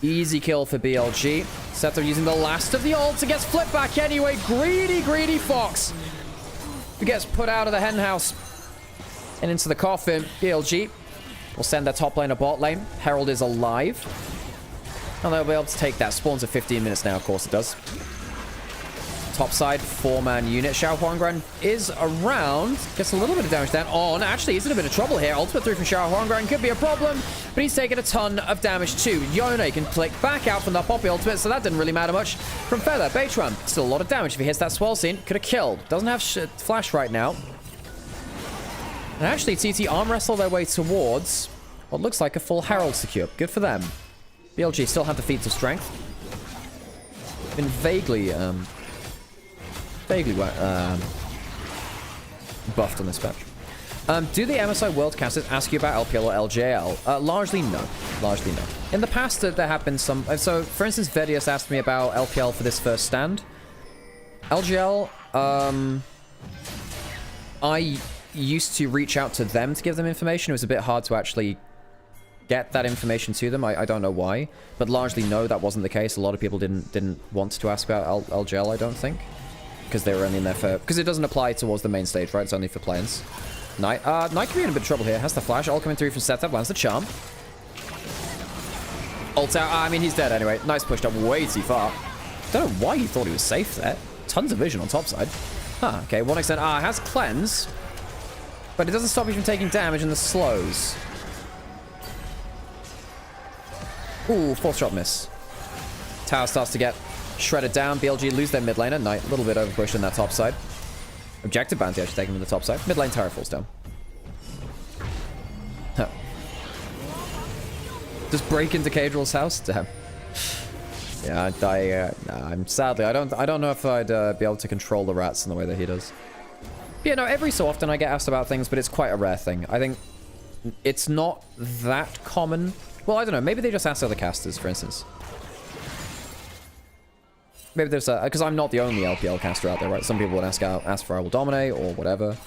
Easy kill for BLG. Setup using the last of the ults and gets flipped back anyway. Greedy Fox, who gets put out of the henhouse and into the coffin. BLG will send their top laner bot lane. Herald is alive, and they'll be able to take that. Spawns at 15 minutes now, of course it does. Top side, 4-man unit. Xiao Huangren is around. Gets a little bit of damage down. On. Actually, he's in a bit of trouble here. Ultimate through from Xiao Huangren could be a problem, but he's taken a ton of damage too. Yone can click back out from that Poppy ultimate, so that didn't really matter much. From Feather, Beitram, still a lot of damage. If he hits that swell scene, could have killed. Doesn't have flash right now. And actually, TT arm wrestle their way towards what looks like a full Herald secure. Good for them. BLG still have the feats of strength. Been vaguely buffed on this patch. Do the MSI World Casters ask you about LPL or LJL? Largely no. Largely no. In the past, there have been some... So, for instance, Vedius asked me about LPL for this first stand. LGL, I used to reach out to them to give them information. It was a bit hard to actually get that information to them. I don't know why. But largely, no, that wasn't the case. A lot of people didn't want to ask about LGL, I don't think. Because they were only in there for... Because it doesn't apply towards the main stage, right? It's only for play-ins. Knight can be in a bit of trouble here. Has the flash. All coming through from setup. Lands the charm. Ult out. I mean, he's dead anyway. Nice pushed up way too far. Don't know why he thought he was safe there. Tons of vision on top side. Huh, okay, 1x10. Ah, it has cleanse. But it doesn't stop you from taking damage in the slows. Ooh, force shot miss. Tower starts to get shredded down. BLG lose their mid laner. Knight a little bit overpushed on that top side. Objective bounty actually taking from the top side. Mid lane tower falls down. Huh. Just break into Caedrel's house? Damn. Yeah, I'm sadly, I don't know if I'd be able to control the rats in the way that he does. Yeah, no, every so often I get asked about things, but it's quite a rare thing. I think it's not that common. Well, I don't know. Maybe they just ask other casters, for instance. Maybe there's a... Because I'm not the only LPL caster out there, right? Some people would ask for I Will Dominate or whatever.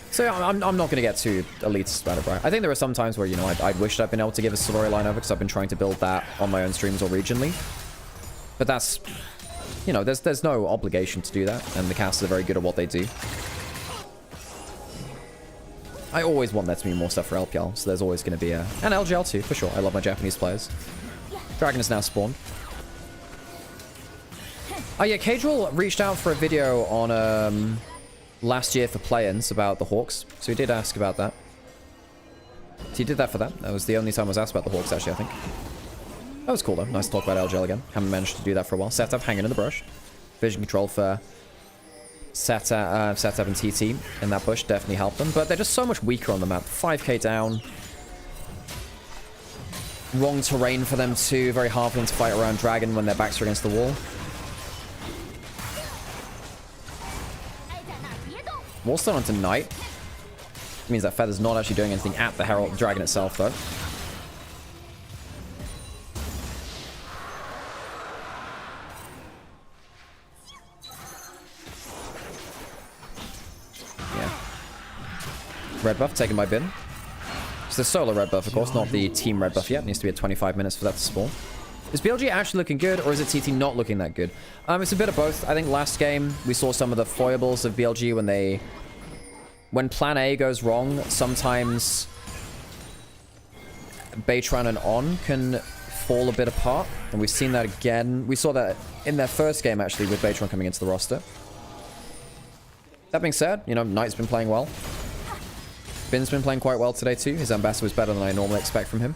So yeah, I'm not going to get too elitist about it, right? I think there are some times where, you know, I'd wished I'd been able to give a storyline over because I've been trying to build that on my own streams or regionally. But that's... You know, there's no obligation to do that, and the casters are very good at what they do. I always want there to be more stuff for LPL, so there's always going to be a... And LGL too, for sure. I love my Japanese players. Dragon is now spawned. Oh yeah, Caedrel reached out for a video on last year for play-ins about the Hawks, so he did ask about that. So he did that for that. That was the only time I was asked about the Hawks, actually, I think. That was cool, though. Nice to talk about LGL again. Haven't managed to do that for a while. Setup hanging in the brush. Vision control for Setup and TT in that bush definitely helped them, but they're just so much weaker on the map. 5k down. Wrong terrain for them too. Very hard for them to fight around Dragon when their backs are against the wall. Wallstone onto Knight. Means that Feather's not actually doing anything at the Herald Dragon itself, though. Red buff taken by Bin. It's the solo red buff, of course, not the team red buff yet. It needs to be at 25 minutes for that to spawn. Is BLG actually looking good, or is it TT not looking that good? It's a bit of both. I think last game we saw some of the foibles of BLG when plan A goes wrong. Sometimes Beitran and On can fall a bit apart, and we've seen that again. We saw that in their first game, actually, with Beitran coming into the roster. That being said, you know, Knight's been playing well. Bin's been playing quite well today too. His ambassador was better than I normally expect from him.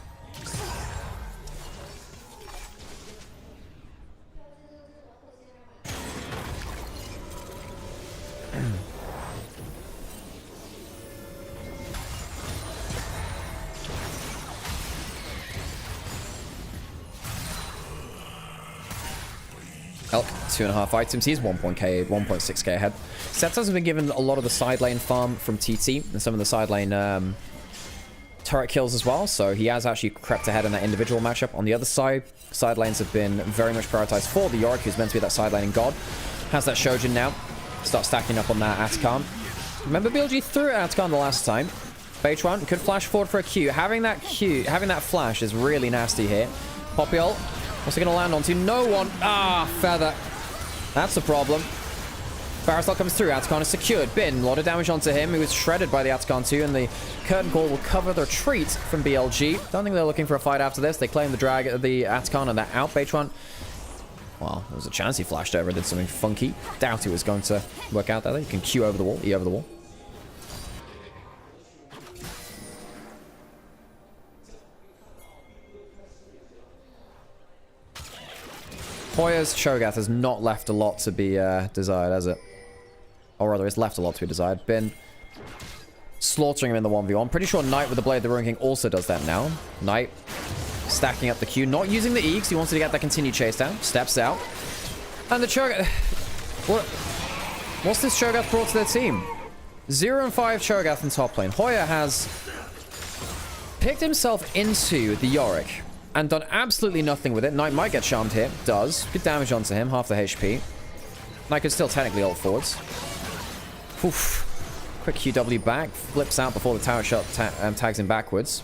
Elk, 2.5 items. He's 1.6k ahead. Setas has been given a lot of the side lane farm from TT and some of the side lane turret kills as well. So he has actually crept ahead in that individual matchup. On the other side, side lanes have been very much prioritized for the Yorick, who's meant to be that side laning god. Has that Shojin now. Start stacking up on that Atacon. Remember BLG threw at Atacon the last time. Beitran could flash forward for a Q. Having that flash is really nasty here. Poppy ult. What's it going to land onto? No one. Ah, Feather. That's the problem. Barrisol comes through. Atacon is secured. Bin, a lot of damage onto him. He was shredded by the Atacon too, and the Curtain Call will cover the retreat from BLG. Don't think they're looking for a fight after this. They claim the Atacon, and they're out. Beitran. Well, there was a chance he flashed over and did something funky. Doubt it was going to work out that way. You can Q over the wall, E over the wall. Hoya's Cho'Gath has not left a lot to be desired, has it? Or rather, it's left a lot to be desired. Been slaughtering him in the 1v1. Pretty sure Knight with the Blade of the Ruin King also does that now. Knight stacking up the Q, not using the E because he wants to get that continued chase down. Steps out. And the Cho'Gath... What's this Cho'Gath brought to their team? 0 and 5 Cho'Gath in top lane. Hoya has picked himself into the Yorick and done absolutely nothing with it. Knight might get charmed here. Does. Good damage onto him. Half the HP. Knight could still technically ult forwards. Oof. Quick QW back. Flips out before the tower shot tags him backwards.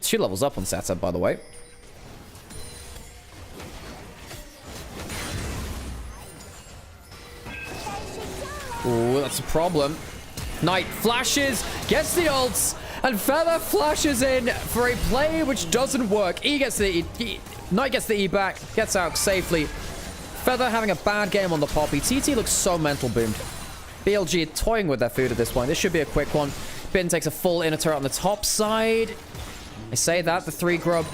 2 levels up on setup, by the way. Ooh, that's a problem. Knight flashes, gets the ults, And Feather flashes in for a play which doesn't work. Knight gets the E back, gets out safely. Feather having a bad game on the Poppy. TT looks so mental boomed. BLG toying with their food at this point. This should be a quick one. Bin takes a full inner turret on the top side. I say that, the 3 grub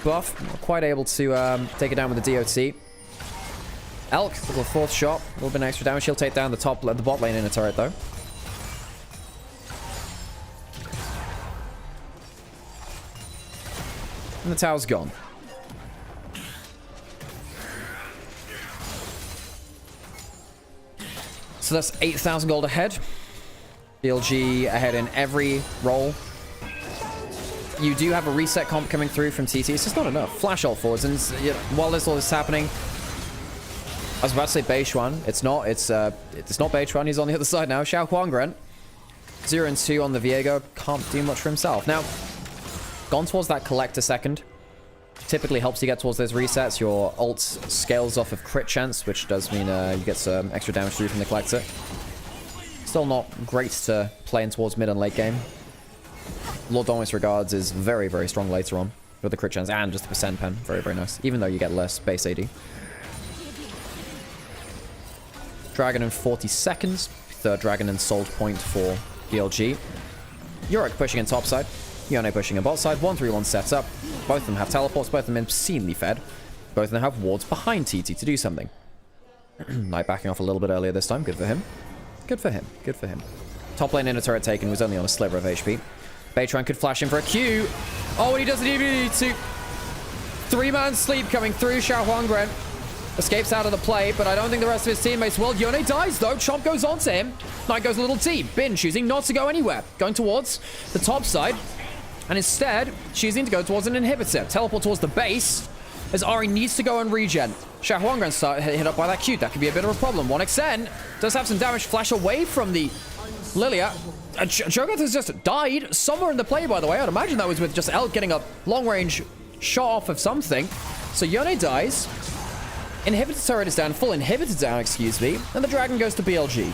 buff. Not quite able to take it down with the DOT. Elk, little 4th shot. A little bit extra damage. She'll take down the bot lane inner turret though. And the tower's gone. So that's 8,000 gold ahead. BLG ahead in every role. You do have a reset comp coming through from TT. It's just not enough. Flash ult forwards. And you know, while all this is happening, I was about to say Beishuan. It's not. It's not Beishuan. He's on the other side now. Xiao Huangren. 0 and 2 on the Viego. Can't do much for himself. Now, gone towards that collector second. Typically helps you get towards those resets. Your ult scales off of crit chance, which does mean you get some extra damage through from the collector. Still not great to play in towards mid and late game. Lord Dominus Regards is very, very strong later on with the crit chance and just the percent pen. Very, very nice. Even though you get less base AD. Dragon in 40 seconds. 3rd Dragon and sold point for BLG. Yorick pushing in top side. Yone pushing in bot side. 1-3-1 sets up. Both of them have teleports. Both of them obscenely fed. Both of them have wards behind TT to do something. Knight backing off a little bit earlier this time. Good for him. Good for him. Good for him. Top lane inner turret taken was only on a sliver of HP. Beitran could flash in for a Q. Oh, and he doesn't even need to. 3-man sleep coming through. Xiao Huangren escapes out of the play, but I don't think the rest of his teammates will. Yone dies, though. Chomp goes onto him. Knight goes a little T. Bin choosing not to go anywhere. Going towards the top side. And instead, choosing to go towards an inhibitor. Teleport towards the base, as Ari needs to go and regen. Xiao Huangren start hit up by that Q. That could be a bit of a problem. 1xN does have some damage. Flash away from the Lilia. Cho'Gath has just died somewhere in the play, by the way. I'd imagine that was with just Elk getting a long-range shot off of something. So Yone dies. Inhibitor turret is down. Full inhibitor down, excuse me. And the dragon goes to BLG.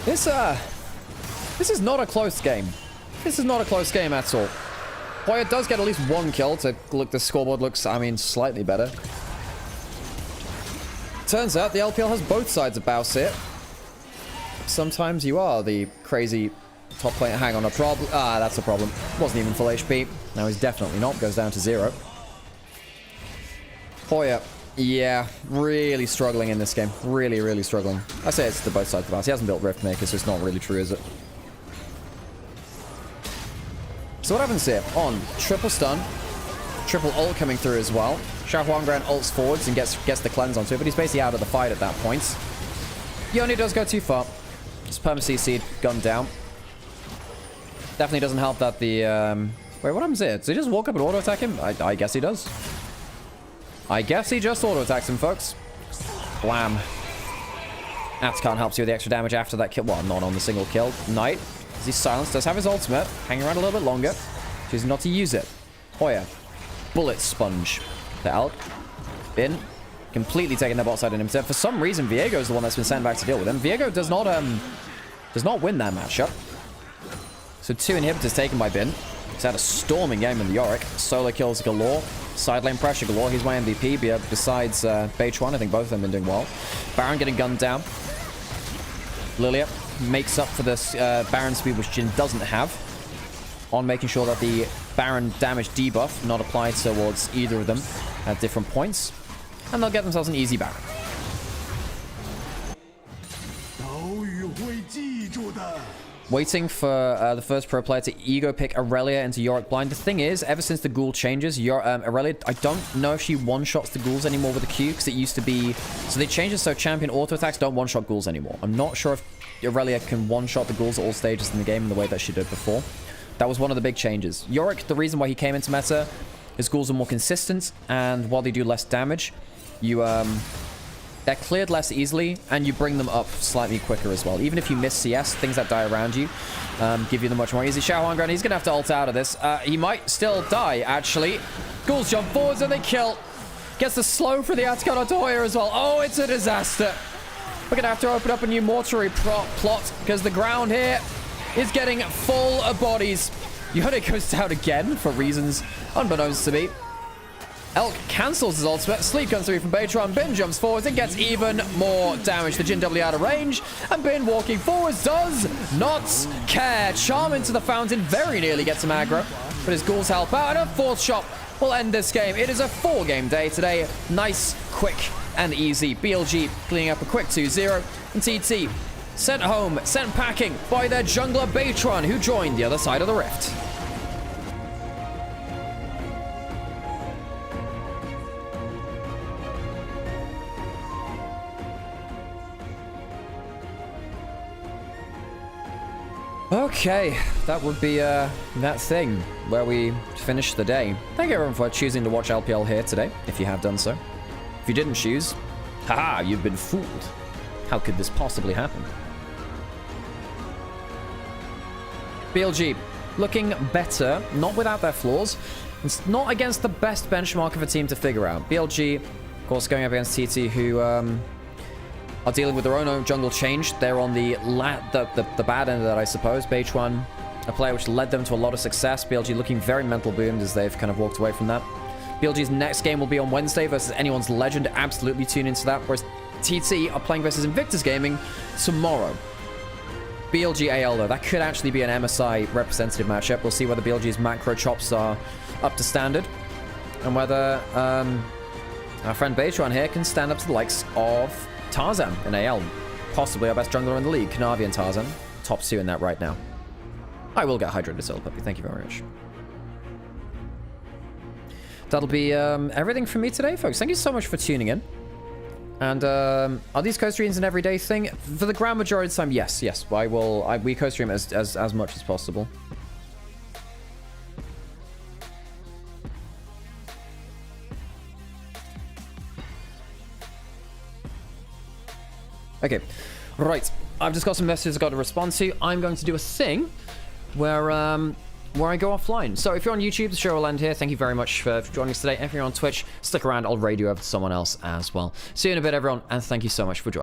This is not a close game. This is not a close game at all. Hoya does get at least 1 kill to look. The scoreboard looks, I mean, slightly better. Turns out the LPL has both sides about it. Sometimes you are the crazy top player. Hang on, a problem. Ah, that's a problem. Wasn't even full HP. Now he's definitely not. Goes down to 0. Hoya. Yeah, really struggling in this game. Really, really struggling. I say it's the both sides of the balance. He hasn't built Rift Maker, so it's not really true, is it? So what happens here? On triple stun, triple ult coming through as well. Xiao Huangren ults forwards and gets the cleanse onto it, but he's basically out of the fight at that point. Yone does go too far. Just perma CC'd, gunned down. Definitely doesn't help that the... Wait, what happens here? Does he just walk up and auto-attack him? I guess he does. I guess he just auto-attacks him, folks. Blam. Atkan helps you with the extra damage after that kill. Well, not on the single kill. Knight, as he's silenced, does have his ultimate. Hanging around a little bit longer. Choosing not to use it. Hoya. Bullet sponge. The Elk. Bin. Completely taking the bot side inhibitor. For some reason, Viego is the one that's been sent back to deal with him. Viego does not win that matchup. So 2 inhibitors taken by Bin. He's had a storming game in the Yorick. Solo kills galore. Side lane pressure galore. He's my MVP. Besides Beitran, I think both of them have been doing well. Baron getting gunned down. Lilia makes up for this Baron speed, which Jhin doesn't have. On making sure that the Baron damage debuff not applied towards either of them at different points. And they'll get themselves an easy Baron. Waiting for the first pro player to ego pick Aurelia into Yorick blind. The thing is, ever since the ghoul changes, Aurelia, I don't know if she one-shots the ghouls anymore with the Q, because it used to be... So they changed it so champion auto-attacks don't one-shot ghouls anymore. I'm not sure if Aurelia can one-shot the ghouls at all stages in the game in the way that she did before. That was one of the big changes. Yorick, the reason why he came into meta is ghouls are more consistent, and while they do less damage, they're cleared less easily, and you bring them up slightly quicker as well. Even if you miss CS, things that die around you give you the much more easy. Xiao Huangren, he's going to have to ult out of this. He might still die, actually. Ghouls jump forwards and they kill. Gets the slow for the Atkan onto Hoya as well. Oh, it's a disaster. We're gonna have to open up a new mortuary plot because the ground here is getting full of bodies. Yone goes down again for reasons unbeknownst to me. Elk cancels his ultimate. Sleep comes through from Baytron. Bin jumps forwards and gets even more damage. The Jin W out of range. And Bin walking forwards does not care. Charm into the fountain. Very nearly gets him aggro. But his ghouls help out. And a fourth shot will end this game. It is a 4-game day today. Nice, quick, and easy. BLG cleaning up a quick 2-0. And TT sent home, sent packing by their jungler Baytron, who joined the other side of the rift. Okay, that would be that thing where we finish the day. Thank you everyone for choosing to watch LPL here today, if you have done so. If you didn't choose, haha, you've been fooled. How could this possibly happen? BLG, looking better, not without their flaws. It's not against the best benchmark of a team to figure out. BLG, of course, going up against TT, who are dealing with their own jungle change. They're on the bad end of that, I suppose. Baytron, a player which led them to a lot of success. BLG looking very mental boomed as they've kind of walked away from that. BLG's next game will be on Wednesday versus Anyone's Legend. Absolutely tune into that. Whereas TT are playing versus Invictus Gaming tomorrow. BLG AL, though, that could actually be an MSI representative matchup. We'll see whether BLG's macro chops are up to standard. And whether our friend Baytron here can stand up to the likes of Tarzan in AL. Possibly our best jungler in the league. Kanavi and Tarzan. Top 2 in that right now. I will get hydrated, Soul Puppy. Thank you very much. That'll be everything from me today, folks. Thank you so much for tuning in. And are these co-streams an everyday thing? For the grand majority of the time, yes. Yes, we co-stream as much as possible. Okay, right. I've just got some messages I've got to respond to. I'm going to do a thing where I go offline. So if you're on YouTube, the show will end here. Thank you very much for joining us today. If you're on Twitch, stick around. I'll raid you over to someone else as well. See you in a bit, everyone, and thank you so much for joining.